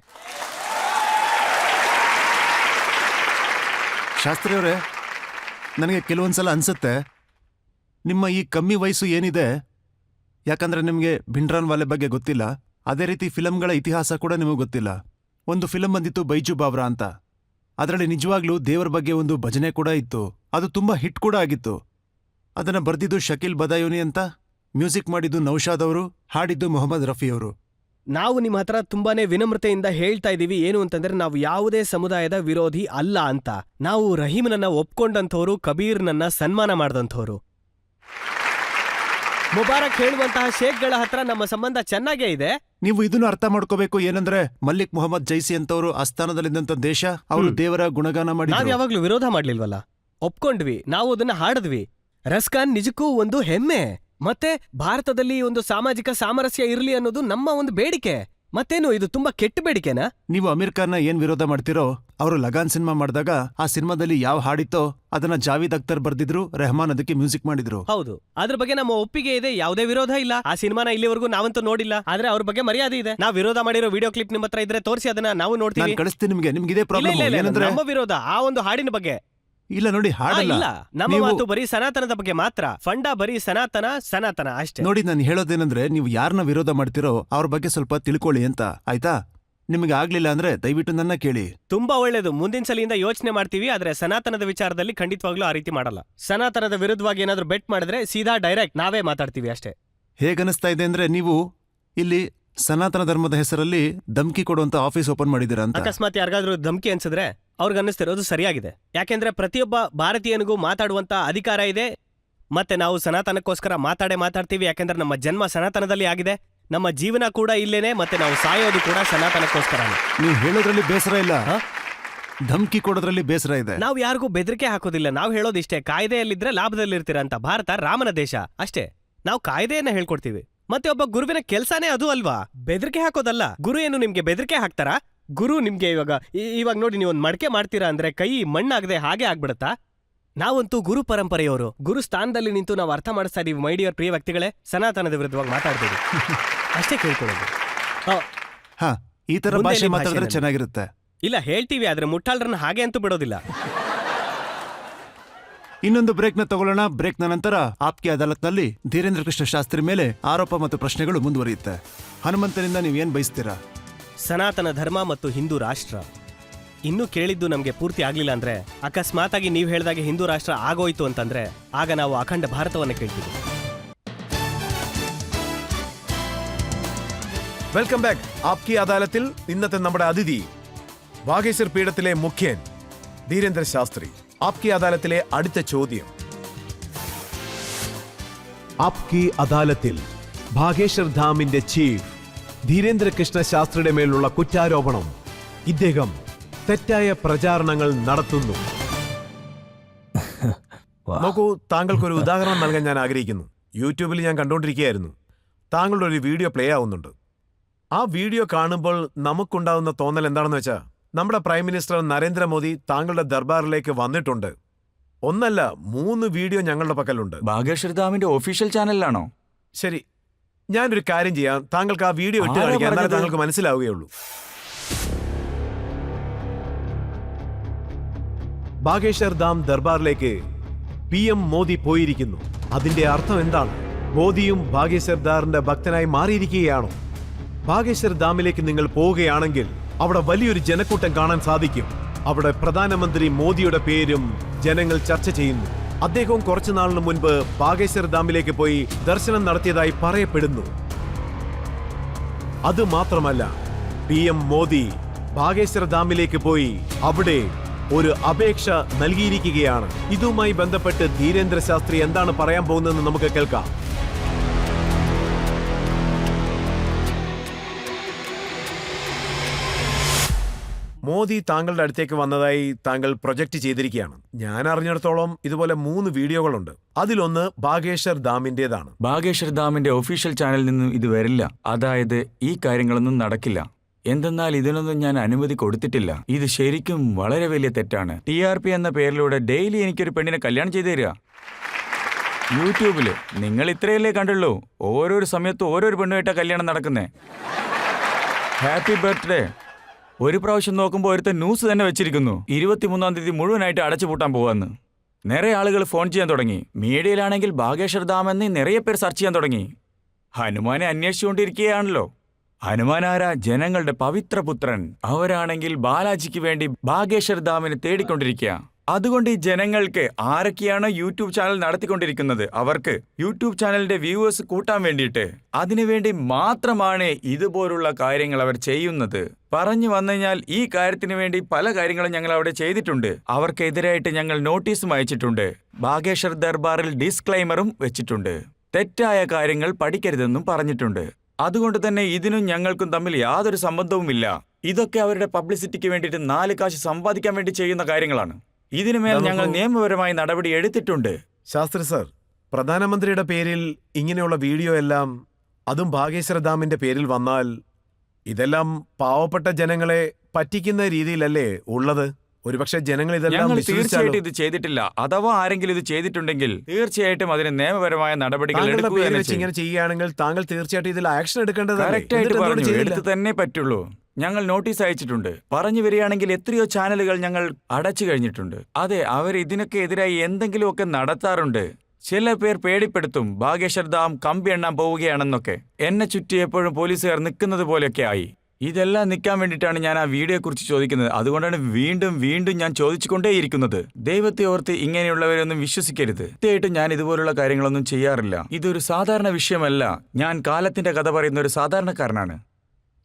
ಶಾಸ್ತ್ರಿ ಅವರೇ, ನನಗೆ ಕೆಲವೊಂದ್ಸಲ ಅನ್ಸುತ್ತೆ ನಿಮ್ಮ ಈ ಕಮ್ಮಿ ವಯಸ್ಸು ಏನಿದೆ, ಯಾಕಂದ್ರೆ ನಿಮಗೆ ಭಿಂಡ್ರಾನ್ ವಾಲೆ ಬಗ್ಗೆ ಗೊತ್ತಿಲ್ಲ, ಅದೇ ರೀತಿ ಫಿಲಂಗಳ ಇತಿಹಾಸ ಕೂಡ ನಿಮಗೆ ಗೊತ್ತಿಲ್ಲ. ಒಂದು ಫಿಲಂ ಬಂದಿತ್ತು ಬೈಜು ಬಾವ್ರಾ ಅಂತ. ಅದರಲ್ಲಿ ನಿಜವಾಗ್ಲೂ ದೇವರ ಬಗ್ಗೆ ಒಂದು ಭಜನೆ ಕೂಡ ಇತ್ತು. ಅದು ತುಂಬಾ ಹಿಟ್ ಕೂಡ ಆಗಿತ್ತು. ಅದನ್ನ ಬರ್ದಿದ್ದು ಶಕೀಲ್ ಬದಾಯೂನಿ ಅಂತ, ಮ್ಯೂಸಿಕ್ ಮಾಡಿದ್ದು ನೌಶಾದ್ ಅವರು, ಹಾಡಿದ್ದು ಮೊಹಮ್ಮದ್ ರಫಿ ಅವರು. ನಾವು ನಿಮ್ಮ ಹತ್ರ ತುಂಬಾನೇ ವಿನಮ್ರತೆಯಿಂದ ಹೇಳ್ತಾ ಇದೀವಿ ಏನು ಅಂತಂದ್ರೆ, ನಾವು ಯಾವುದೇ ಸಮುದಾಯದ ವಿರೋಧಿ ಅಲ್ಲ ಅಂತ. ನಾವು ರಹೀಮ್ನನ್ನ ಒಪ್ಕೊಂಡಂಥವ್ರು, ಕಬೀರ್ನನ್ನ ಸನ್ಮಾನ ಮಾಡಿದಂಥವ್ರು. ಮುಬಾರಕ್ ಹೇಳುವಂತಹ ಶೇಖ್ಗಳ ಹತ್ರ ನಮ್ಮ ಸಂಬಂಧ ಚೆನ್ನಾಗೇ ಇದೆ. ನೀವು ಇದನ್ನು ಅರ್ಥ ಮಾಡ್ಕೋಬೇಕು. ಏನಂದ್ರೆ ಮಲ್ಲಿಕ್ ಮೊಹಮ್ಮದ್ ಜೈಸಿ ಅಂತವರು ಆಸ್ಥಾನದಲ್ಲಿದ್ದಂತ ದೇಶ, ಅವರು ದೇವರ ಗುಣಗಾನ ಮಾಡಿ. ನಾವ್ ಯಾವಾಗ್ಲೂ ವಿರೋಧ ಮಾಡ್ಲಿಲ್ವಲ್ಲ, ಒಪ್ಕೊಂಡ್ವಿ, ನಾವು ಅದನ್ನ ಹಾಡಿದ್ವಿ. ರಸ್ಖಾನ್ ನಿಜಕ್ಕೂ ಒಂದು ಹೆಮ್ಮೆ. ಮತ್ತೆ ಭಾರತದಲ್ಲಿ ಒಂದು ಸಾಮಾಜಿಕ ಸಾಮರಸ್ಯ ಇರ್ಲಿ ಅನ್ನೋದು ನಮ್ಮ ಒಂದು ಬೇಡಿಕೆ. ಮತ್ತೇನು ಇದು ತುಂಬಾ ಕೆಟ್ಟ ಬೇಡಿಕೆನಾ? ನೀವು ಅಮೀರ್ ಖಾನ್ನ ಏನ್ ವಿರೋಧ ಮಾಡ್ತಿರೋ, ಅವರು ಲಗಾನ್ ಸಿನಿಮಾ ಮಾಡಿದಾಗ ಆ ಸಿನಿಮಾದಲ್ಲಿ ಯಾವ ಹಾಡಿತ್ತೋ ಅದನ್ನ ಜಾವೀದ್ ಅಖ್ತರ್ ಬರ್ದಿದ್ರು, ರೆಹಮಾನ್ ಅದಕ್ಕೆ ಮ್ಯೂಸಿಕ್ ಮಾಡಿದ್ರು. ಹೌದು, ಅದ್ರ ಬಗ್ಗೆ ನಮ್ಮ ಒಪ್ಪಿಗೆ ಇದೆ, ಯಾವುದೇ ವಿರೋಧ ಇಲ್ಲ. ಆ ಸಿನಿಮಾನ ಇಲ್ಲಿವರೆಗೂ ನಾವಂತೂ ನೋಡಿಲ್ಲ, ಆದ್ರೆ ಅವ್ರ ಬಗ್ಗೆ ಮರ್ಯಾದೆ ಇದೆ. ನಾವು ವಿರೋಧ ಮಾಡಿರೋ ವಿಡಿಯೋ ಕ್ಲಿಪ್ ನಿಮ್ಮ ಹತ್ರ ಇದ್ರೆ ತೋರಿಸಿ, ಅದನ್ನ ನಾವು ನೋಡ್ತೀವಿ. ನಾನು ಕಳಿಸ್ತೀನಿ ನಿಮ್ಗೆ. ನಿಮ್ಗೆ ಇದೇ ಪ್ರಾಬ್ಲಮ್ ಏನಂದ್ರೆ ನಮ್ಮ ವಿರೋಧ ಆ ಒಂದು ಹಾಡಿನ ಬಗ್ಗೆ ಇಲ್ಲ. ನೋಡಿ, ಹಾಡಲ್ಲ. ಇಲ್ಲ, ನಮ್ಮ ಮಾತು ಬರೀ ಸನಾತನದ ಬಗ್ಗೆ ಮಾತ್ರ. ಫಂಡ ಬರೀ ಸನಾತನ ಸನಾತನ ಅಷ್ಟೇ. ನೋಡಿ, ನಾನು ಹೇಳೋದೇನಂದ್ರೆ, ನೀವು ಯಾರನ್ನ ವಿರೋಧ ಮಾಡ್ತಿರೋ ಅವ್ರ ಬಗ್ಗೆ ಸ್ವಲ್ಪ ತಿಳ್ಕೊಳ್ಳಿ ಅಂತ, ಆಯ್ತಾ? ನಿಮಗೆ ಆಗ್ಲಿಲ್ಲ ಅಂದ್ರೆ ದಯವಿಟ್ಟು ನನ್ನ ಕೇಳಿ. ತುಂಬಾ ಒಳ್ಳೇದು. ಮುಂದಿನ ಸಲಿಯಿಂದ ಯೋಚನೆ ಮಾಡ್ತೀವಿ. ಆದ್ರೆ ಸನಾತನದ ವಿಚಾರದಲ್ಲಿ ಖಂಡಿತವಾಗ್ಲೂ ಆ ರೀತಿ ಮಾಡಲ್ಲ. ಸನಾತನದ ವಿರುದ್ಧವಾಗಿ ಏನಾದ್ರೂ ಬೆಟ್ ಮಾಡಿದ್ರೆ ಸೀದಾ ಡೈರೆಕ್ಟ್ ನಾವೇ ಮಾತಾಡ್ತೀವಿ ಅಷ್ಟೇ. ಹೇಗನಿಸ್ತಾ ಇದೆ ಅಂದ್ರೆ, ನೀವು ಇಲ್ಲಿ ಸನಾತನ ಧರ್ಮದ ಹೆಸರಲ್ಲಿ ಧಮ್ಕಿ ಕೊಡುವಂತ ಆಫೀಸ್ ಓಪನ್ ಮಾಡಿದ್ದೀರಾ ಅಂತ. ಅಕಸ್ಮಾತ್ ಯಾರಿಗಾದ್ರೂ ಧಮ್ಕಿ ಅನ್ಸಿದ್ರೆ ಅವ್ರಿಗೆ ಅನ್ನಿಸ್ತಿರೋದು ಸರಿಯಾಗಿದೆ. ಯಾಕೆಂದ್ರೆ ಪ್ರತಿಯೊಬ್ಬ ಭಾರತೀಯನಿಗೂ ಮಾತಾಡುವಂತ ಅಧಿಕಾರ ಇದೆ. ಮತ್ತೆ ನಾವು ಸನಾತನಕ್ಕೋಸ್ಕರ ಮಾತಾಡ್ತೀವಿ. ಯಾಕೆಂದ್ರೆ ನಮ್ಮ ಜನ್ಮ ಸನಾತನದಲ್ಲಿ ಆಗಿದೆ, ನಮ್ಮ ಜೀವನ ಕೂಡ ಇಲ್ಲೇನೆ, ಮತ್ತೆ ನಾವು ಸಾಯೋದು ಕೂಡ ಸನಾತನಕ್ಕೋಸ್ಕರ. ನೀವು ಹೇಳೋದ್ರಲ್ಲಿ ಬೇಸರ ಇಲ್ಲ, ಧಮ್ಕಿ ಕೊಡೋದ್ರಲ್ಲಿ ಬೇಸರ ಇದೆ. ನಾವು ಯಾರಿಗೂ ಬೆದರಿಕೆ ಹಾಕೋದಿಲ್ಲ. ನಾವು ಹೇಳೋದಿಷ್ಟೇ, ಕಾಯ್ದೆಯಲ್ಲಿದ್ರೆ ಲಾಭದಲ್ಲಿರ್ತೀರ ಅಂತ. ಭಾರತ ರಾಮನ ದೇಶ ಅಷ್ಟೇ. ನಾವು ಕಾಯ್ದೆಯನ್ನ ಹೇಳ್ಕೊಡ್ತೀವಿ. ಮತ್ತೆ ಒಬ್ಬ ಗುರುವಿನ ಕೆಲ್ಸಾನೇ ಅದು ಅಲ್ವಾ, ಬೆದರಿಕೆ ಹಾಕೋದಲ್ಲ. ಗುರು ಏನು ನಿಮ್ಗೆ ಬೆದರಿಕೆ ಹಾಕ್ತಾರಾ? ಗುರು ನಿಮ್ಗೆ ಇವಾಗ ನೋಡಿ, ನೀವು ಒಂದು ಮಡಕೆ ಮಾಡ್ತೀರಾ ಅಂದ್ರೆ ಕೈ ಮಣ್ಣಾಗದೆ ಹಾಗೆ ಆಗ್ಬಿಡುತ್ತಾ? ನಾವಂತೂ ಗುರು ಪರಂಪರೆಯವರು. ಗುರು ಸ್ಥಾನದಲ್ಲಿ ನಿಂತು ನಾವು ಅರ್ಥ ಮಾಡಿಸ್ತಾ ಇದೀವಿ. ಮೈ ಡಿಯರ್ ಪ್ರಿಯ ವ್ಯಕ್ತಿಗಳೇ, ಸನಾತನದ ವಿರುದ್ಧವಾಗಿ ಮಾತಾಡ್ಬೇಡಿ ಅಷ್ಟೇ ಕೇಳ್ಕೊಳ್ಳೋದು. ಹಾ, ಈ ತರ ಭಾಷೆ ಮಾತಾಡಿದ್ರೆ ಚೆನ್ನಾಗಿರುತ್ತೆ. ಇಲ್ಲ, ಹೇಳ್ತೀವಿ, ಆದ್ರೆ ಮುಟ್ಟಾಳ್ರನ್ನ ಹಾಗೆ ಅಂತೂ ಬಿಡೋದಿಲ್ಲ. ಇನ್ನೊಂದು ಬ್ರೇಕ್ನ ತಗೊಳ್ಳೋಣ. ಬ್ರೇಕ್ನ ನಂತರ ಆಪ್ಕಿ ಅದಾಲತ್ನಲ್ಲಿ ಧೀರೇಂದ್ರ ಕೃಷ್ಣ ಶಾಸ್ತ್ರಿ ಮೇಲೆ ಆರೋಪ ಮತ್ತು ಪ್ರಶ್ನೆಗಳು ಮುಂದುವರಿಯುತ್ತೆ. ಹನುಮಂತನಿಂದ ನೀವೇನ್ ಬಯಸ್ತೀರಾ? ಸನಾತನ ಧರ್ಮ ಮತ್ತು ಹಿಂದೂ ರಾಷ್ಟ್ರ ಇನ್ನೂ ಕೇಳಿದ್ದು ನಮ್ಗೆ ಪೂರ್ತಿ ಆಗ್ಲಿಲ್ಲ ಅಂದ್ರೆ, ಅಕಸ್ಮಾತ್ ಆಗಿ ನೀವು ಹೇಳಿದಾಗೆ ಹಿಂದೂ ರಾಷ್ಟ್ರ ಆಗೋಯ್ತು ಅಂತಂದ್ರೆ, ಆಗ ನಾವು ಅಖಂಡ ಭಾರತವನ್ನ ಕೇಳ್ತೀವಿ. Welcome back. ആപ്കി അദാലത്തിൽ ഇന്നത്തെ നമ്മുടെ അതിഥി ബാഗേശ്വർ പീഠത്തിലെ മുഖ്യൻ ധീരേന്ദ്ര ശാസ്ത്രി. ആപ്കി അദാലത്തിലെ അടുത്ത ചോദ്യം. ആപ്കി അദാലത്തിൽ ഭാഗേശ്വർ ധാമിന്റെ ചീഫ് ധീരേന്ദ്ര കൃഷ്ണ ശാസ്ത്രിയുടെ മേലുള്ള കുറ്റാരോപണം ഇദ്ദേഹം തെറ്റായ പ്രചാരണങ്ങൾ നടത്തുന്നു. നോക്കൂ, താങ്കൾക്കൊരു ഉദാഹരണം നൽകാൻ ഞാൻ ആഗ്രഹിക്കുന്നു. യൂട്യൂബിൽ ഞാൻ കണ്ടുകൊണ്ടിരിക്കുകയായിരുന്നു. താങ്കളുടെ ഒരു വീഡിയോ പ്ലേ ആവുന്നുണ്ട്. ആ വീഡിയോ കാണുമ്പോൾ നമുക്കുണ്ടാവുന്ന തോന്നൽ എന്താണെന്ന് വെച്ചാൽ, നമ്മുടെ പ്രൈം മിനിസ്റ്റർ നരേന്ദ്രമോദി താങ്കളുടെ ദർബാറിലേക്ക് വന്നിട്ടുണ്ട്. ഒന്നല്ല, 3 വീഡിയോ ഞങ്ങളുടെ പക്കലുണ്ട്. ഭാഗേശ്വർ ധാമിന്റെ ഒഫീഷ്യൽ ചാനലിലാണോ? ശരി, ഞാനൊരു കാര്യം ചെയ്യാം. താങ്കൾക്ക് ആ വീഡിയോ ഇട്ട് ആരാ കാണിക്കാം, എന്നാലേ പറഞ്ഞത്? താങ്കൾക്ക് മനസ്സിലാവുകയുള്ളൂ. ബാഗേശ്വർ ധാം ദർബാറിലേക്ക് PM മോദി പോയിരിക്കുന്നു. അതിന്റെ അർത്ഥം എന്താണ്? മോദിയും ബാഗേശ്വർ ധാറിന്റെ ഭക്തനായി മാറിയിരിക്കുകയാണോ? ബാഗേശ്വർ ധാമിലേക്ക് നിങ്ങൾ പോവുകയാണെങ്കിൽ അവിടെ വലിയൊരു ജനക്കൂട്ടം കാണാൻ സാധിക്കും. അവിടെ പ്രധാനമന്ത്രി മോദിയുടെ പേരും ജനങ്ങൾ ചർച്ച ചെയ്യുന്നു. അദ്ദേഹവും കുറച്ചു നാളിന് മുൻപ് ബാഗേശ്വർ ധാമിലേക്ക് പോയി ദർശനം നടത്തിയതായി പറയപ്പെടുന്നു. അത് മാത്രമല്ല, PM മോദി ബാഗേശ്വർ ധാമിലേക്ക് പോയി അവിടെ ഒരു അപേക്ഷ നൽകിയിരിക്കുകയാണ്. ഇതുമായി ബന്ധപ്പെട്ട് ധീരേന്ദ്ര ശാസ്ത്രി എന്താണ് പറയാൻ പോകുന്നതെന്ന് നമുക്ക് കേൾക്കാം. മോദി താങ്കളുടെ അടുത്തേക്ക് വന്നതായി താങ്കൾ പ്രൊജക്ട് ചെയ്തിരിക്കുകയാണ്. ഞാൻ അറിഞ്ഞിടത്തോളം ഇതുപോലെ 3 വീഡിയോകളുണ്ട്. അതിലൊന്ന് ബാഗേശ്വർ ധാമിന്റേതാണ്. ഭാഗേശ്വർ ധാമിന്റെ ഒഫീഷ്യൽ ചാനലിൽ നിന്നും ഇത് വരില്ല. അതായത് ഈ കാര്യങ്ങളൊന്നും നടക്കില്ല. എന്തെന്നാൽ ഇതിനൊന്നും ഞാൻ അനുമതി കൊടുത്തിട്ടില്ല. ഇത് ശരിക്കും വളരെ വലിയ തെറ്റാണ്. TRP എന്ന പേരിലൂടെ ഡെയിലി എനിക്കൊരു പെണ്ണിനെ കല്യാണം ചെയ്തു തരിക. യൂട്യൂബില് നിങ്ങൾ ഇത്രയല്ലേ കണ്ടുള്ളൂ. ഓരോരോ സമയത്ത് ഓരോരു പെണ്ണുമായിട്ടാ കല്യാണം നടക്കുന്നേ. Happy birthday. ഒരു പ്രാവശ്യം നോക്കുമ്പോൾ ഒരുത്ത ന്യൂസ് തന്നെ വെച്ചിരിക്കുന്നു, 23-ാം തീയതി മുഴുവനായിട്ട് അടച്ചുപൂട്ടാൻ പോവാന്ന്. നിറയെ ആളുകൾ ഫോൺ ചെയ്യാൻ തുടങ്ങി. മീഡിയയിലാണെങ്കിൽ ബാഗേശ്വർ ധാം എന്ന് നിറയെ പേർ സെർച്ച് ചെയ്യാൻ തുടങ്ങി. ഹനുമാനെ അന്വേഷിച്ചുകൊണ്ടിരിക്കുകയാണല്ലോ. ഹനുമാനാരാ? ജനങ്ങളുടെ പവിത്രപുത്രൻ. അവരാണെങ്കിൽ ബാലാജിക്ക് വേണ്ടി ബാഗേശ്വർ ധാമിനെ തേടിക്കൊണ്ടിരിക്കുക. അതുകൊണ്ട് ഈ ജനങ്ങൾക്ക് ആരൊക്കെയാണോ യൂട്യൂബ് ചാനൽ നടത്തിക്കൊണ്ടിരിക്കുന്നത് അവർക്ക് യൂട്യൂബ് ചാനലിന്റെ വ്യൂവേഴ്സ് കൂട്ടാൻ വേണ്ടിയിട്ട് അതിനുവേണ്ടി മാത്രമാണ് ഇതുപോലുള്ള കാര്യങ്ങൾ അവർ ചെയ്യുന്നത്. പറഞ്ഞു വന്നുകഴിഞ്ഞാൽ ഈ കാര്യത്തിന് വേണ്ടി പല കാര്യങ്ങളും ഞങ്ങൾ അവിടെ ചെയ്തിട്ടുണ്ട്. അവർക്കെതിരായിട്ട് ഞങ്ങൾ നോട്ടീസും അയച്ചിട്ടുണ്ട്. ബാഗേശ്വർ ദർബാറിൽ ഡിസ്ക്ലൈമറും വെച്ചിട്ടുണ്ട്. തെറ്റായ കാര്യങ്ങൾ പഠിക്കരുതെന്നും പറഞ്ഞിട്ടുണ്ട്. അതുകൊണ്ട് തന്നെ ഇതിനും ഞങ്ങൾക്കും തമ്മിൽ യാതൊരു സംബന്ധവുമില്ല. ഇതൊക്കെ അവരുടെ പബ്ലിസിറ്റിക്ക് വേണ്ടിയിട്ട് 4 കാശ് സമ്പാദിക്കാൻ വേണ്ടി ചെയ്യുന്ന കാര്യങ്ങളാണ്. ഇതിനുമേൽ ഞങ്ങൾ നിയമപരമായി നടപടി എടുത്തിട്ടുണ്ട്. ശാസ്ത്രി സർ, പ്രധാനമന്ത്രിയുടെ പേരിൽ ഇങ്ങനെയുള്ള വീഡിയോ എല്ലാം, അതും ബാഗേശ്വർ ധാമിന്റെ പേരിൽ വന്നാൽ ഇതെല്ലാം പാവപ്പെട്ട ജനങ്ങളെ പറ്റിക്കുന്ന രീതിയിലല്ലേ ഉള്ളത്? ഒരുപക്ഷെ ജനങ്ങൾ ഇതെല്ലാം ഞങ്ങൾ വിശ്വസിച്ചാലോ? തീർച്ചയായിട്ടും ഇത് ചെയ്തിട്ടില്ല. അഥവാ ആരെങ്കിലും ഇത് ചെയ്തിട്ടുണ്ടെങ്കിൽ തീർച്ചയായിട്ടും അതിന് നിയമപരമായ നടപടികൾ താങ്കളുടെ എടുക്കുക പേര് തന്നെ വെച്ച് ചെയ്യും. ഇങ്ങനെ ചെയ്യുകയാണെങ്കിൽ താങ്കൾ തീർച്ചയായിട്ടും ഇതിൽ ആക്ഷൻ എടുക്കേണ്ടതല്ലേ? കറക്റ്റായിട്ട് എന്നിട്ട് എന്തുകൊണ്ട് പറഞ്ഞു, ചെയ്തില്ല? എടുത്ത് തന്നെ പറ്റുള്ളൂ. ഞങ്ങൾ നോട്ടീസ് അയച്ചിട്ടുണ്ട്. പറഞ്ഞു വരികയാണെങ്കിൽ എത്രയോ ചാനലുകൾ ഞങ്ങൾ അടച്ചു കഴിഞ്ഞിട്ടുണ്ട്. അതെ, അവർ ഇതിനൊക്കെ എതിരായി എന്തെങ്കിലുമൊക്കെ നടത്താറുണ്ട്. ചില പേർ പേടിപ്പെടുത്തും, ബാഗേശ്വർ ധാം കമ്പി എണ്ണാൻ പോവുകയാണെന്നൊക്കെ. എന്നെ ചുറ്റി എപ്പോഴും പോലീസുകാർ നിൽക്കുന്നത് പോലെയൊക്കെ ആയി. ഇതെല്ലാം നിൽക്കാൻ വേണ്ടിയിട്ടാണ് ഞാൻ ആ വീഡിയോയെ കുറിച്ച് ചോദിക്കുന്നത്. അതുകൊണ്ടാണ് വീണ്ടും വീണ്ടും ഞാൻ ചോദിച്ചുകൊണ്ടേയിരിക്കുന്നത്. ദൈവത്തെ ഓർത്ത് ഇങ്ങനെയുള്ളവരൊന്നും വിശ്വസിക്കരുത്. തീർച്ചയായിട്ടും ഞാൻ ഇതുപോലുള്ള കാര്യങ്ങളൊന്നും ചെയ്യാറില്ല. ഇതൊരു സാധാരണ വിഷയമല്ല. ഞാൻ കാലത്തിന്റെ കഥ പറയുന്ന ഒരു സാധാരണക്കാരനാണ്.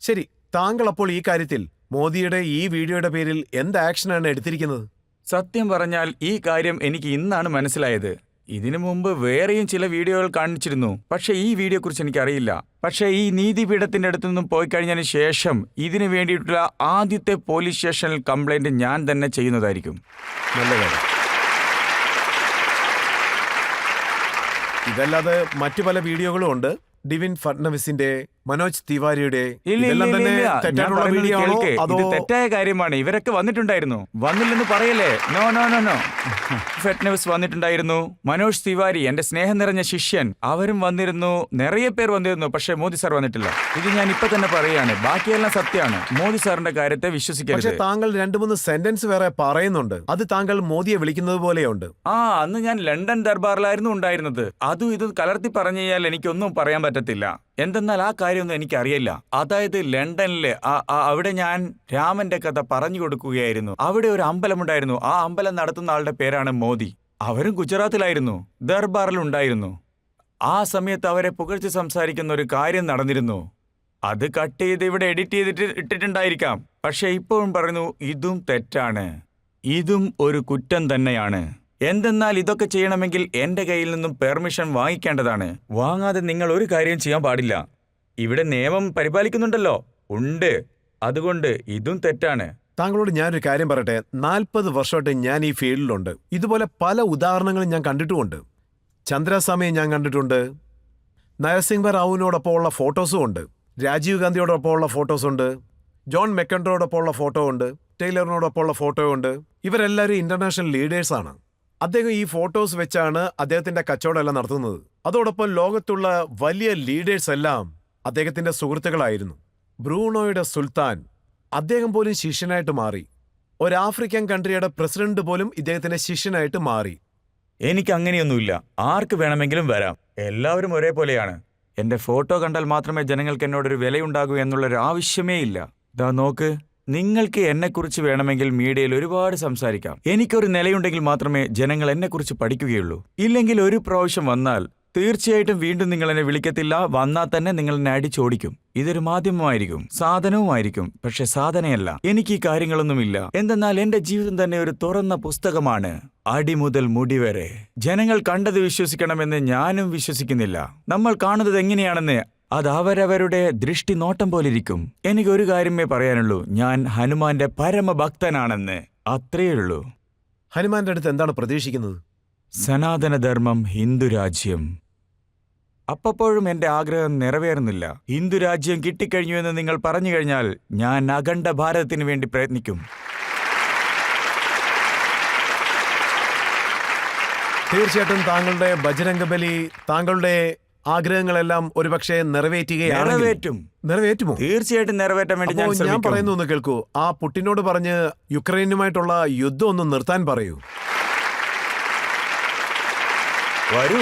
ശരി, താങ്കൾ അപ്പോൾ ഈ കാര്യത്തിൽ മോദിയുടെ ഈ വീഡിയോയുടെ പേരിൽ എന്ത് ആക്ഷനാണ് എടുത്തിരിക്കുന്നത്? സത്യം പറഞ്ഞാൽ ഈ കാര്യം എനിക്ക് ഇന്നാണ് മനസ്സിലായത്. ഇതിനു മുമ്പ് വേറെയും ചില വീഡിയോകൾ കാണിച്ചിരുന്നു. പക്ഷേ ഈ വീഡിയോ കുറിച്ച് എനിക്കറിയില്ല. പക്ഷേ ഈ നീതിപീഠത്തിന്റെ അടുത്തു നിന്നും പോയി കഴിഞ്ഞതിന് ശേഷം ഇതിനു വേണ്ടിയിട്ടുള്ള ആദ്യത്തെ പോലീസ് സ്റ്റേഷനിൽ കംപ്ലൈന്റ് ഞാൻ തന്നെ ചെയ്യുന്നതായിരിക്കും. നല്ല കാര്യം. ഇതല്ലാതെ മറ്റു പല വീഡിയോകളും ഉണ്ട്. ഡിവിൻ ഫഡ്നവിസിന്റെ, മനോജ് തിവാരിയുടെ. ഇല്ല, ഇതെല്ലാം ഇല്ല, തന്നെ ഇല്ല. ഞാൻ തെറ്റായിട്ടുള്ള പറയുന്നത് വീഡിയോ ആണോ കേൾക്ക്. അതോ? ഇത് തെറ്റായ കാര്യമാണ്. ഇവരൊക്കെ വന്നിട്ടുണ്ടായിരുന്നു. വന്നില്ലെന്ന് പറയല്ലേ? No no no no. Fadnavis വന്നിട്ടുണ്ടായിരുന്നു. മനോജ് തിവാരി, എന്റെ സ്നേഹം നിറഞ്ഞ ശിഷ്യൻ, അവരും വന്നിരുന്നു. നിറയെ പേർ വന്നിരുന്നു. പക്ഷേ മോദി സാർ വന്നിട്ടില്ല. ഇത് ഞാൻ ഇപ്പൊ തന്നെ പറയാണ്. ബാക്കിയെല്ലാം സത്യമാണ്. മോദി സാറിന്റെ കാര്യത്തെ വിശ്വസിക്കരുത്. പക്ഷെ താങ്കൾ 2-3 സെന്റൻസ് വേറെ പറയുന്നുണ്ട്. അത് താങ്കൾ മോദിയെ വിളിക്കുന്നത് പോലെയുണ്ട്. അന്ന് ഞാൻ ലണ്ടൻ ദർബാറിലായിരുന്നു ഉണ്ടായിരുന്നത്. അതും ഇതും കലർത്തി പറഞ്ഞു കഴിഞ്ഞാൽ എനിക്കൊന്നും പറയാൻ പറ്റത്തില്ല. എന്തെന്നാൽ ആ കാര്യമൊന്നും എനിക്കറിയില്ല. അതായത് ലണ്ടനില് അവിടെ ഞാൻ രാമന്റെ കഥ പറഞ്ഞു കൊടുക്കുകയായിരുന്നു. അവിടെ ഒരു അമ്പലമുണ്ടായിരുന്നു. ആ അമ്പലം നടത്തുന്ന ആളുടെ പേരാണ് മോദി. അവരും ഗുജറാത്തിലായിരുന്നു, ദർബാറിലുണ്ടായിരുന്നു. ആ സമയത്ത് അവരെ പുകഴ്ത്തി സംസാരിക്കുന്ന ഒരു കാര്യം നടന്നിരുന്നു. അത് കട്ട് ചെയ്ത് ഇവിടെ എഡിറ്റ് ചെയ്തിട്ട് ഇട്ടിട്ടുണ്ടായിരിക്കാം. പക്ഷെ ഇപ്പോഴും പറയുന്നു ഇതും തെറ്റാണ്, ഇതും ഒരു കുറ്റം തന്നെയാണ്. എന്തെന്നാൽ ഇതൊക്കെ ചെയ്യണമെങ്കിൽ എന്റെ കയ്യിൽ നിന്നും പെർമിഷൻ വാങ്ങിക്കേണ്ടതാണ്. വാങ്ങാതെ നിങ്ങൾ ഒരു കാര്യം ചെയ്യാൻ പാടില്ല. ഇവിടെ നിയമം പരിപാലിക്കുന്നുണ്ടല്ലോ. ഉണ്ട്. അതുകൊണ്ട് ഇതും തെറ്റാണ്. താങ്കളോട് ഞാനൊരു കാര്യം പറയട്ടെ, 40 വർഷമായിട്ട് ഞാൻ ഈ ഫീൽഡിലുണ്ട്. ഇതുപോലെ പല ഉദാഹരണങ്ങളും ഞാൻ കണ്ടിട്ടുമുണ്ട്. ചന്ദ്രസ്വാമിയെ ഞാൻ കണ്ടിട്ടുണ്ട്, നരസിംഹ റാവുവിനോടൊപ്പം ഉള്ള ഫോട്ടോസും ഉണ്ട്, രാജീവ് ഗാന്ധിയോടൊപ്പം ഉള്ള ഫോട്ടോസ് ഉണ്ട്, ജോൺ മെക്കൻഡറോടൊപ്പം ഉള്ള ഫോട്ടോ ഉണ്ട്, ടൈലറിനോടൊപ്പം ഉള്ള ഫോട്ടോ ഉണ്ട്. ഇവരെല്ലാവരും ഇന്റർനാഷണൽ ലീഡേഴ്സാണ്. അദ്ദേഹം ഈ ഫോട്ടോസ് വെച്ചാണ് അദ്ദേഹത്തിന്റെ കച്ചവടം എല്ലാം നടത്തുന്നത്. അതോടൊപ്പം ലോകത്തുള്ള വലിയ ലീഡേഴ്സ് എല്ലാം അദ്ദേഹത്തിന്റെ സുഹൃത്തുക്കളായിരുന്നു. ബ്രൂണോയുടെ സുൽത്താൻ, അദ്ദേഹം പോലും ശിഷ്യനായിട്ട് മാറി. ഒരു ആഫ്രിക്കൻ കൺട്രിയുടെ പ്രസിഡന്റ് പോലും ഇദ്ദേഹത്തിന്റെ ശിഷ്യനായിട്ട് മാറി. എനിക്ക് അങ്ങനെയൊന്നുമില്ല. ആർക്ക് വേണമെങ്കിലും വരാം. എല്ലാവരും ഒരേപോലെയാണ്. എന്റെ ഫോട്ടോ കണ്ടാൽ മാത്രമേ ജനങ്ങൾക്ക് എന്നോടൊരു വിലയുണ്ടാകൂ എന്നുള്ളൊരു ആവശ്യമേ ഇല്ല. ദാ നോക്ക്, നിങ്ങൾക്ക് എന്നെക്കുറിച്ച് വേണമെങ്കിൽ മീഡിയയിൽ ഒരുപാട് സംസാരിക്കാം. എനിക്കൊരു നിലയുണ്ടെങ്കിൽ മാത്രമേ ജനങ്ങൾ എന്നെക്കുറിച്ച് പഠിക്കുകയുള്ളൂ. ഇല്ലെങ്കിൽ ഒരു പ്രാവശ്യം വന്നാൽ തീർച്ചയായിട്ടും വീണ്ടും നിങ്ങൾ എന്നെ വിളിക്കത്തില്ല. വന്നാൽ തന്നെ നിങ്ങൾ എന്നെ അടിച്ചോടിക്കും. ഇതൊരു മാധ്യമമായിരിക്കും, സാധനവുമായിരിക്കും, പക്ഷെ സാധനയല്ല. എനിക്ക് ഈ കാര്യങ്ങളൊന്നുമില്ല. എന്തെന്നാൽ എന്റെ ജീവിതം തന്നെ ഒരു തുറന്ന പുസ്തകമാണ്, അടി മുതൽ മുടി വരെ. ജനങ്ങൾ കണ്ടത് വിശ്വസിക്കണമെന്ന് ഞാനും വിശ്വസിക്കുന്നില്ല. നമ്മൾ കാണുന്നത് എങ്ങനെയാണെന്ന് അത് അവരവരുടെ ദൃഷ്ടി നോട്ടം പോലിരിക്കും. എനിക്കൊരു കാര്യമേ പറയാനുള്ളൂ, ഞാൻ ഹനുമാന്റെ പരമഭക്തനാണെന്ന്. അത്രയുള്ളൂ. ഹനുമാന്റെ അടുത്ത് എന്താണ് പ്രതീക്ഷിക്കുന്നത്? സനാതനധർമ്മം, ഹിന്ദുരാജ്യം. അപ്പോഴും എന്റെ ആഗ്രഹം നിറവേറുന്നില്ല. ഹിന്ദുരാജ്യം കിട്ടിക്കഴിഞ്ഞു എന്ന് നിങ്ങൾ പറഞ്ഞു കഴിഞ്ഞാൽ ഞാൻ അഖണ്ഡ ഭാരതത്തിന് വേണ്ടി പ്രയത്നിക്കും. തീർച്ചയായിട്ടും താങ്കളുടെ ബജരംഗബലി, താങ്കളുടെ ആഗ്രഹങ്ങളെല്ലാം ഒരുപക്ഷെ നിറവേറ്റും. നിറവേറ്റുമോ? തീർച്ചയായിട്ടും നിറവേറ്റാൻ വേണ്ടി ഞാൻ ഞാൻ ശ്രമിക്കും. പറയുന്നു ഒന്ന് കേൾക്കൂ. ആ പുടിനോട് പറഞ്ഞ് യുക്രൈനുമായിട്ടുള്ള യുദ്ധം ഒന്ന് നിർത്താൻ പറയൂ. വരൂ.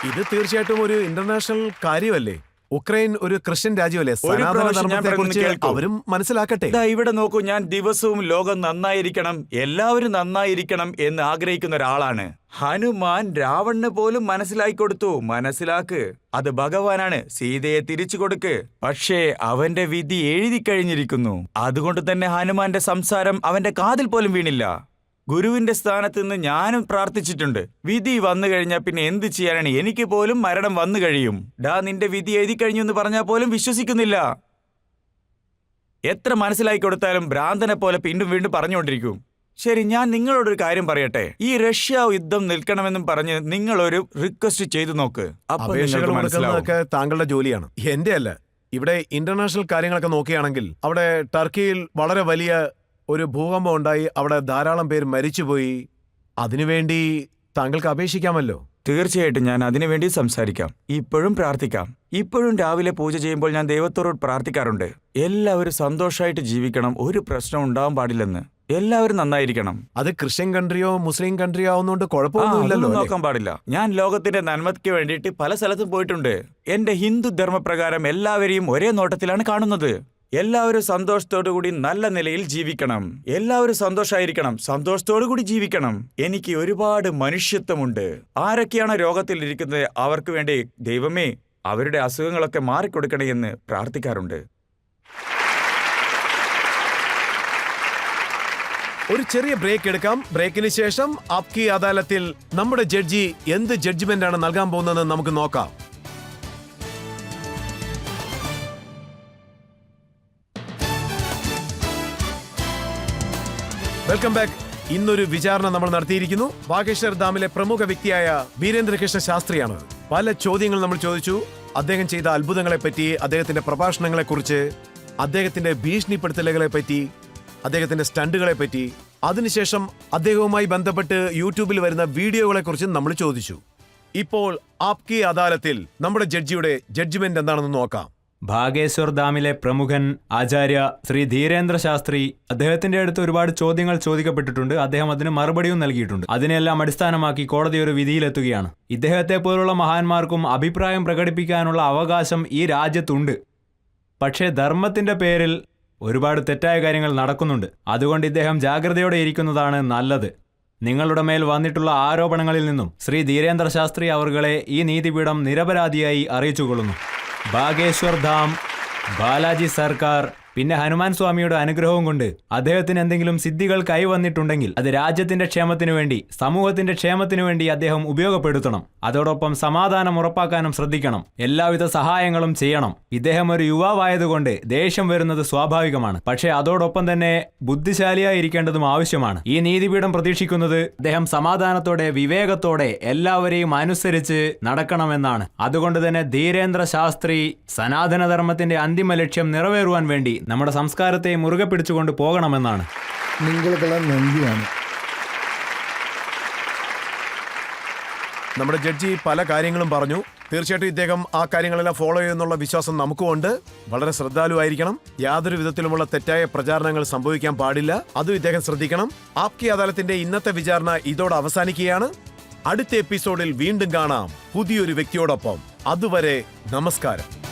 ഇത് തീർച്ചയായിട്ടും ഒരു ഇന്റർനാഷണൽ കാര്യമല്ലേ? ഉക്രൈൻ ഒരു ക്രിസ്ത്യൻ രാജ്യമല്ലേ? സനാതനധർമ്മത്തെക്കുറിച്ച് അവരും മനസ്സിലാക്കട്ടെ. ഇവിടെ നോക്കൂ, ഞാൻ ദിവസവും ലോകം നന്നായിരിക്കണം, എല്ലാവരും നന്നായിരിക്കണം എന്ന് ആഗ്രഹിക്കുന്ന ഒരാളാണ്. ഹനുമാൻ രാവണന് പോലും മനസ്സിലാക്കി കൊടുത്തു. മനസ്സിലാക്ക്, അത് ഭഗവാനാണ്. സീതയെ തിരിച്ചു കൊടുക്ക്. പക്ഷേ അവന്റെ വിധി എഴുതി കഴിഞ്ഞിരിക്കുന്നു. അതുകൊണ്ട് തന്നെ ഹനുമാന്റെ സംസാരം അവന്റെ കാതിൽ പോലും വീണില്ല. ഗുരുവിന്റെ സ്ഥാനത്ത് നിന്ന് ഞാനും പ്രാർത്ഥിച്ചിട്ടുണ്ട്. വിധി വന്നു കഴിഞ്ഞാൽ പിന്നെ എന്ത് ചെയ്യാനാണ്? എനിക്ക് പോലും മരണം വന്നു കഴിയും. നിന്റെ വിധി എഴുതി കഴിഞ്ഞു എന്ന് പറഞ്ഞാൽ പോലും വിശ്വസിക്കുന്നില്ല. എത്ര മനസ്സിലാക്കി കൊടുത്താലും ഭ്രാന്തനെ പോലെ വീണ്ടും വീണ്ടും പറഞ്ഞുകൊണ്ടിരിക്കും. ശരി, ഞാൻ നിങ്ങളോടൊരു കാര്യം പറയട്ടെ. ഈ റഷ്യ യുദ്ധം നിൽക്കണമെന്നും പറഞ്ഞ് നിങ്ങളൊരു റിക്വസ്റ്റ് ചെയ്തു നോക്ക്. അപേക്ഷകൾ കൊടുക്കുന്നതൊക്കെ താങ്കളുടെ ജോലിയാണ്, എന്റെ അല്ല. ഇവിടെ ഇന്റർനാഷണൽ കാര്യങ്ങളൊക്കെ നോക്കുകയാണെങ്കിൽ അവിടെ ടർക്കിയിൽ വളരെ വലിയ ഒരു ഭൂകമ്പം ഉണ്ടായി. അവിടെ ധാരാളം പേര് മരിച്ചുപോയി. അതിനുവേണ്ടി താങ്കൾക്ക് അപേക്ഷിക്കാമല്ലോ. തീർച്ചയായിട്ടും ഞാൻ അതിനുവേണ്ടി സംസാരിക്കാം. ഇപ്പോഴും പ്രാർത്ഥിക്കാം. ഇപ്പോഴും രാവിലെ പൂജ ചെയ്യുമ്പോൾ ഞാൻ ദൈവത്തോട് പ്രാർത്ഥിക്കാറുണ്ട്. എല്ലാവരും സന്തോഷമായിട്ട് ജീവിക്കണം, ഒരു പ്രശ്നം ഉണ്ടാവാൻ പാടില്ലെന്ന്. എല്ലാവരും നന്നായിരിക്കണം. അത് ക്രിസ്ത്യൻ കൺട്രിയോ മുസ്ലിം കൺട്രിയോ ആവുന്നതുകൊണ്ട് കുഴപ്പമൊന്നുമില്ലല്ലോ. നോക്കാൻ പാടില്ല. ഞാൻ ലോകത്തിന്റെ നന്മയ്ക്ക് വേണ്ടിയിട്ട് പല സ്ഥലത്തും പോയിട്ടുണ്ട്. എന്റെ ഹിന്ദു ധർമ്മപ്രകാരം എല്ലാവരെയും ഒരേ നോട്ടത്തിലാണ് കാണുന്നത്. എല്ലാവരും സന്തോഷത്തോടുകൂടി നല്ല നിലയിൽ ജീവിക്കണം. എല്ലാവരും സന്തോഷമായിരിക്കണം, സന്തോഷത്തോടുകൂടി ജീവിക്കണം. എനിക്ക് ഒരുപാട് മനുഷ്യത്വമുണ്ട്. ആരൊക്കെയാണോ രോഗത്തിലിരിക്കുന്നത് അവർക്ക് വേണ്ടി ദൈവമേ അവരുടെ അസുഖങ്ങളൊക്കെ മാറിക്കൊടുക്കണേ എന്ന് പ്രാർത്ഥിക്കാറുണ്ട്. ഒരു ചെറിയ ബ്രേക്ക് എടുക്കാം. ബ്രേക്കിന് ശേഷം ആപ്കി അദാലത്തിൽ നമ്മുടെ ജഡ്ജി എന്ത് ജഡ്ജ്മെന്റ് ആണ് നൽകാൻ പോകുന്നതെന്ന് നമുക്ക് നോക്കാം. Welcome back. ഇന്നൊരു വിചാരണ നമ്മൾ നടത്തിയിരിക്കുന്നു. ബാഗേശ്വർ ഡാമിലെ പ്രമുഖ വ്യക്തിയായ വീരേന്ദ്രകൃഷ്ണ ശാസ്ത്രിയാണ്. പല ചോദ്യങ്ങൾ നമ്മൾ ചോദിച്ചു. അദ്ദേഹം ചെയ്ത അത്ഭുതങ്ങളെപ്പറ്റി, അദ്ദേഹത്തിന്റെ പ്രഭാഷണങ്ങളെക്കുറിച്ച്, അദ്ദേഹത്തിന്റെ ഭീഷണിപ്പെടുത്തലുകളെ പറ്റി, അദ്ദേഹത്തിന്റെ സ്റ്റണ്ടുകളെ പറ്റി, അതിനുശേഷം അദ്ദേഹവുമായി ബന്ധപ്പെട്ട് യൂട്യൂബിൽ വരുന്ന വീഡിയോകളെക്കുറിച്ച് നമ്മൾ ചോദിച്ചു. ഇപ്പോൾ ആപ്കി അദാലത്തിൽ നമ്മുടെ ജഡ്ജിയുടെ ജഡ്ജ്മെന്റ് എന്താണെന്ന് നോക്കാം. ഭാഗേശ്വർ ഡാമിലെ പ്രമുഖൻ ആചാര്യ ശ്രീ ധീരേന്ദ്ര ശാസ്ത്രി, അദ്ദേഹത്തിന്റെ അടുത്ത് ഒരുപാട് ചോദ്യങ്ങൾ ചോദിക്കപ്പെട്ടിട്ടുണ്ട്. അദ്ദേഹം അതിന് മറുപടിയും നൽകിയിട്ടുണ്ട്. അതിനെല്ലാം അടിസ്ഥാനമാക്കി കോടതി ഒരു വിധിയിലെത്തുകയാണ്. ഇദ്ദേഹത്തെ പോലുള്ള മഹാന്മാർക്കും അഭിപ്രായം പ്രകടിപ്പിക്കാനുള്ള അവകാശം ഈ രാജ്യത്തുണ്ട്. പക്ഷേ ധർമ്മത്തിന്റെ പേരിൽ ഒരുപാട് തെറ്റായ കാര്യങ്ങൾ നടക്കുന്നുണ്ട്. അതുകൊണ്ട് ഇദ്ദേഹം ജാഗ്രതയോടെ ഇരിക്കുന്നതാണ് നല്ലത്. നിങ്ങളുടെ മേൽ വന്നിട്ടുള്ള ആരോപണങ്ങളിൽ നിന്നും ശ്രീ ധീരേന്ദ്ര ശാസ്ത്രി അവർകളെ ഈ നീതിപീഠം നിരപരാധിയായി അറിയിച്ചുകൊള്ളുന്നു. ബാഗേശ്വർ ധാം, ബാലാജി സർക്കാർ, പിന്നെ ഹനുമാൻ സ്വാമിയുടെ അനുഗ്രഹവും കൊണ്ട് അദ്ദേഹത്തിന് എന്തെങ്കിലും സിദ്ധികൾ കൈവന്നിട്ടുണ്ടെങ്കിൽ അത് രാജ്യത്തിന്റെ ക്ഷേമത്തിനു വേണ്ടി, സമൂഹത്തിന്റെ ക്ഷേമത്തിനു വേണ്ടി അദ്ദേഹം ഉപയോഗപ്പെടുത്തണം. അതോടൊപ്പം സമാധാനം ഉറപ്പാക്കാനും ശ്രദ്ധിക്കണം. എല്ലാവിധ സഹായങ്ങളും ചെയ്യണം. ഇദ്ദേഹം ഒരു യുവാവായതുകൊണ്ട് ദേഷ്യം വരുന്നത് സ്വാഭാവികമാണ്. പക്ഷേ അതോടൊപ്പം തന്നെ ബുദ്ധിശാലിയായിരിക്കേണ്ടതും ആവശ്യമാണ്. ഈ നീതിപീഠം പ്രതീക്ഷിക്കുന്നത് അദ്ദേഹം സമാധാനത്തോടെ, വിവേകത്തോടെ എല്ലാവരെയും അനുസരിച്ച് നടക്കണമെന്നാണ്. അതുകൊണ്ട് തന്നെ ധീരേന്ദ്ര ശാസ്ത്രി സനാതനധർമ്മത്തിന്റെ അന്തിമ ലക്ഷ്യം നിറവേറുവാൻ വേണ്ടി നമ്മുടെ സംസ്കാരത്തെ മുറുകെ പിടിച്ചുകൊണ്ട് പോകണമെന്നാണ്. നിങ്ങൾക്കെല്ലാം നന്ദിയാണ്. നമ്മുടെ ജഡ്ജി പല കാര്യങ്ങളും പറഞ്ഞു. തീർച്ചയായിട്ടും ഇദ്ദേഹം ആ കാര്യങ്ങളെല്ലാം ഫോളോ ചെയ്യുന്നുള്ള വിശ്വാസം നമുക്കുമുണ്ട്. വളരെ ശ്രദ്ധാലുവായിരിക്കണം. യാതൊരു വിധത്തിലുമുള്ള തെറ്റായ പ്രചാരണങ്ങൾ സംഭവിക്കാൻ പാടില്ല. അതും ഇദ്ദേഹം ശ്രദ്ധിക്കണം. ആപ്കി അദാലത്തിന്റെ ഇന്നത്തെ വിചാരണ ഇതോടെ അവസാനിക്കുകയാണ്. അടുത്ത എപ്പിസോഡിൽ വീണ്ടും കാണാം പുതിയൊരു വ്യക്തിയോടൊപ്പം. അതുവരെ നമസ്കാരം.